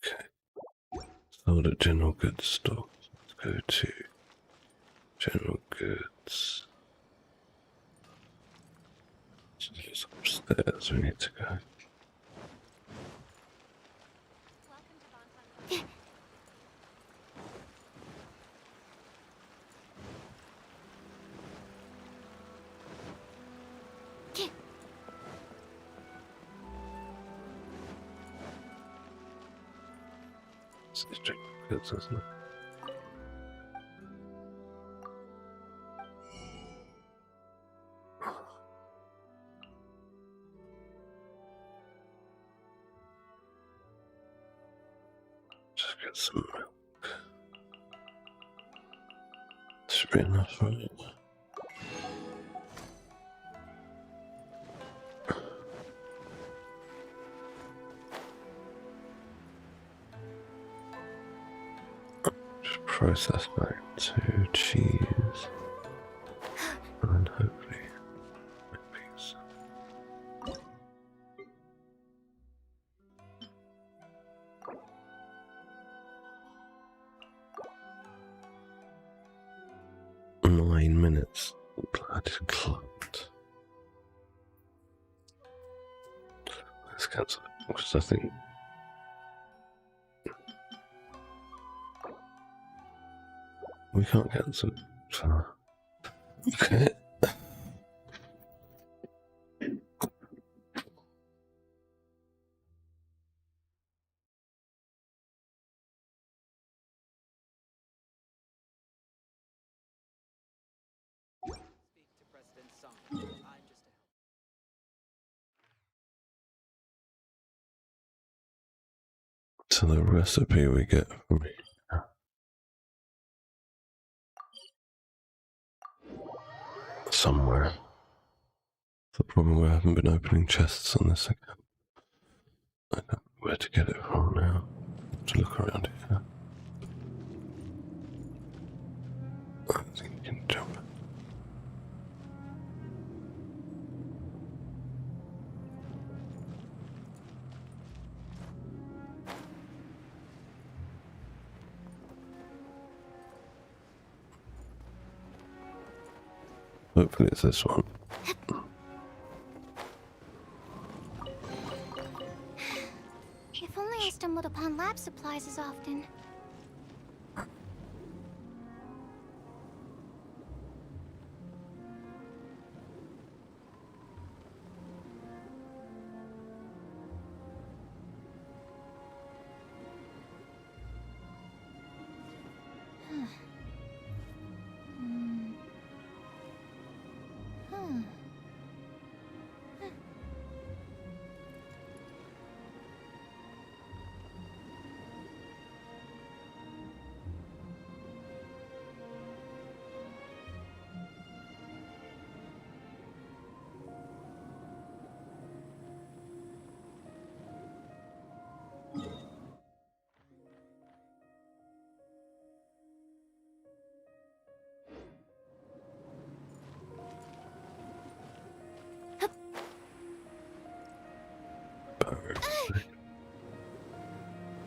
Okay. So the general goods store. Let's go to general goods. So it's upstairs we need to go. It's general goods, isn't it? get some milk. Should be enough, right? Just process that to cheese. And hopefully pizza. Nine minutes. Blood clocked. Let's cancel it because I think we can't cancel it. So okay. So the recipe we get from here. Somewhere. The problem we haven't been opening chests on this again. I don't know where to get it from now. To look around here. I think you can jump. Hopefully it's this one. If only I stumbled upon lab supplies as often.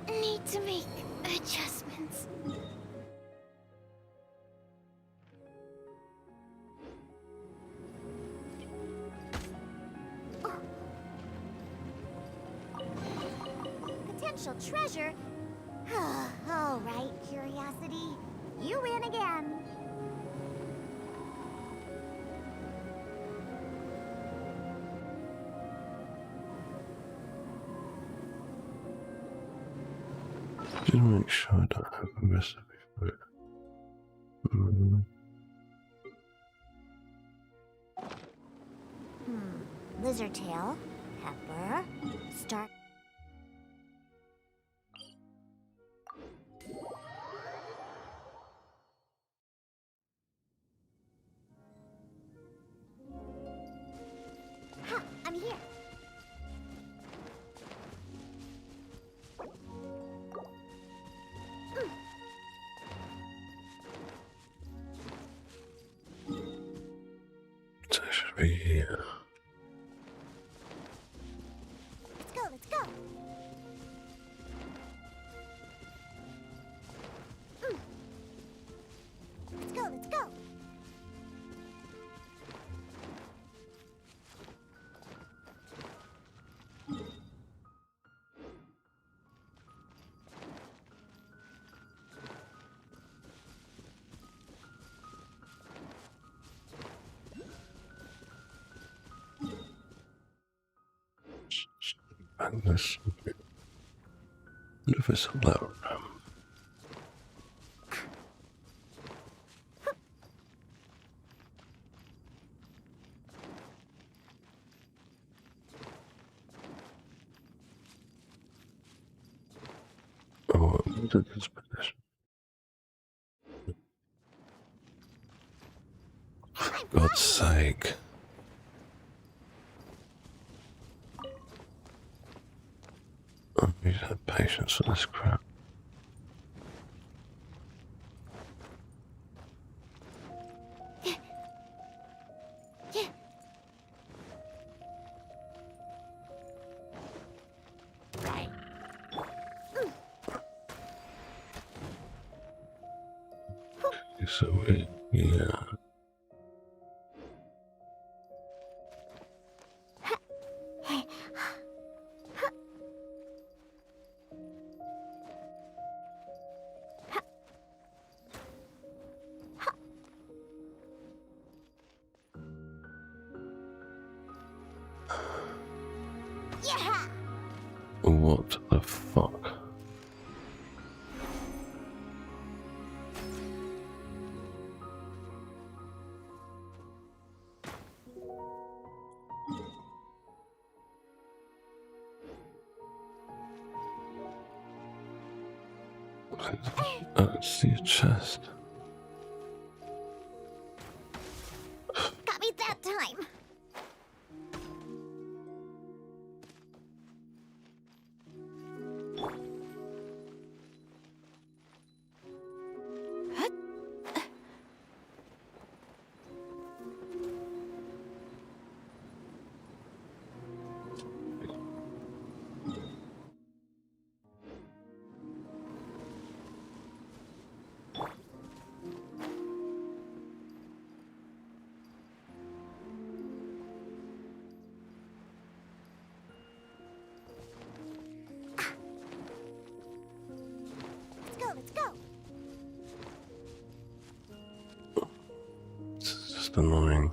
Need to make adjustments. Potential treasure? All right, curiosity. You win again. Just make sure I don't have a recipe for it. Lizard tail, pepper, start. Ha! I'm here. So it should be here. Let's go, let's go. Let's go, let's go. And this. What if it's a lower Oh, to this position. For God's sake. I need to have patience for this crap. So, yeah. What the fuck? It's your chest. Got me that time. Let's go. It's just annoying.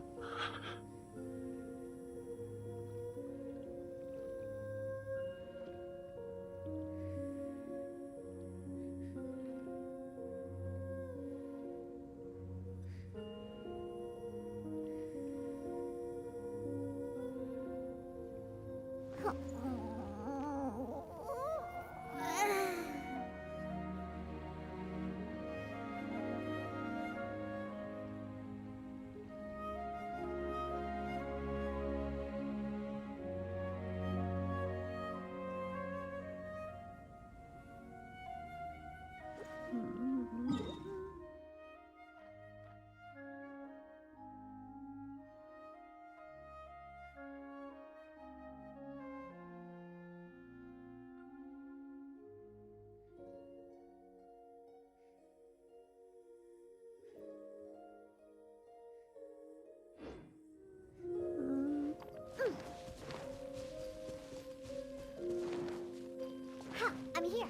I'm here.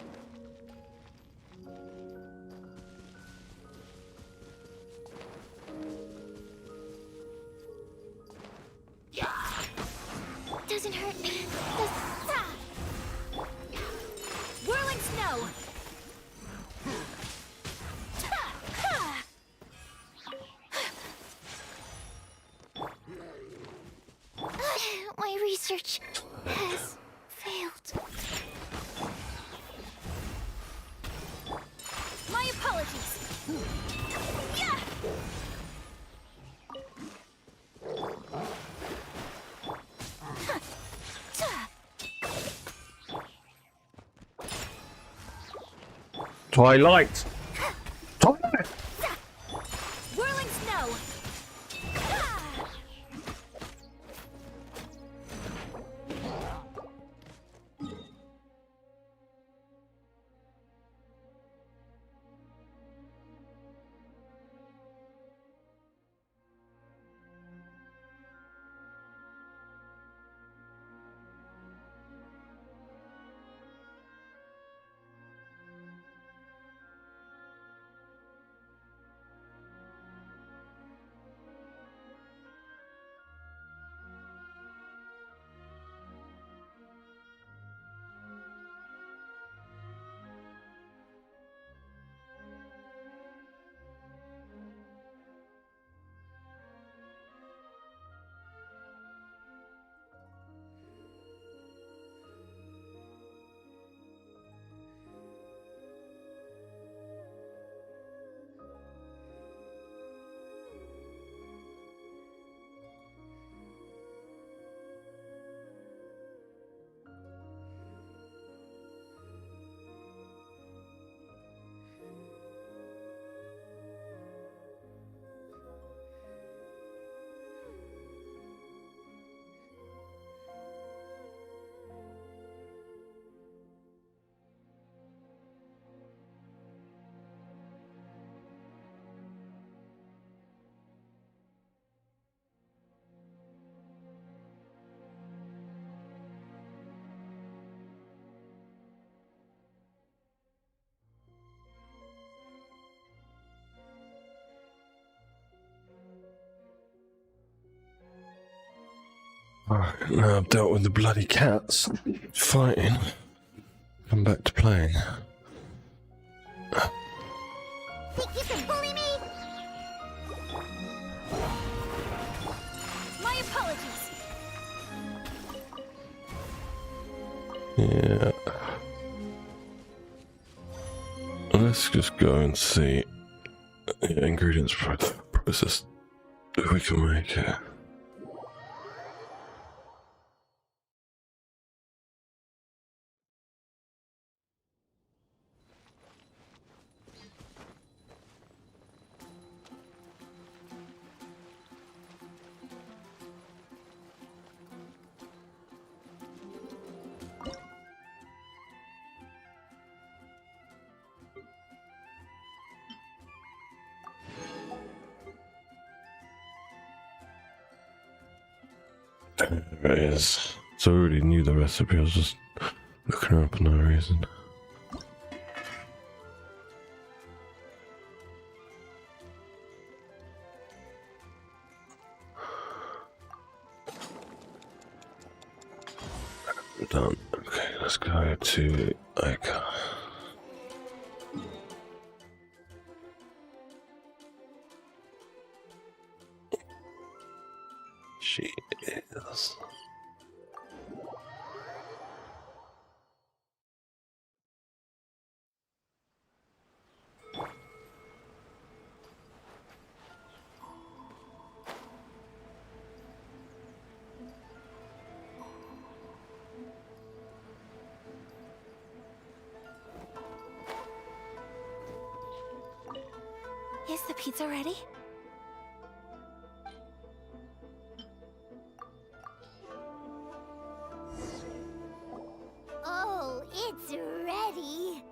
Doesn't hurt. Whirling snow. My research has failed. My apologies. Yeah. Twilight! Twilight! Whirling snow. Alright, now I've dealt with the bloody cats fighting. Come back to playing. Think you can bully me? My apologies. Yeah. Let's just go and see ingredients process if we can make it. There it is. So I already knew the recipe, I was just looking her up for no reason. Done. Okay, let's go to Ica. She is. Is the pizza ready? Oh, it's ready.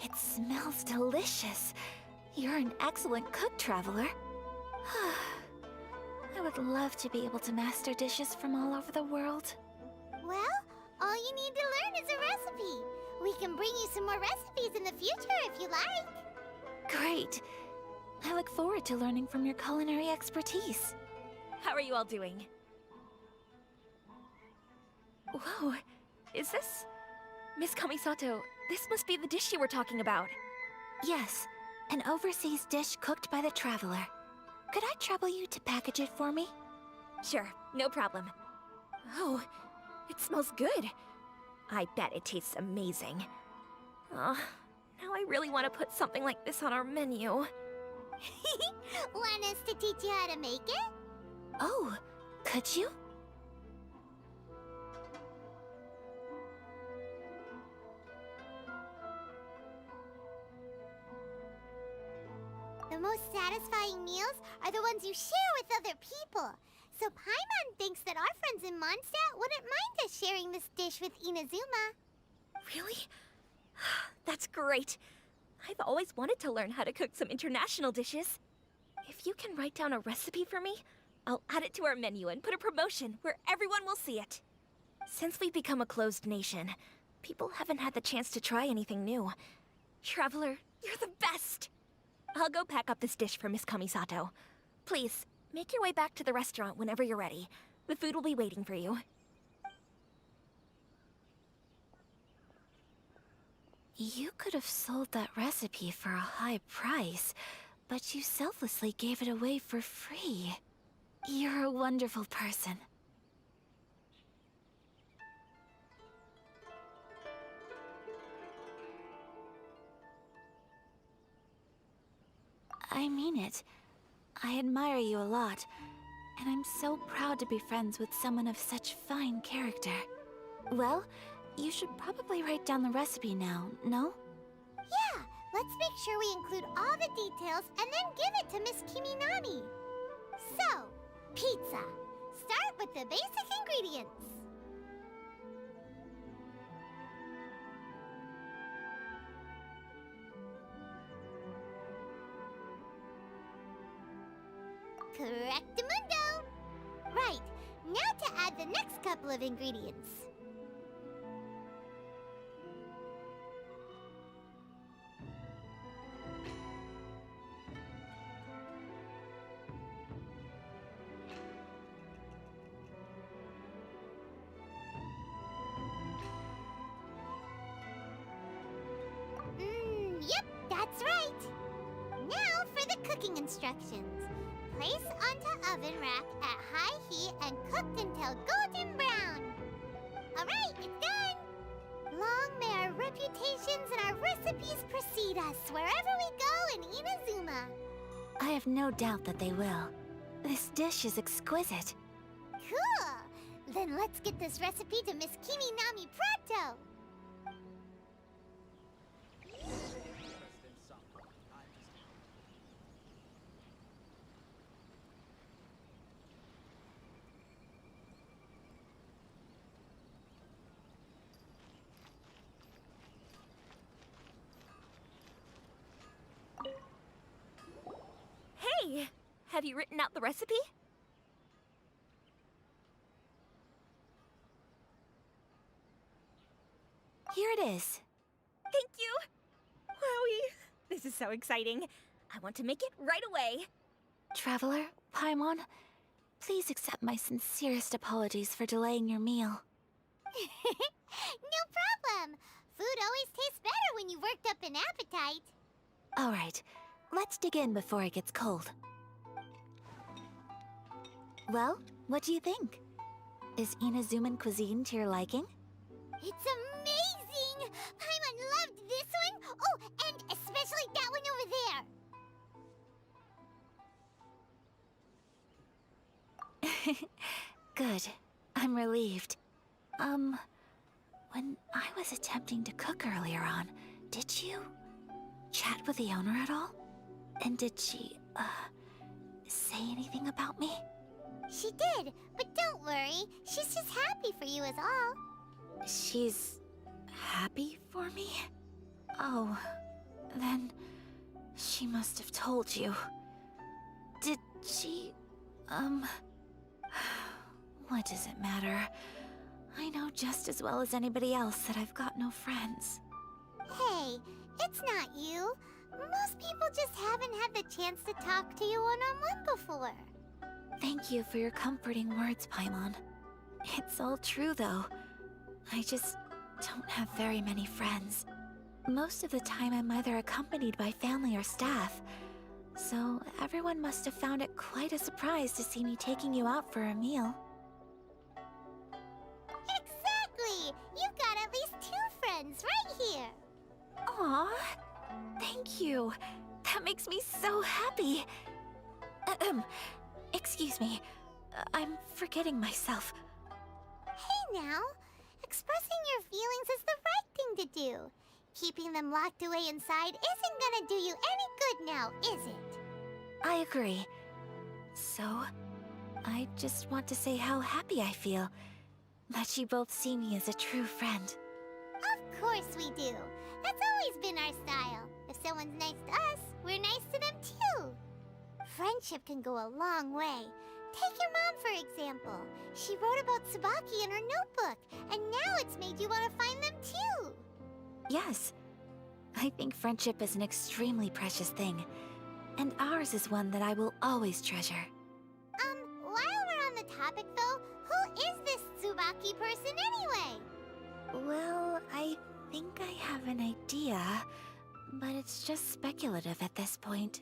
It smells delicious. You're an excellent cook, Traveler. I would love to be able to master dishes from all over the world. Well, all you need to learn is a recipe. We can bring you some more recipes in the future if you like. Great. I look forward to learning from your culinary expertise. How are you all doing? Whoa, is this... Miss Kamisato, this must be the dish you were talking about. Yes, an overseas dish cooked by the Traveler. Could I trouble you to package it for me? Sure, no problem. Oh, it smells good. I bet it tastes amazing. Oh, now I really want to put something like this on our menu. Want us to teach you how to make it? Oh, could you? The most satisfying meals are the ones you share with other people. So Paimon thinks that our friends in Mondstadt wouldn't mind us sharing this dish with Inazuma. Really? That's great. I've always wanted to learn how to cook some international dishes. If you can write down a recipe for me, I'll add it to our menu and put a promotion where everyone will see it. Since we've become a closed nation, people haven't had the chance to try anything new. Traveler, you're the best! I'll go pack up this dish for Miss Kamisato. Please, make your way back to the restaurant whenever you're ready. The food will be waiting for you. You could have sold that recipe for a high price, but you selflessly gave it away for free. You're a wonderful person. I mean it. I admire you a lot, and I'm so proud to be friends with someone of such fine character. Well, you should probably write down the recipe now, no? Yeah, let's make sure we include all the details and then give it to Miss Kiminami. So, pizza. Start with the basic ingredients. Correctamundo! Right, now to add the next couple of ingredients. cooking instructions. Place onto oven rack at high heat and cooked until golden brown. Alright, it's done! Long may our reputations and our recipes precede us wherever we go in Inazuma. I have no doubt that they will. This dish is exquisite. Cool! Then let's get this recipe to Miss Kimi Nami pronto! Hey! Have you written out the recipe? Here it is. Thank you! Wowie! This is so exciting. I want to make it right away. Traveler, Paimon, please accept my sincerest apologies for delaying your meal. No problem! Food always tastes better when you've worked up an appetite. All right, let's dig in before it gets cold. Well, what do you think? Is Inazuman cuisine to your liking? It's amazing! Paimon loved this one! Oh, and especially that one over there! Good. I'm relieved. When I was attempting to cook earlier on, did you chat with the owner at all? And did she, say anything about me? She did, but don't worry. She's just happy for you is all. She's happy for me? Oh, then she must have told you. Did she, what does it matter? I know just as well as anybody else that I've got no friends. Hey, it's not you. Most people just haven't had the chance to talk to you one-on-one before. Thank you for your comforting words, Paimon. It's all true, though. I just don't have very many friends. Most of the time I'm either accompanied by family or staff, so everyone must have found it quite a surprise to see me taking you out for a meal. Exactly! You've got at least 2 friends right here. Aw, thank you. That makes me so happy. Excuse me, I'm forgetting myself. Hey now, expressing your feelings is the right thing to do. Keeping them locked away inside isn't gonna do you any good now, is it? I agree. So, I just want to say how happy I feel that you both see me as a true friend. Of course we do. That's always been our style. If someone's nice to us, we're nice to them too. Friendship can go a long way. Take your mom, for example. She wrote about Tsubaki in her notebook, and now it's made you want to find them too. Yes, I think friendship is an extremely precious thing, and ours is one that I will always treasure. While we're on the topic though, who is this Tsubaki person anyway? Well, I think I have an idea, but it's just speculative at this point.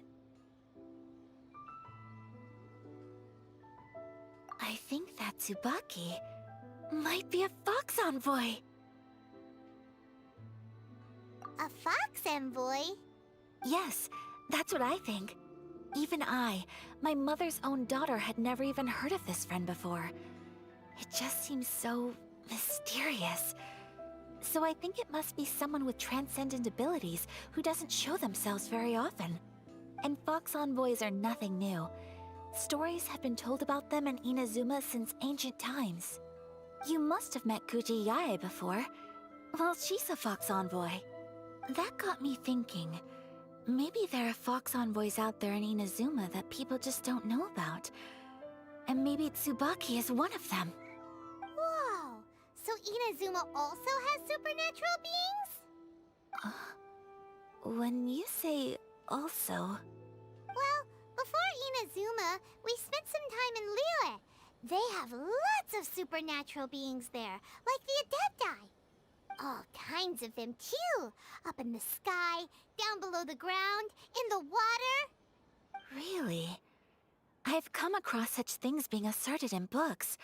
I think that Tsubaki might be a fox envoy. A fox envoy? Yes, that's what I think. Even I, my mother's own daughter, had never even heard of this friend before. It just seems so mysterious. So I think it must be someone with transcendent abilities who doesn't show themselves very often. And fox envoys are nothing new. Stories have been told about them in Inazuma since ancient times. You must have met Kuji Yae before. Well, she's a fox envoy. That got me thinking. Maybe there are fox envoys out there in Inazuma that people just don't know about. And maybe Tsubaki is one of them. Whoa! So Inazuma also has supernatural beings? When you say also... Well, before Inazuma, we spent some time in Liyue. They have lots of supernatural beings there, like the Adepti. All kinds of them, too. Up in the sky, down below the ground, in the water. Really? I've come across such things being asserted in books,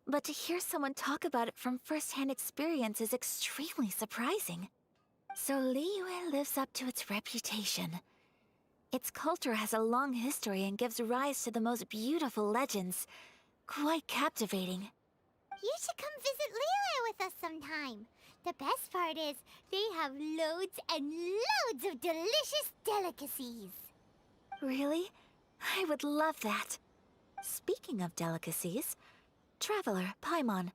but to hear someone talk about it from first-hand experience is extremely surprising. So Liyue lives up to its reputation. Its culture has a long history and gives rise to the most beautiful legends. Quite captivating. You should come visit Liyue with us sometime. The best part is, they have loads and loads of delicious delicacies. Really? I would love that. Speaking of delicacies, Traveler, Paimon,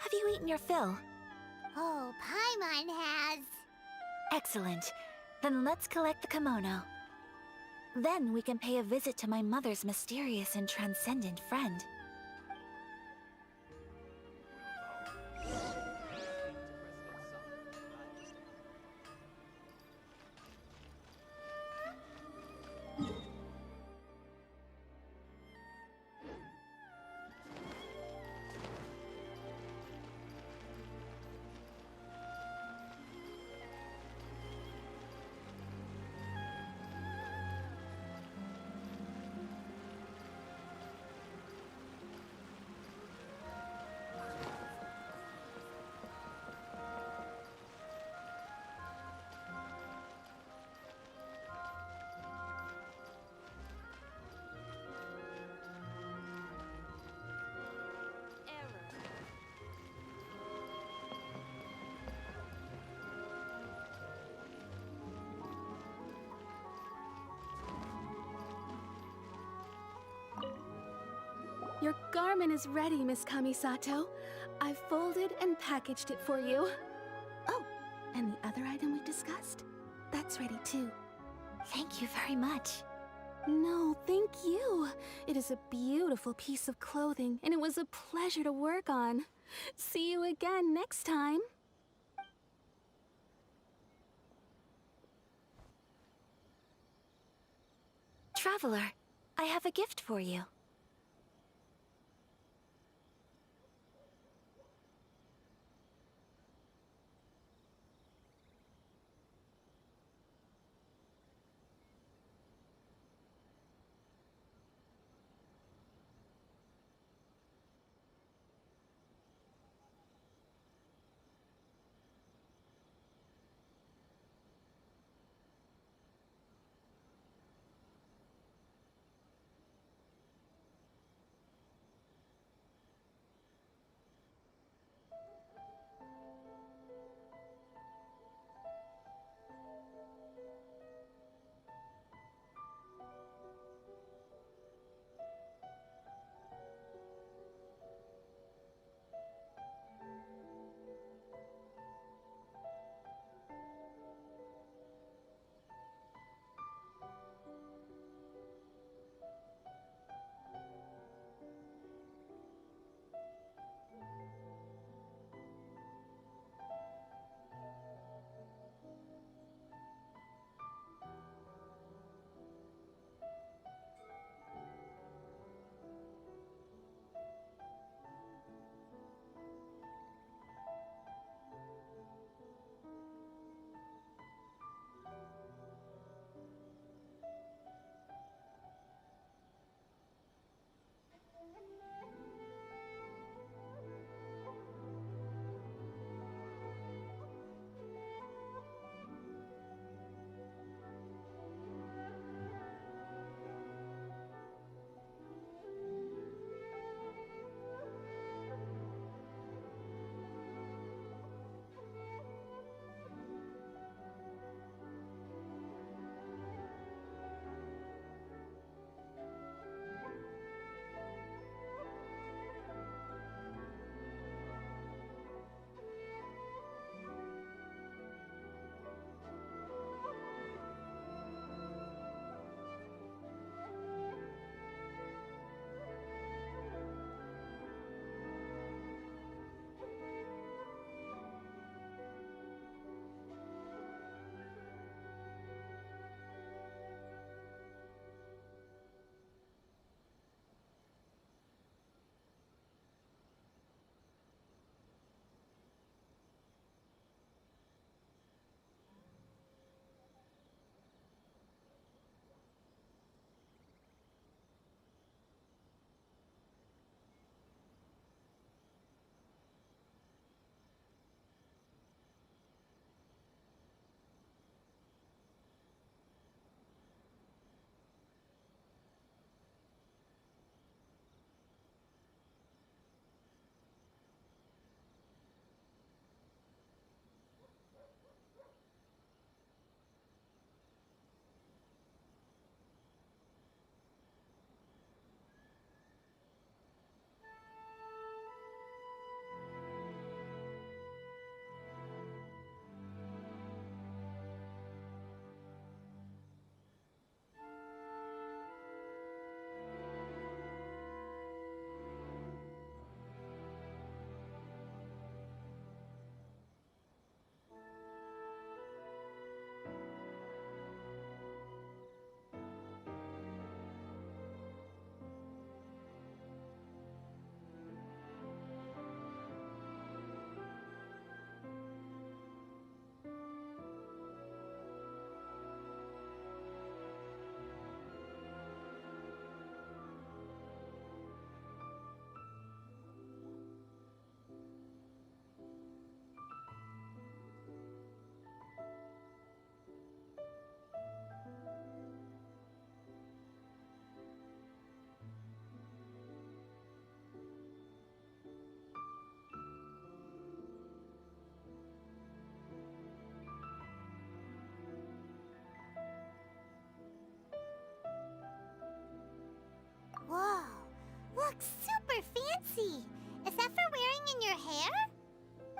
have you eaten your fill? Oh, Paimon has. Excellent. Then let's collect the kimono. Then we can pay a visit to my mother's mysterious and transcendent friend. Your garment is ready, Miss Kamisato. I've folded and packaged it for you. Oh, and the other item we discussed? That's ready too. Thank you very much. No, thank you. It is a beautiful piece of clothing, and it was a pleasure to work on. See you again next time. Traveler, I have a gift for you.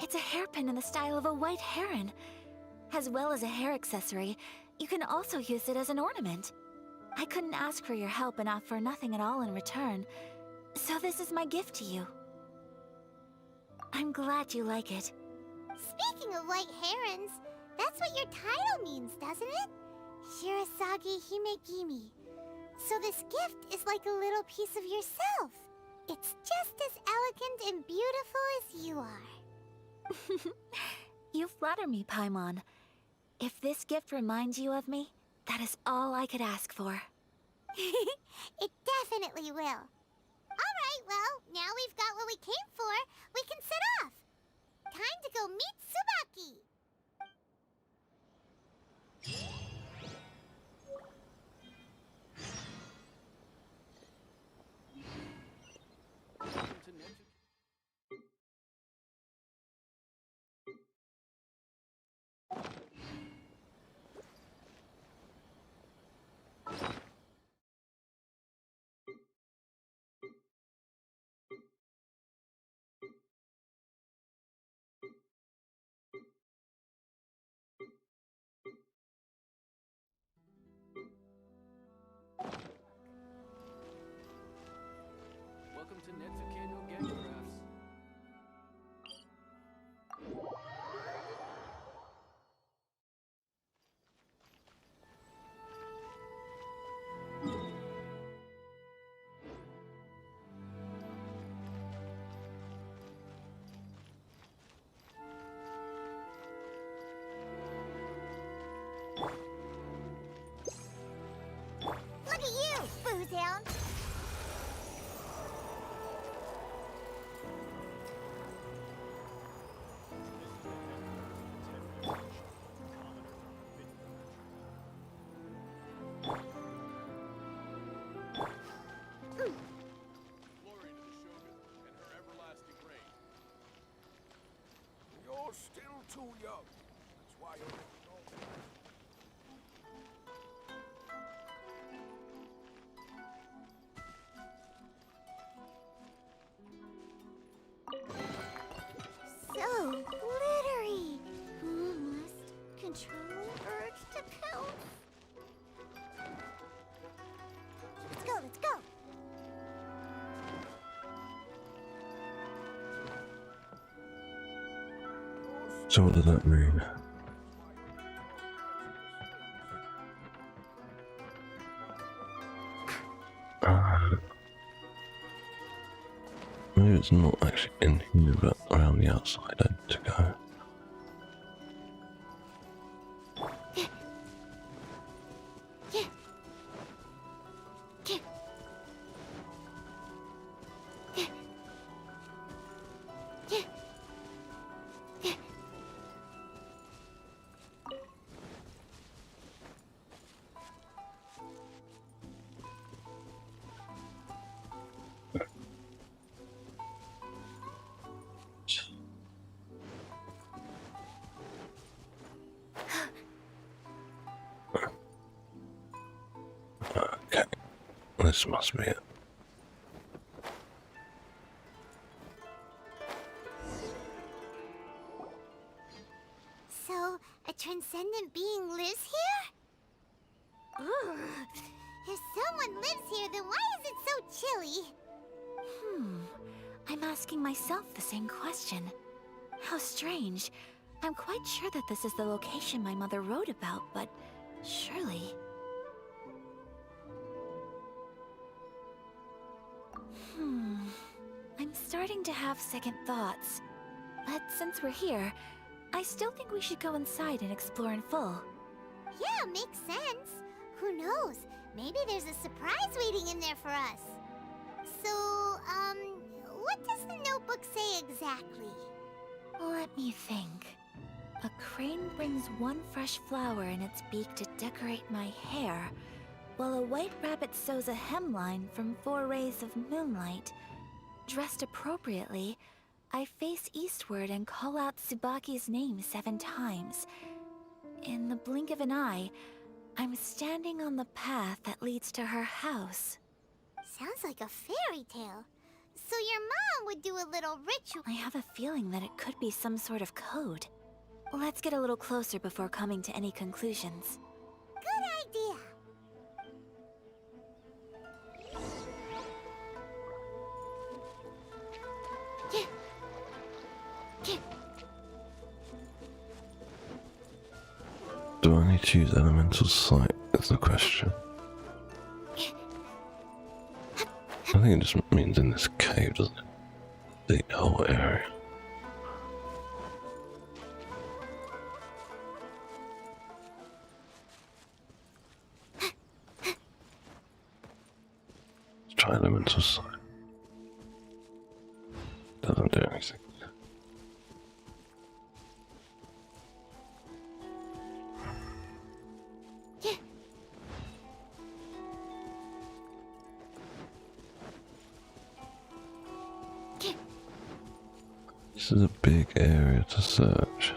It's a hairpin in the style of a white heron. As well as a hair accessory, you can also use it as an ornament. I couldn't ask for your help and offer nothing at all in return, so this is my gift to you. I'm glad you like it. Speaking of white herons, that's what your title means, doesn't it? Shirasagi Himegimi. So this gift is like a little piece of yourself. It's just as elegant and beautiful as you are. You flatter me, Paimon. If this gift reminds you of me, that is all I could ask for. It definitely will. Alright, well, now we've got what we came for. We can set off. Time to go meet Tsubaki. Welcome to Netsuke no Gangcrafts. Look at you, Boozehound. You're still too young. That's why you're making all So glittery. Must control urge to pounce. Let's go, let's go. So what does that mean? Maybe it's not actually in here, but around the outside I had to go. Okay, this must be it. So, a transcendent being lives here? Ugh. If someone lives here, then why is it so chilly? I'm asking myself the same question. How strange. I'm quite sure that this is the location my mother wrote about, but surely... I'm starting to have second thoughts. But since we're here, I still think we should go inside and explore in full. Yeah, makes sense. Who knows? Maybe there's a surprise waiting in there for us. So, what does the notebook say exactly? Let me think. A crane brings one fresh flower in its beak to decorate my hair, while a white rabbit sews a hemline from 4 rays of moonlight. Dressed appropriately, I face eastward and call out Tsubaki's name 7 times. In the blink of an eye, I'm standing on the path that leads to her house. Sounds like a fairy tale. So your mom would do a little ritual. I have a feeling that it could be some sort of code. Let's get a little closer before coming to any conclusions. Good idea. Do I need to use elemental sight? Is the question. I think it just means in this cave, doesn't it? The whole area. Let's try elemental sight. Doesn't do anything. This is a big area to search.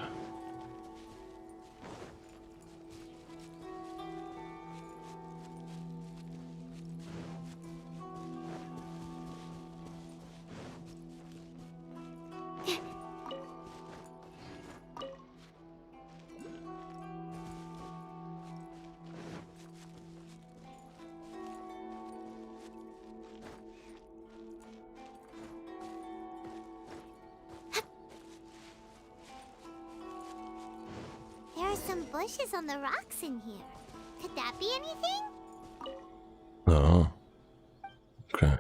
There are some bushes on the rocks in here. Could that be anything? Oh. Okay.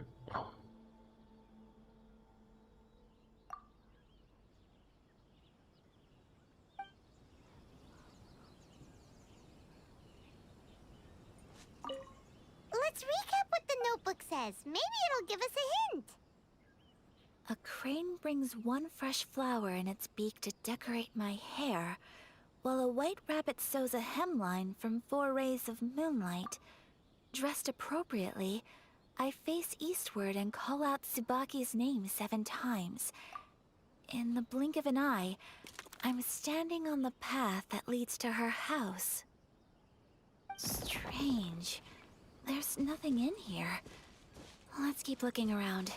Let's recap what the notebook says. Maybe it'll give us a hint. A crane brings one fresh flower in its beak to decorate my hair, while a white rabbit sews a hemline from 4 rays of moonlight. Dressed appropriately, I face eastward and call out Tsubaki's name 7 times. In the blink of an eye, I'm standing on the path that leads to her house. Strange. There's nothing in here. Let's keep looking around.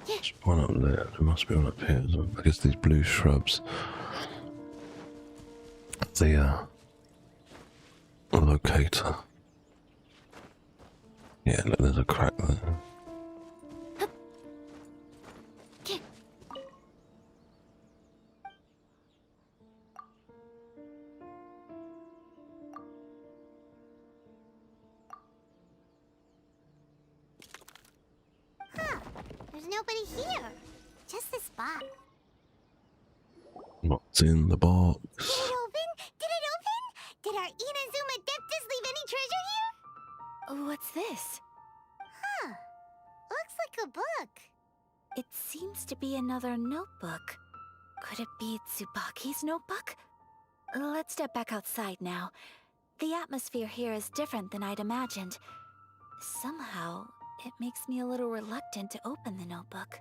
There's one up there. There must be one up here as well. I guess these blue shrubs. The locator. Yeah, look, there's a crack there. Huh. There's nobody here. Just this spot. What's in the box? Did it open? Did it open? Did our Inazuma Adeptus leave any treasure here? What's this? Huh. Looks like a book. It seems to be another notebook. Could it be Tsubaki's notebook? Let's step back outside now. The atmosphere here is different than I'd imagined. Somehow, it makes me a little reluctant to open the notebook.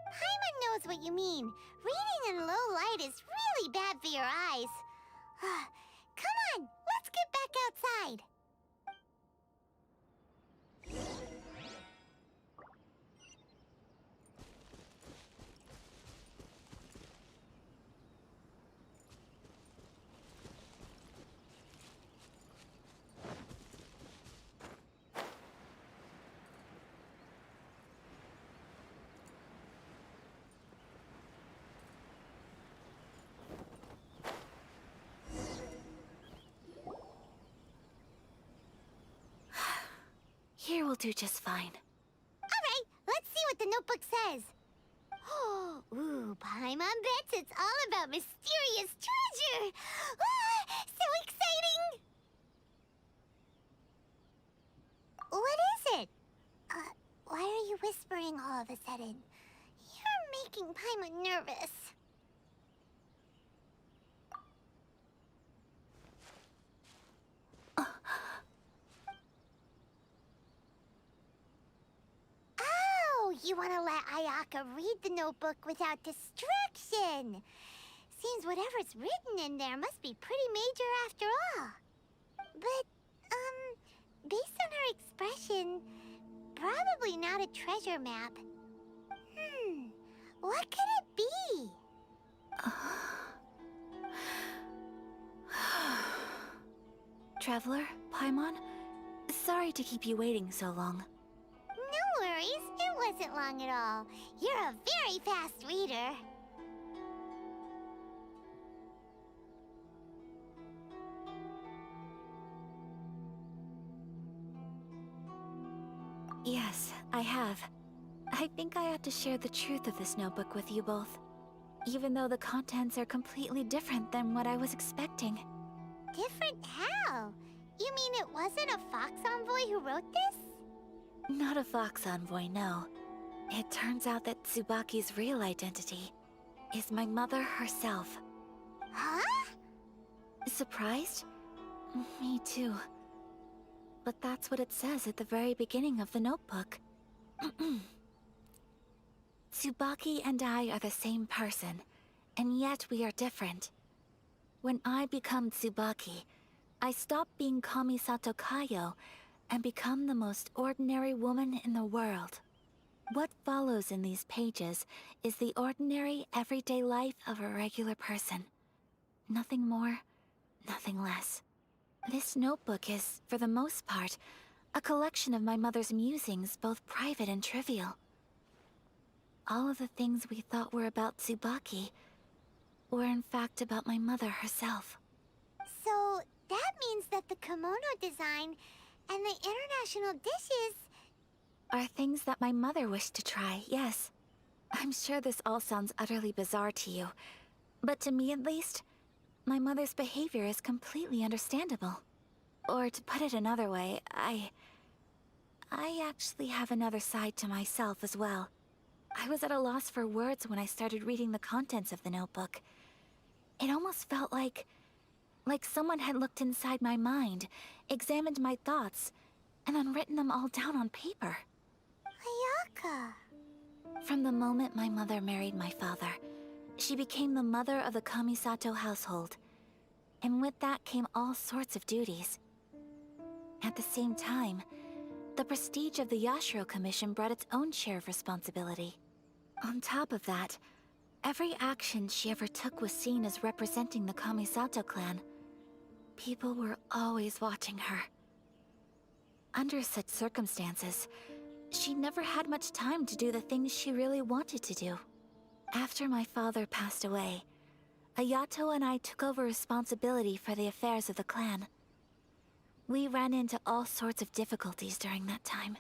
Paimon knows what you mean. Reading in low light is really bad for your eyes. Come on, let's get back outside. Here will do just fine. Alright, let's see what the notebook says. Ooh, Paimon bets it's all about mysterious treasure. So excited! whispering all of a sudden? You're making Paimon nervous. Oh, you want to let Ayaka read the notebook without distraction. Seems whatever's written in there must be pretty major after all. But, based on her expression, probably not a treasure map. What could it be? Traveler, Paimon, sorry to keep you waiting so long. No worries, it wasn't long at all. You're a very fast reader. Yes, I have. I think I ought to share the truth of this notebook with you both, even though the contents are completely different than what I was expecting. Different how? You mean it wasn't a Fox Envoy who wrote this? Not a Fox Envoy, no. It turns out that Tsubaki's real identity is my mother herself. Huh? Surprised? Me too. But that's what it says at the very beginning of the notebook. Tsubaki and I are the same person, and yet we are different. When I become Tsubaki, I stop being Kamisato Kayo and become the most ordinary woman in the world. What follows in these pages is the ordinary, everyday life of a regular person. Nothing more, nothing less. This notebook is, for the most part, a collection of my mother's musings, both private and trivial. All of the things we thought were about Tsubaki were in fact about my mother herself. So, that means that the kimono design and the international dishes are things that my mother wished to try, yes. I'm sure this all sounds utterly bizarre to you, but to me at least, my mother's behavior is completely understandable. Or to put it another way, I actually have another side to myself as well. I was at a loss for words when I started reading the contents of the notebook. It almost felt like someone had looked inside my mind, examined my thoughts, and then written them all down on paper. Ayaka. From the moment my mother married my father, she became the mother of the Kamisato household. And with that came all sorts of duties. At the same time, the prestige of the Yashiro Commission brought its own share of responsibility. On top of that, every action she ever took was seen as representing the Kamisato clan. People were always watching her. Under such circumstances, she never had much time to do the things she really wanted to do. After my father passed away, Ayato and I took over responsibility for the affairs of the clan. We ran into all sorts of difficulties during that time.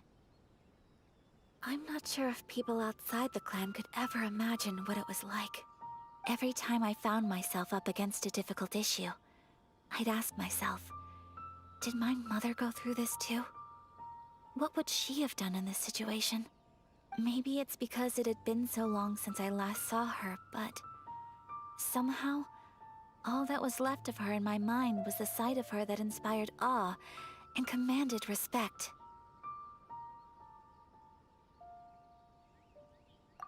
I'm not sure if people outside the clan could ever imagine what it was like. Every time I found myself up against a difficult issue, I'd ask myself, did my mother go through this too? What would she have done in this situation? Maybe it's because it had been so long since I last saw her, but somehow, all that was left of her in my mind was the sight of her that inspired awe and commanded respect.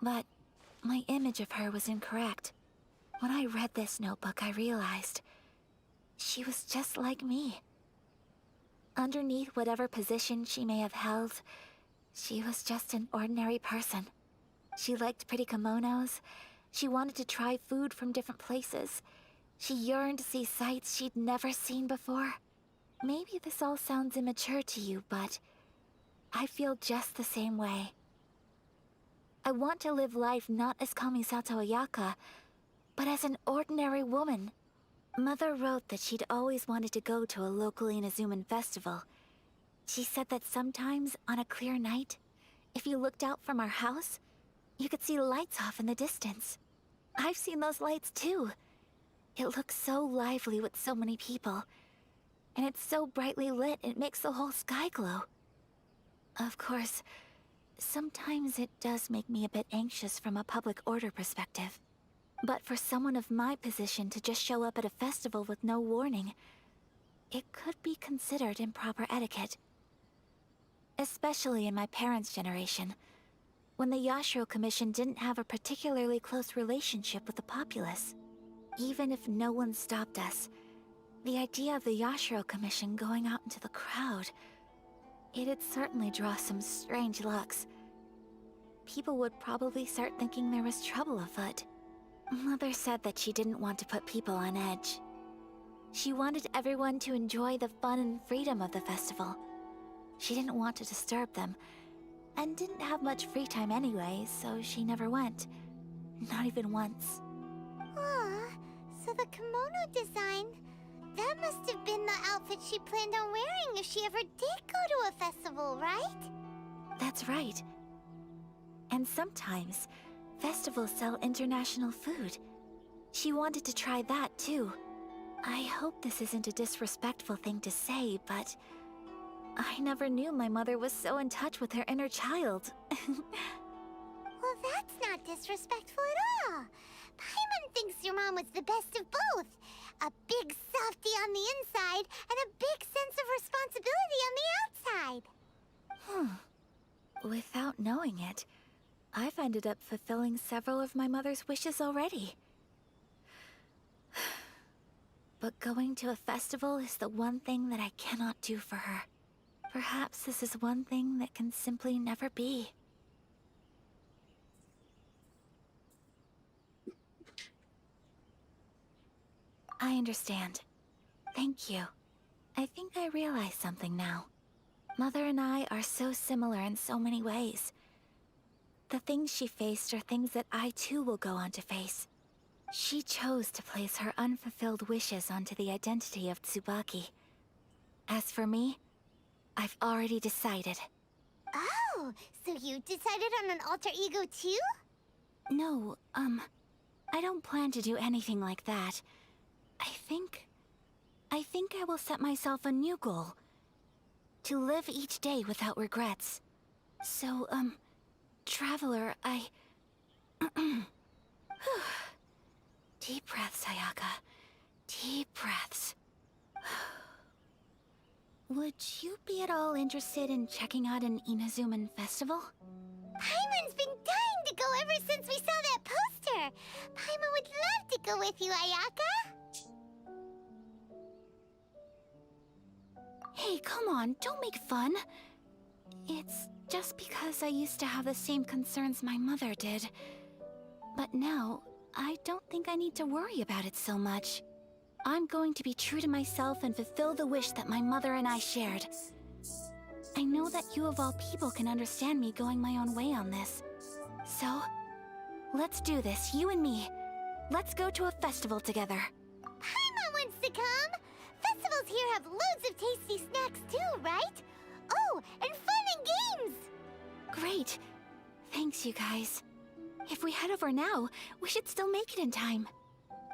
But my image of her was incorrect. When I read this notebook, I realized she was just like me. Underneath whatever position she may have held, she was just an ordinary person. She liked pretty kimonos. She wanted to try food from different places. She yearned to see sights she'd never seen before. Maybe this all sounds immature to you, but I feel just the same way. I want to live life not as Kamisato Ayaka, but as an ordinary woman. Mother wrote that she'd always wanted to go to a local Inazuman festival. She said that sometimes, on a clear night, if you looked out from our house, you could see lights off in the distance. I've seen those lights too. It looks so lively with so many people. And it's so brightly lit, it makes the whole sky glow. Of course, Sometimes it does make me a bit anxious from a public order perspective. But for someone of my position to just show up at a festival with no warning, it could be considered improper etiquette. Especially in my parents' generation, when the Yashiro Commission didn't have a particularly close relationship with the populace. Even if no one stopped us, the idea of the Yashiro Commission going out into the crowd, it'd certainly draw some strange looks. People would probably start thinking there was trouble afoot. Mother said that she didn't want to put people on edge. She wanted everyone to enjoy the fun and freedom of the festival. She didn't want to disturb them, and didn't have much free time anyway, so she never went. Not even once. Aw, so the kimono design, that must have been the outfit she planned on wearing if she ever did go to a festival, right? That's right. And sometimes, festivals sell international food. She wanted to try that too. I hope this isn't a disrespectful thing to say, but I never knew my mother was so in touch with her inner child. Well, that's not disrespectful at all. Paimon thinks your mom was the best of both. A big softie on the inside and a big sense of responsibility on the outside. Without knowing it, I've ended up fulfilling several of my mother's wishes already. But going to a festival is the one thing that I cannot do for her. Perhaps this is one thing that can simply never be. I understand. Thank you. I think I realize something now. Mother and I are so similar in so many ways. The things she faced are things that I too will go on to face. She chose to place her unfulfilled wishes onto the identity of Tsubaki. As for me, I've already decided. Oh, so you decided on an alter ego too? No, I don't plan to do anything like that. I think I will set myself a new goal. To live each day without regrets. So, Traveler, Deep breaths, Ayaka. Deep breaths. Would you be at all interested in checking out an Inazuman festival? Paimon's been dying to go ever since we saw that poster. Paimon would love to go with you, Ayaka. Hey, come on, don't make fun. It's just because I used to have the same concerns my mother did. But now, I don't think I need to worry about it so much. I'm going to be true to myself and fulfill the wish that my mother and I shared. I know that you of all people can understand me going my own way on this. So, let's do this, you and me. Let's go to a festival together. Paimon wants to come! Festivals here have loads of tasty snacks too, right? Oh, and fun and games! Great. Thanks, you guys. If we head over now, we should still make it in time.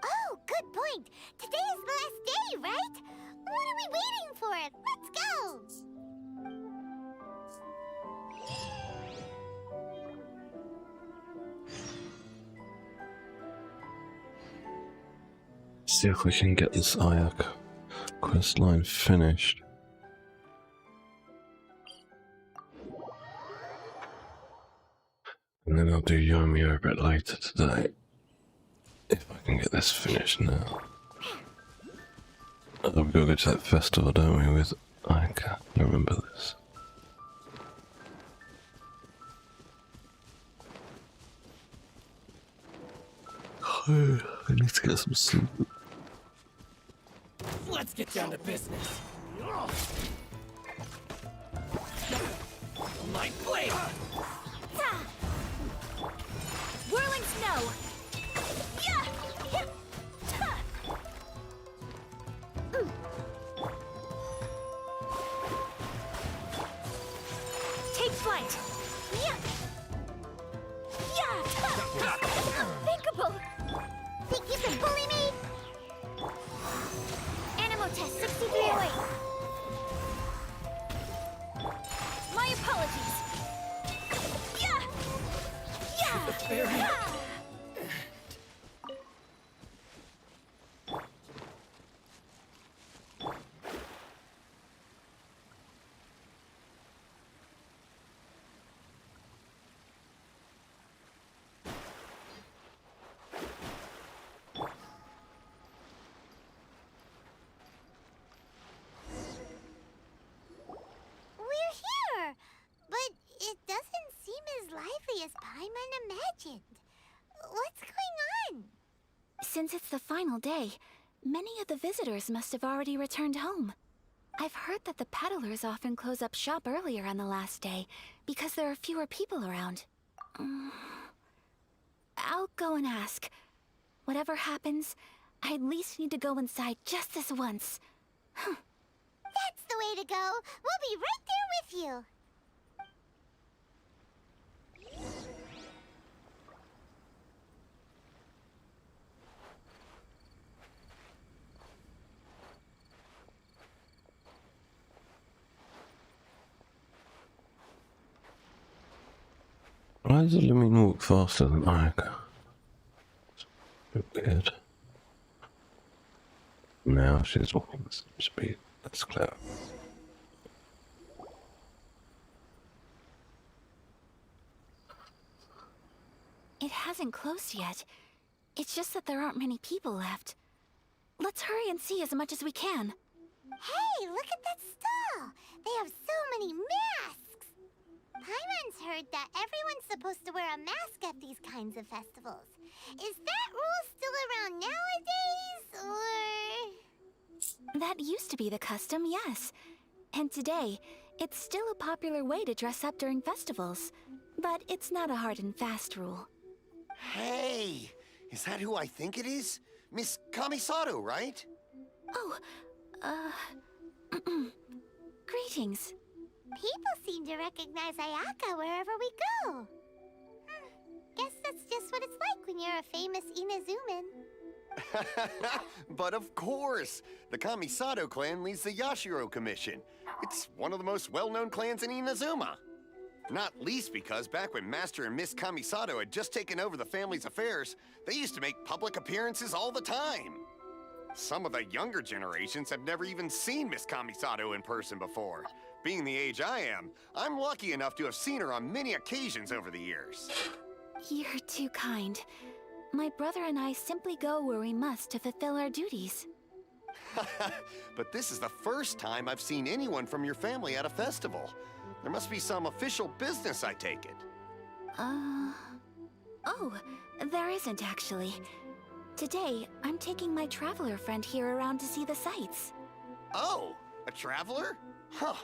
Oh, good point. Today is the last day, right? What are we waiting for? Let's go! See if we can get this Ayaka quest line finished. And then I'll do Yomi a bit later today. If I can get this finished now. Oh, we've got to go to that festival, don't we, with Ayaka? I remember this. I need to get some sleep. Let's get down to business. My blade! Whirling snow! Take flight! Thinkable! Think you can bully me? Animal test 6308. My apologies. We're here, but it doesn't seem as lively as Paimon imagined. What's going on? Since it's the final day, many of the visitors must have already returned home. I've heard that the peddlers often close up shop earlier on the last day because there are fewer people around. I'll go and ask. Whatever happens, I at least need to go inside just this once. That's the way to go. We'll be right there with you. Why does the Lumine walk faster than Ayaka? It's a bit weird. Now she's walking the same speed. That's clever. It hasn't closed yet. It's just that there aren't many people left. Let's hurry and see as much as we can. Hey, look at that stall! They have so many masks! Paimon's heard that everyone's supposed to wear a mask at these kinds of festivals. Is that rule still around nowadays, or...? That used to be the custom, yes. And today, it's still a popular way to dress up during festivals. But it's not a hard and fast rule. Hey! Is that who I think it is? Miss Kamisato, right? Oh, greetings. People seem to recognize Ayaka wherever we go. Guess that's just what it's like when you're a famous Inazuman. But of course! The Kamisato clan leads the Yashiro Commission. It's one of the most well-known clans in Inazuma. Not least because back when Master and Miss Kamisato had just taken over the family's affairs, they used to make public appearances all the time. Some of the younger generations have never even seen Miss Kamisato in person before. Being the age I am, I'm lucky enough to have seen her on many occasions over the years. You're too kind. My brother and I simply go where we must to fulfill our duties. But this is the first time I've seen anyone from your family at a festival. There must be some official business, I take it. Oh, there isn't actually. Today, I'm taking my traveler friend here around to see the sights. Oh, a traveler? Huh.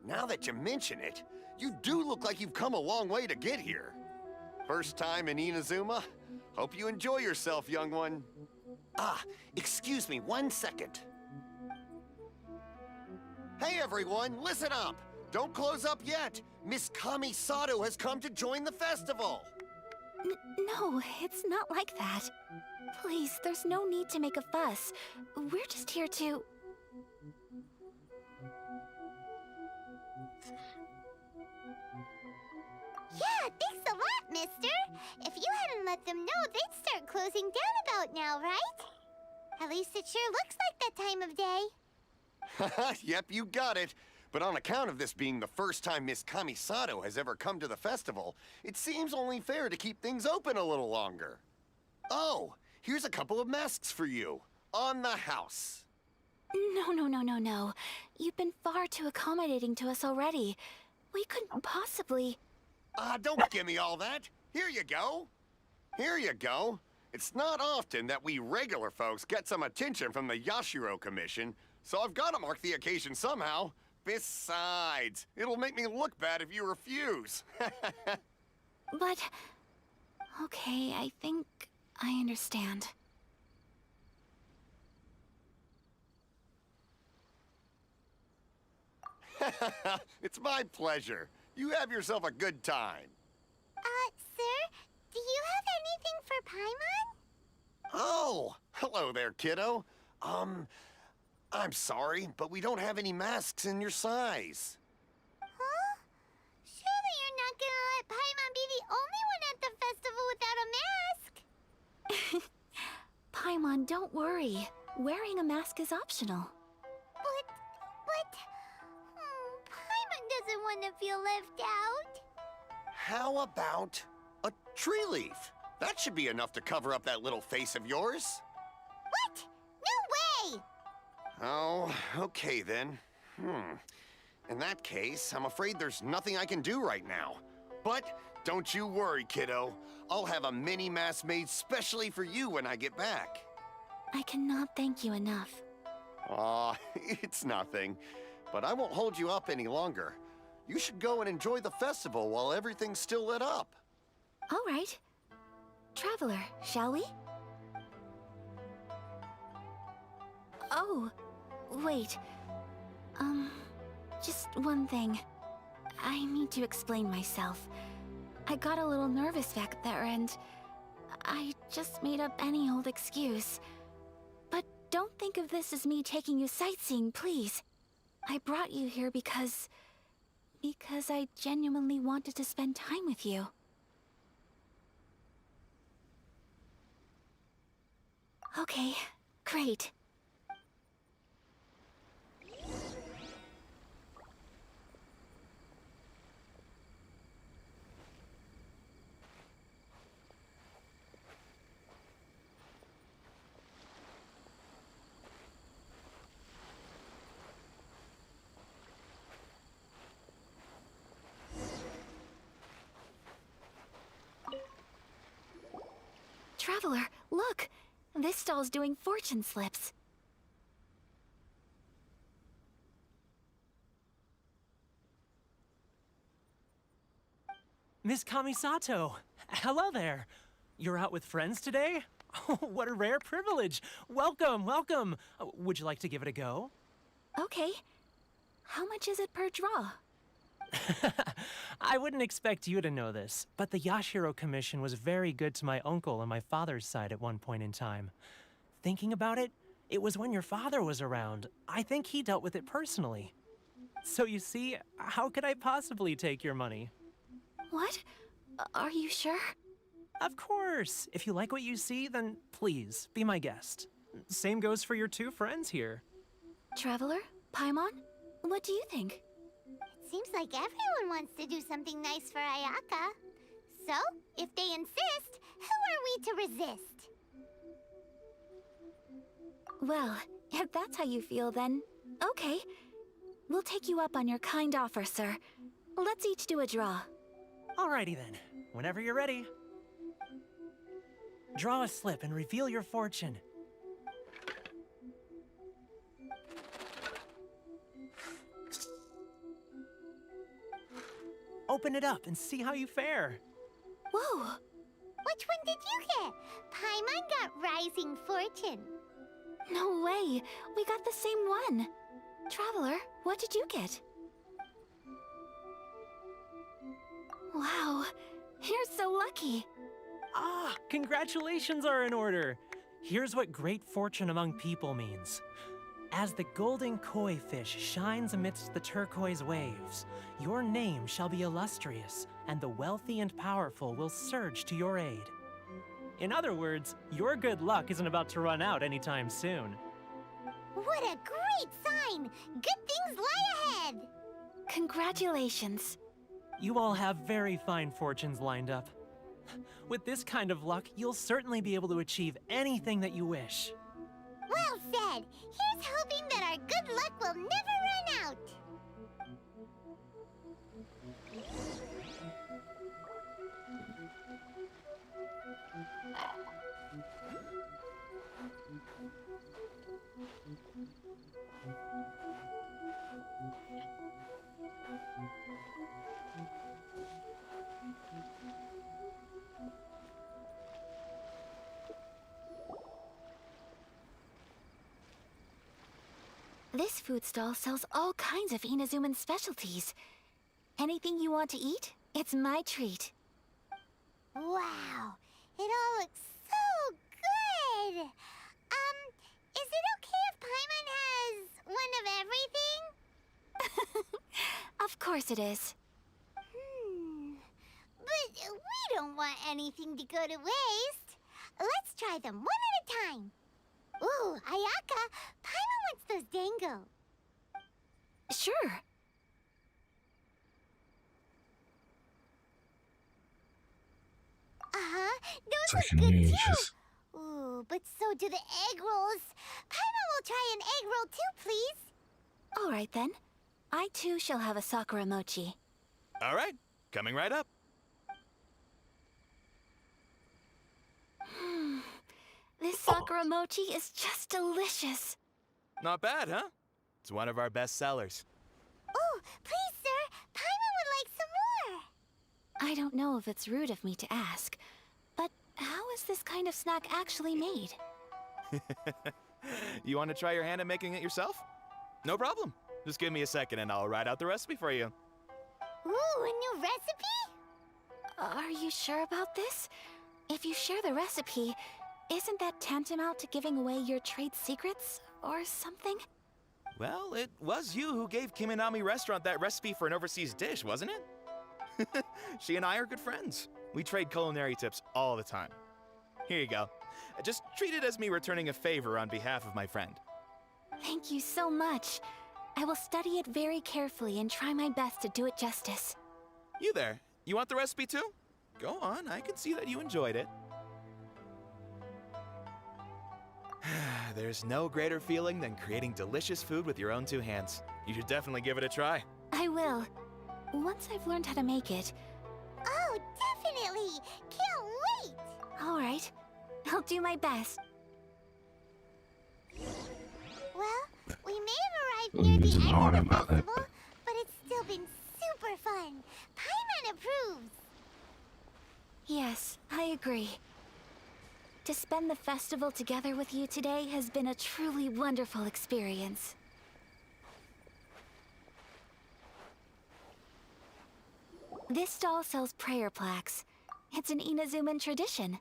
Now that you mention it, you do look like you've come a long way to get here. First time in Inazuma? Hope you enjoy yourself, young one. Ah, excuse me 1 second. Hey everyone, listen up! Don't close up yet! Miss Kamisato has come to join the festival! No, it's not like that. Please, there's no need to make a fuss. We're just here to... Yeah, thanks a lot, mister. If you hadn't let them know, they'd start closing down about now, right? At least it sure looks like that time of day. Yep, you got it. But on account of this being the first time Miss Kamisato has ever come to the festival, it seems only fair to keep things open a little longer. Oh, here's a couple of masks for you. On the house. No. You've been far too accommodating to us already. We couldn't possibly... Don't give me all that. Here you go. Here you go. It's not often that we regular folks get some attention from the Yashiro Commission, so I've got to mark the occasion somehow. Besides, it'll make me look bad if you refuse. But... Okay, I think I understand. It's my pleasure. You have yourself a good time. Sir, do you have anything for Paimon? Oh, hello there, kiddo. I'm sorry, but we don't have any masks in your size. Huh? Surely you're not gonna let Paimon be the only one at the festival without Paimon, don't worry. Wearing a mask is optional. Paimon doesn't want to feel left out. How about a tree leaf? That should be enough to cover up that little face of yours. What? No way! Oh, okay then. In that case, I'm afraid there's nothing I can do right now. But don't you worry, kiddo. I'll have a mini mask made specially for you when I get back. I cannot thank you enough. Aw, it's nothing. But I won't hold you up any longer. You should go and enjoy the festival while everything's still lit up. All right. Traveler, shall we? Oh, wait. Just one thing. I need to explain myself. I got a little nervous back there and I just made up any old excuse. But don't think of this as me taking you sightseeing, please. I brought you here because I genuinely wanted to spend time with you. Okay, great. Traveler, look! This stall's doing fortune slips. Miss Kamisato, hello there. You're out with friends today? Oh, what a rare privilege. Welcome, welcome. Would you like to give it a go? Okay. How much is it per draw? I wouldn't expect you to know this, but the Yashiro Commission was very good to my uncle on my father's side at one point in time. Thinking about it, it was when your father was around. I think he dealt with it personally. So you see, how could I possibly take your money? What? Are you sure? Of course. If you like what you see, then please, be my guest. Same goes for your two friends here. Traveler? Paimon? What do you think? It seems like everyone wants to do something nice for Ayaka. So, if they insist, who are we to resist? Well, if that's how you feel, then okay. We'll take you up on your kind offer, sir. Let's each do a draw. Alrighty then. Whenever you're ready. Draw a slip and reveal your fortune. Open it up and see how you fare. Whoa! Which one did you get? Paimon got Rising Fortune. No way! We got the same one! Traveler, what did you get? Wow, you're so lucky! Ah, congratulations are in order. Here's what great fortune among people means. As the golden koi fish shines amidst the turquoise waves, your name shall be illustrious, and the wealthy and powerful will surge to your aid. In other words, your good luck isn't about to run out anytime soon. What a great sign! Good things lie ahead! Congratulations. You all have very fine fortunes lined up. With this kind of luck, you'll certainly be able to achieve anything that you wish. Well said! Here's hoping that our good luck will never run out! This food stall sells all kinds of Inazuman specialties. Anything you want to eat, it's my treat. Wow! It all looks so good! Is it okay if Paimon has one of everything? Of course it is. But we don't want anything to go to waste. let's try them one at a time. Ooh, Ayaka, Paimon wants those dango. Sure. Uh-huh, those Taking are good ages. too. Ooh, but so do the egg rolls. Paimon will try an egg roll too, please. All right then. I too shall have a Sakura mochi. All right, coming right up. This Sakura mochi is just delicious. Not bad, huh? It's one of our best sellers. Oh, please, sir. Paimon would like some more. I don't know if it's rude of me to ask, but how is this kind of snack actually made? You want to try your hand at making it yourself? No problem. Just give me a second and I'll write out the recipe for you. Ooh, a new recipe? Are you sure about this? If you share the recipe, isn't that tantamount to giving away your trade secrets or something? Well, it was you who gave Kiminami Restaurant that recipe for an overseas dish, wasn't it? She and I are good friends. We trade culinary tips all the time. Here you go. Just treat it as me returning a favor on behalf of my friend. Thank you so much. I will study it very carefully and try my best to do it justice. You there, you want the recipe too? Go on, I can see that you enjoyed it. There's no greater feeling than creating delicious food with your own two hands. You should definitely give it a try. I will. Once I've learned how to make it. Oh, definitely! Can't wait! All right. I'll do my best. Well, we may have arrived near the end of the festival, but it's still been super fun. Paimon approves. Yes, I agree. To spend the festival together with you today has been a truly wonderful experience. This stall sells prayer plaques. It's an Inazuman tradition.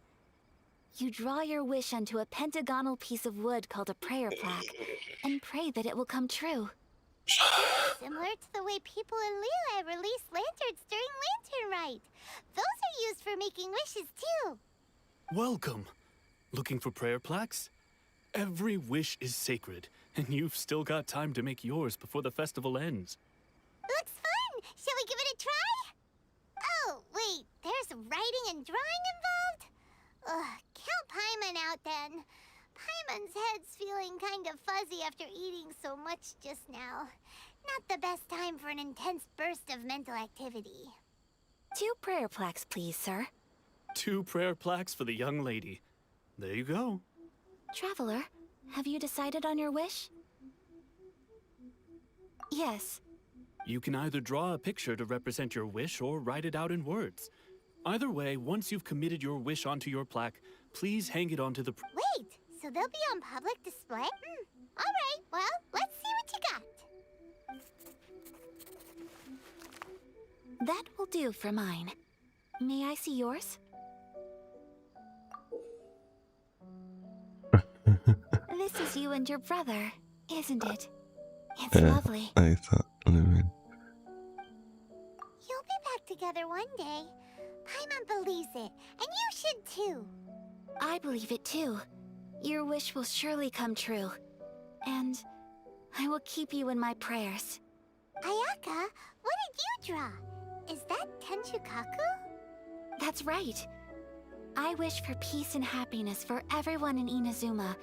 You draw your wish onto a pentagonal piece of wood called a prayer plaque, and pray that it will come true. Similar to the way people in Liyue release lanterns during Lantern Rite. Those are used for making wishes too. Welcome. Looking for prayer plaques? Every wish is sacred, and you've still got time to make yours before the festival ends. Looks fun! Shall we give it a try? Oh, wait, there's writing and drawing involved? Ugh, count Paimon out then. Paimon's head's feeling kind of fuzzy after eating so much just now. Not the best time for an intense burst of mental activity. 2 prayer plaques, please, sir. 2 prayer plaques for the young lady. There you go. Traveler, have you decided on your wish? Yes. You can either draw a picture to represent your wish or write it out in words. Either way, once you've committed your wish onto your plaque, please hang it onto the... Wait, so they'll be on public display? All right, well, let's see what you got. That will do for mine. May I see yours? This is you and your brother, isn't it? It's lovely. I thought, living. You'll be back together one day. Paimon believes it, and you should too. I believe it too. Your wish will surely come true. And I will keep you in my prayers. Ayaka, what did you draw? Is that Tenchukaku? That's right. I wish for peace and happiness for everyone in Inazuma,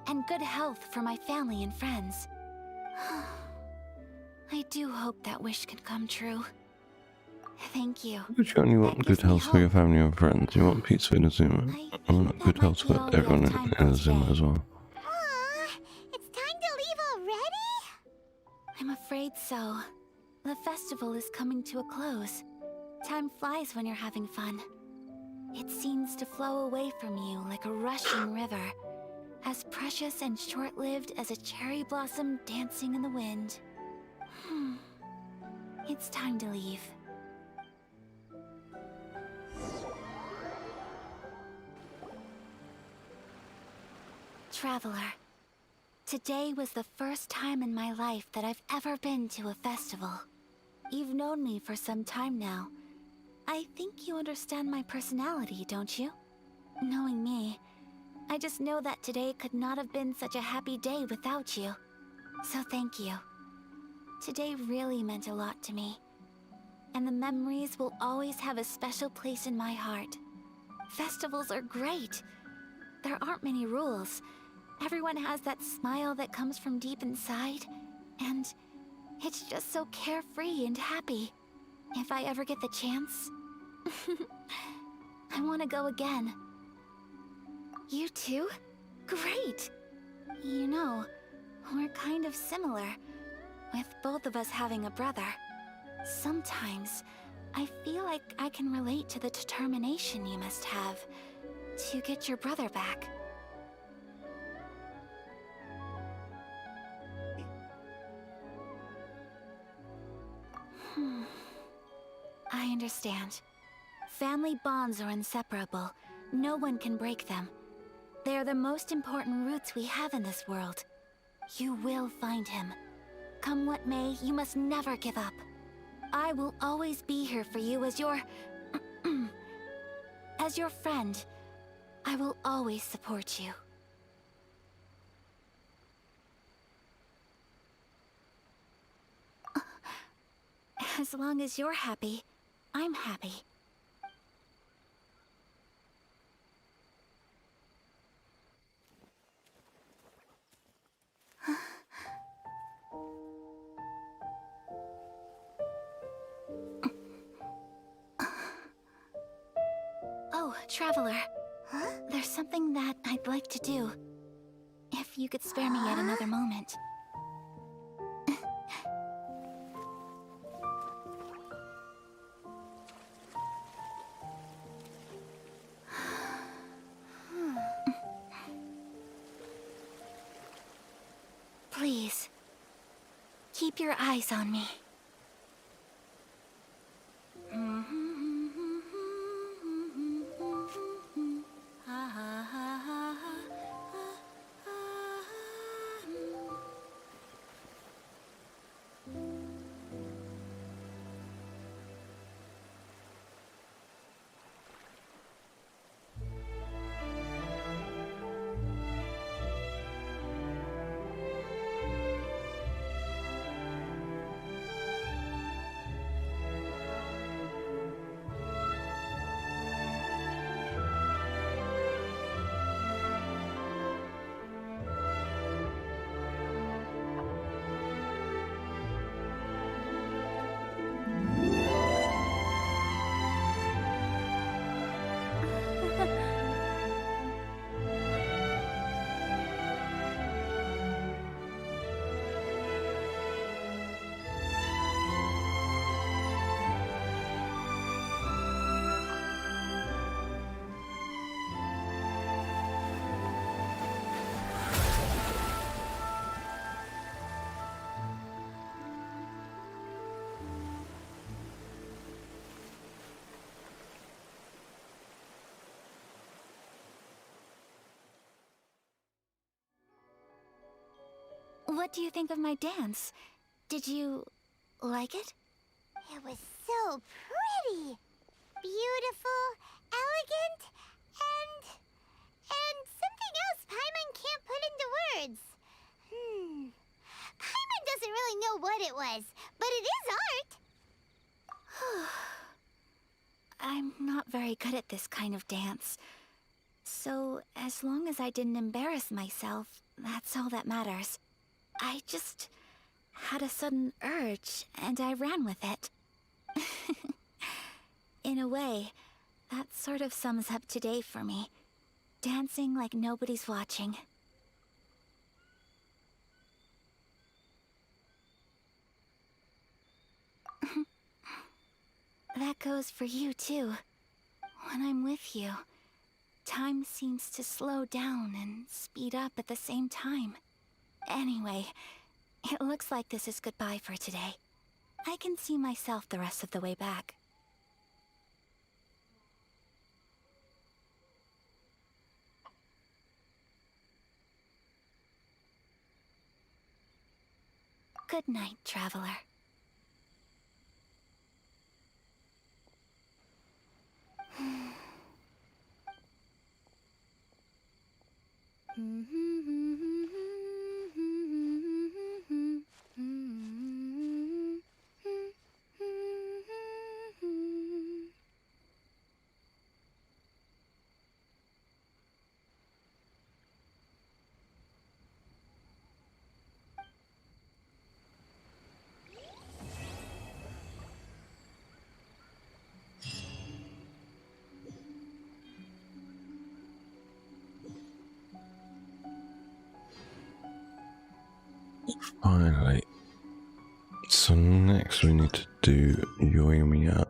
and good health for my family and friends. I do hope that wish can come true. Thank you. But you only want good health for your family and friends. You want peace for Inazuma. I want good health for everyone in Inazuma as well. It's time to leave already? I'm afraid so. The festival is coming to a close. Time flies when you're having fun. It seems to flow away from you like a rushing river, as precious and short-lived as a cherry blossom dancing in the wind. It's time to leave. Traveler, today was the first time in my life that I've ever been to a festival. You've known me for some time now. I think you understand my personality, don't you? Knowing me, I just know that today could not have been such a happy day without you. So thank you. Today really meant a lot to me. And the memories will always have a special place in my heart. Festivals are great. There aren't many rules. Everyone has that smile that comes from deep inside. And it's just so carefree and happy. If I ever get the chance, I want to go again. You too? Great! You know, we're kind of similar, with both of us having a brother. Sometimes, I feel like I can relate to the determination you must have to get your brother back. I understand. Family bonds are inseparable. No one can break them. They are the most important roots we have in this world. You will find him. Come what may, you must never give up. I will always be here for you as your... as your friend. I will always support you. As long as you're happy, I'm happy. Oh, Traveler. Huh? There's something that I'd like to do. If you could spare me yet another moment. Please, keep your eyes on me. What do you think of my dance? Did you like it? It was so pretty. Beautiful, elegant, and something else Paimon can't put into words. Paimon doesn't really know what it was, but it is art. I'm not very good at this kind of dance. So, as long as I didn't embarrass myself, that's all that matters. I just had a sudden urge, and I ran with it. In a way, that sort of sums up today for me. Dancing like nobody's watching. That goes for you, too. When I'm with you, time seems to slow down and speed up at the same time. Anyway, it looks like this is goodbye for today. I can see myself the rest of the way back. Good night, Traveler. Finally. So next we need to do Yoimiya.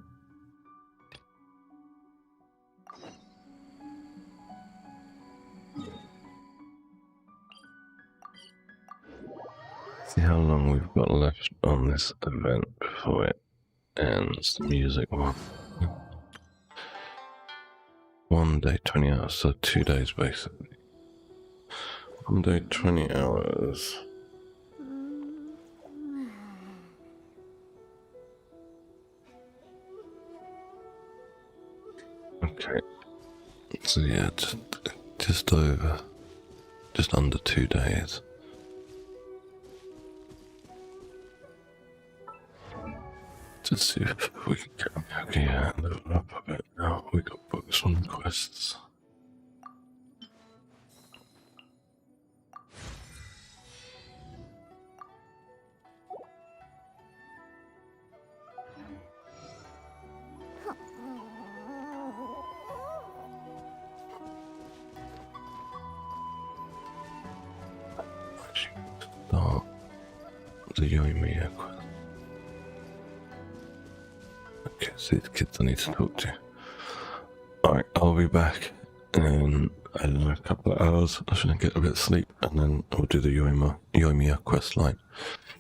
See how long we've got left on this event before it ends. The music one. 1 day, 20 hours, so 2 days basically. 1 day, 20 hours. Okay. So yeah, just under 2 days. Let's see if we can get okay, yeah, level up a bit now. We got books on quests. Start the Yoimiya quest. Okay, so these kids I need to talk to. Alright, I'll be back in, I don't know, a couple of hours. I should get a bit of sleep and then I'll do the Yoimiya quest line.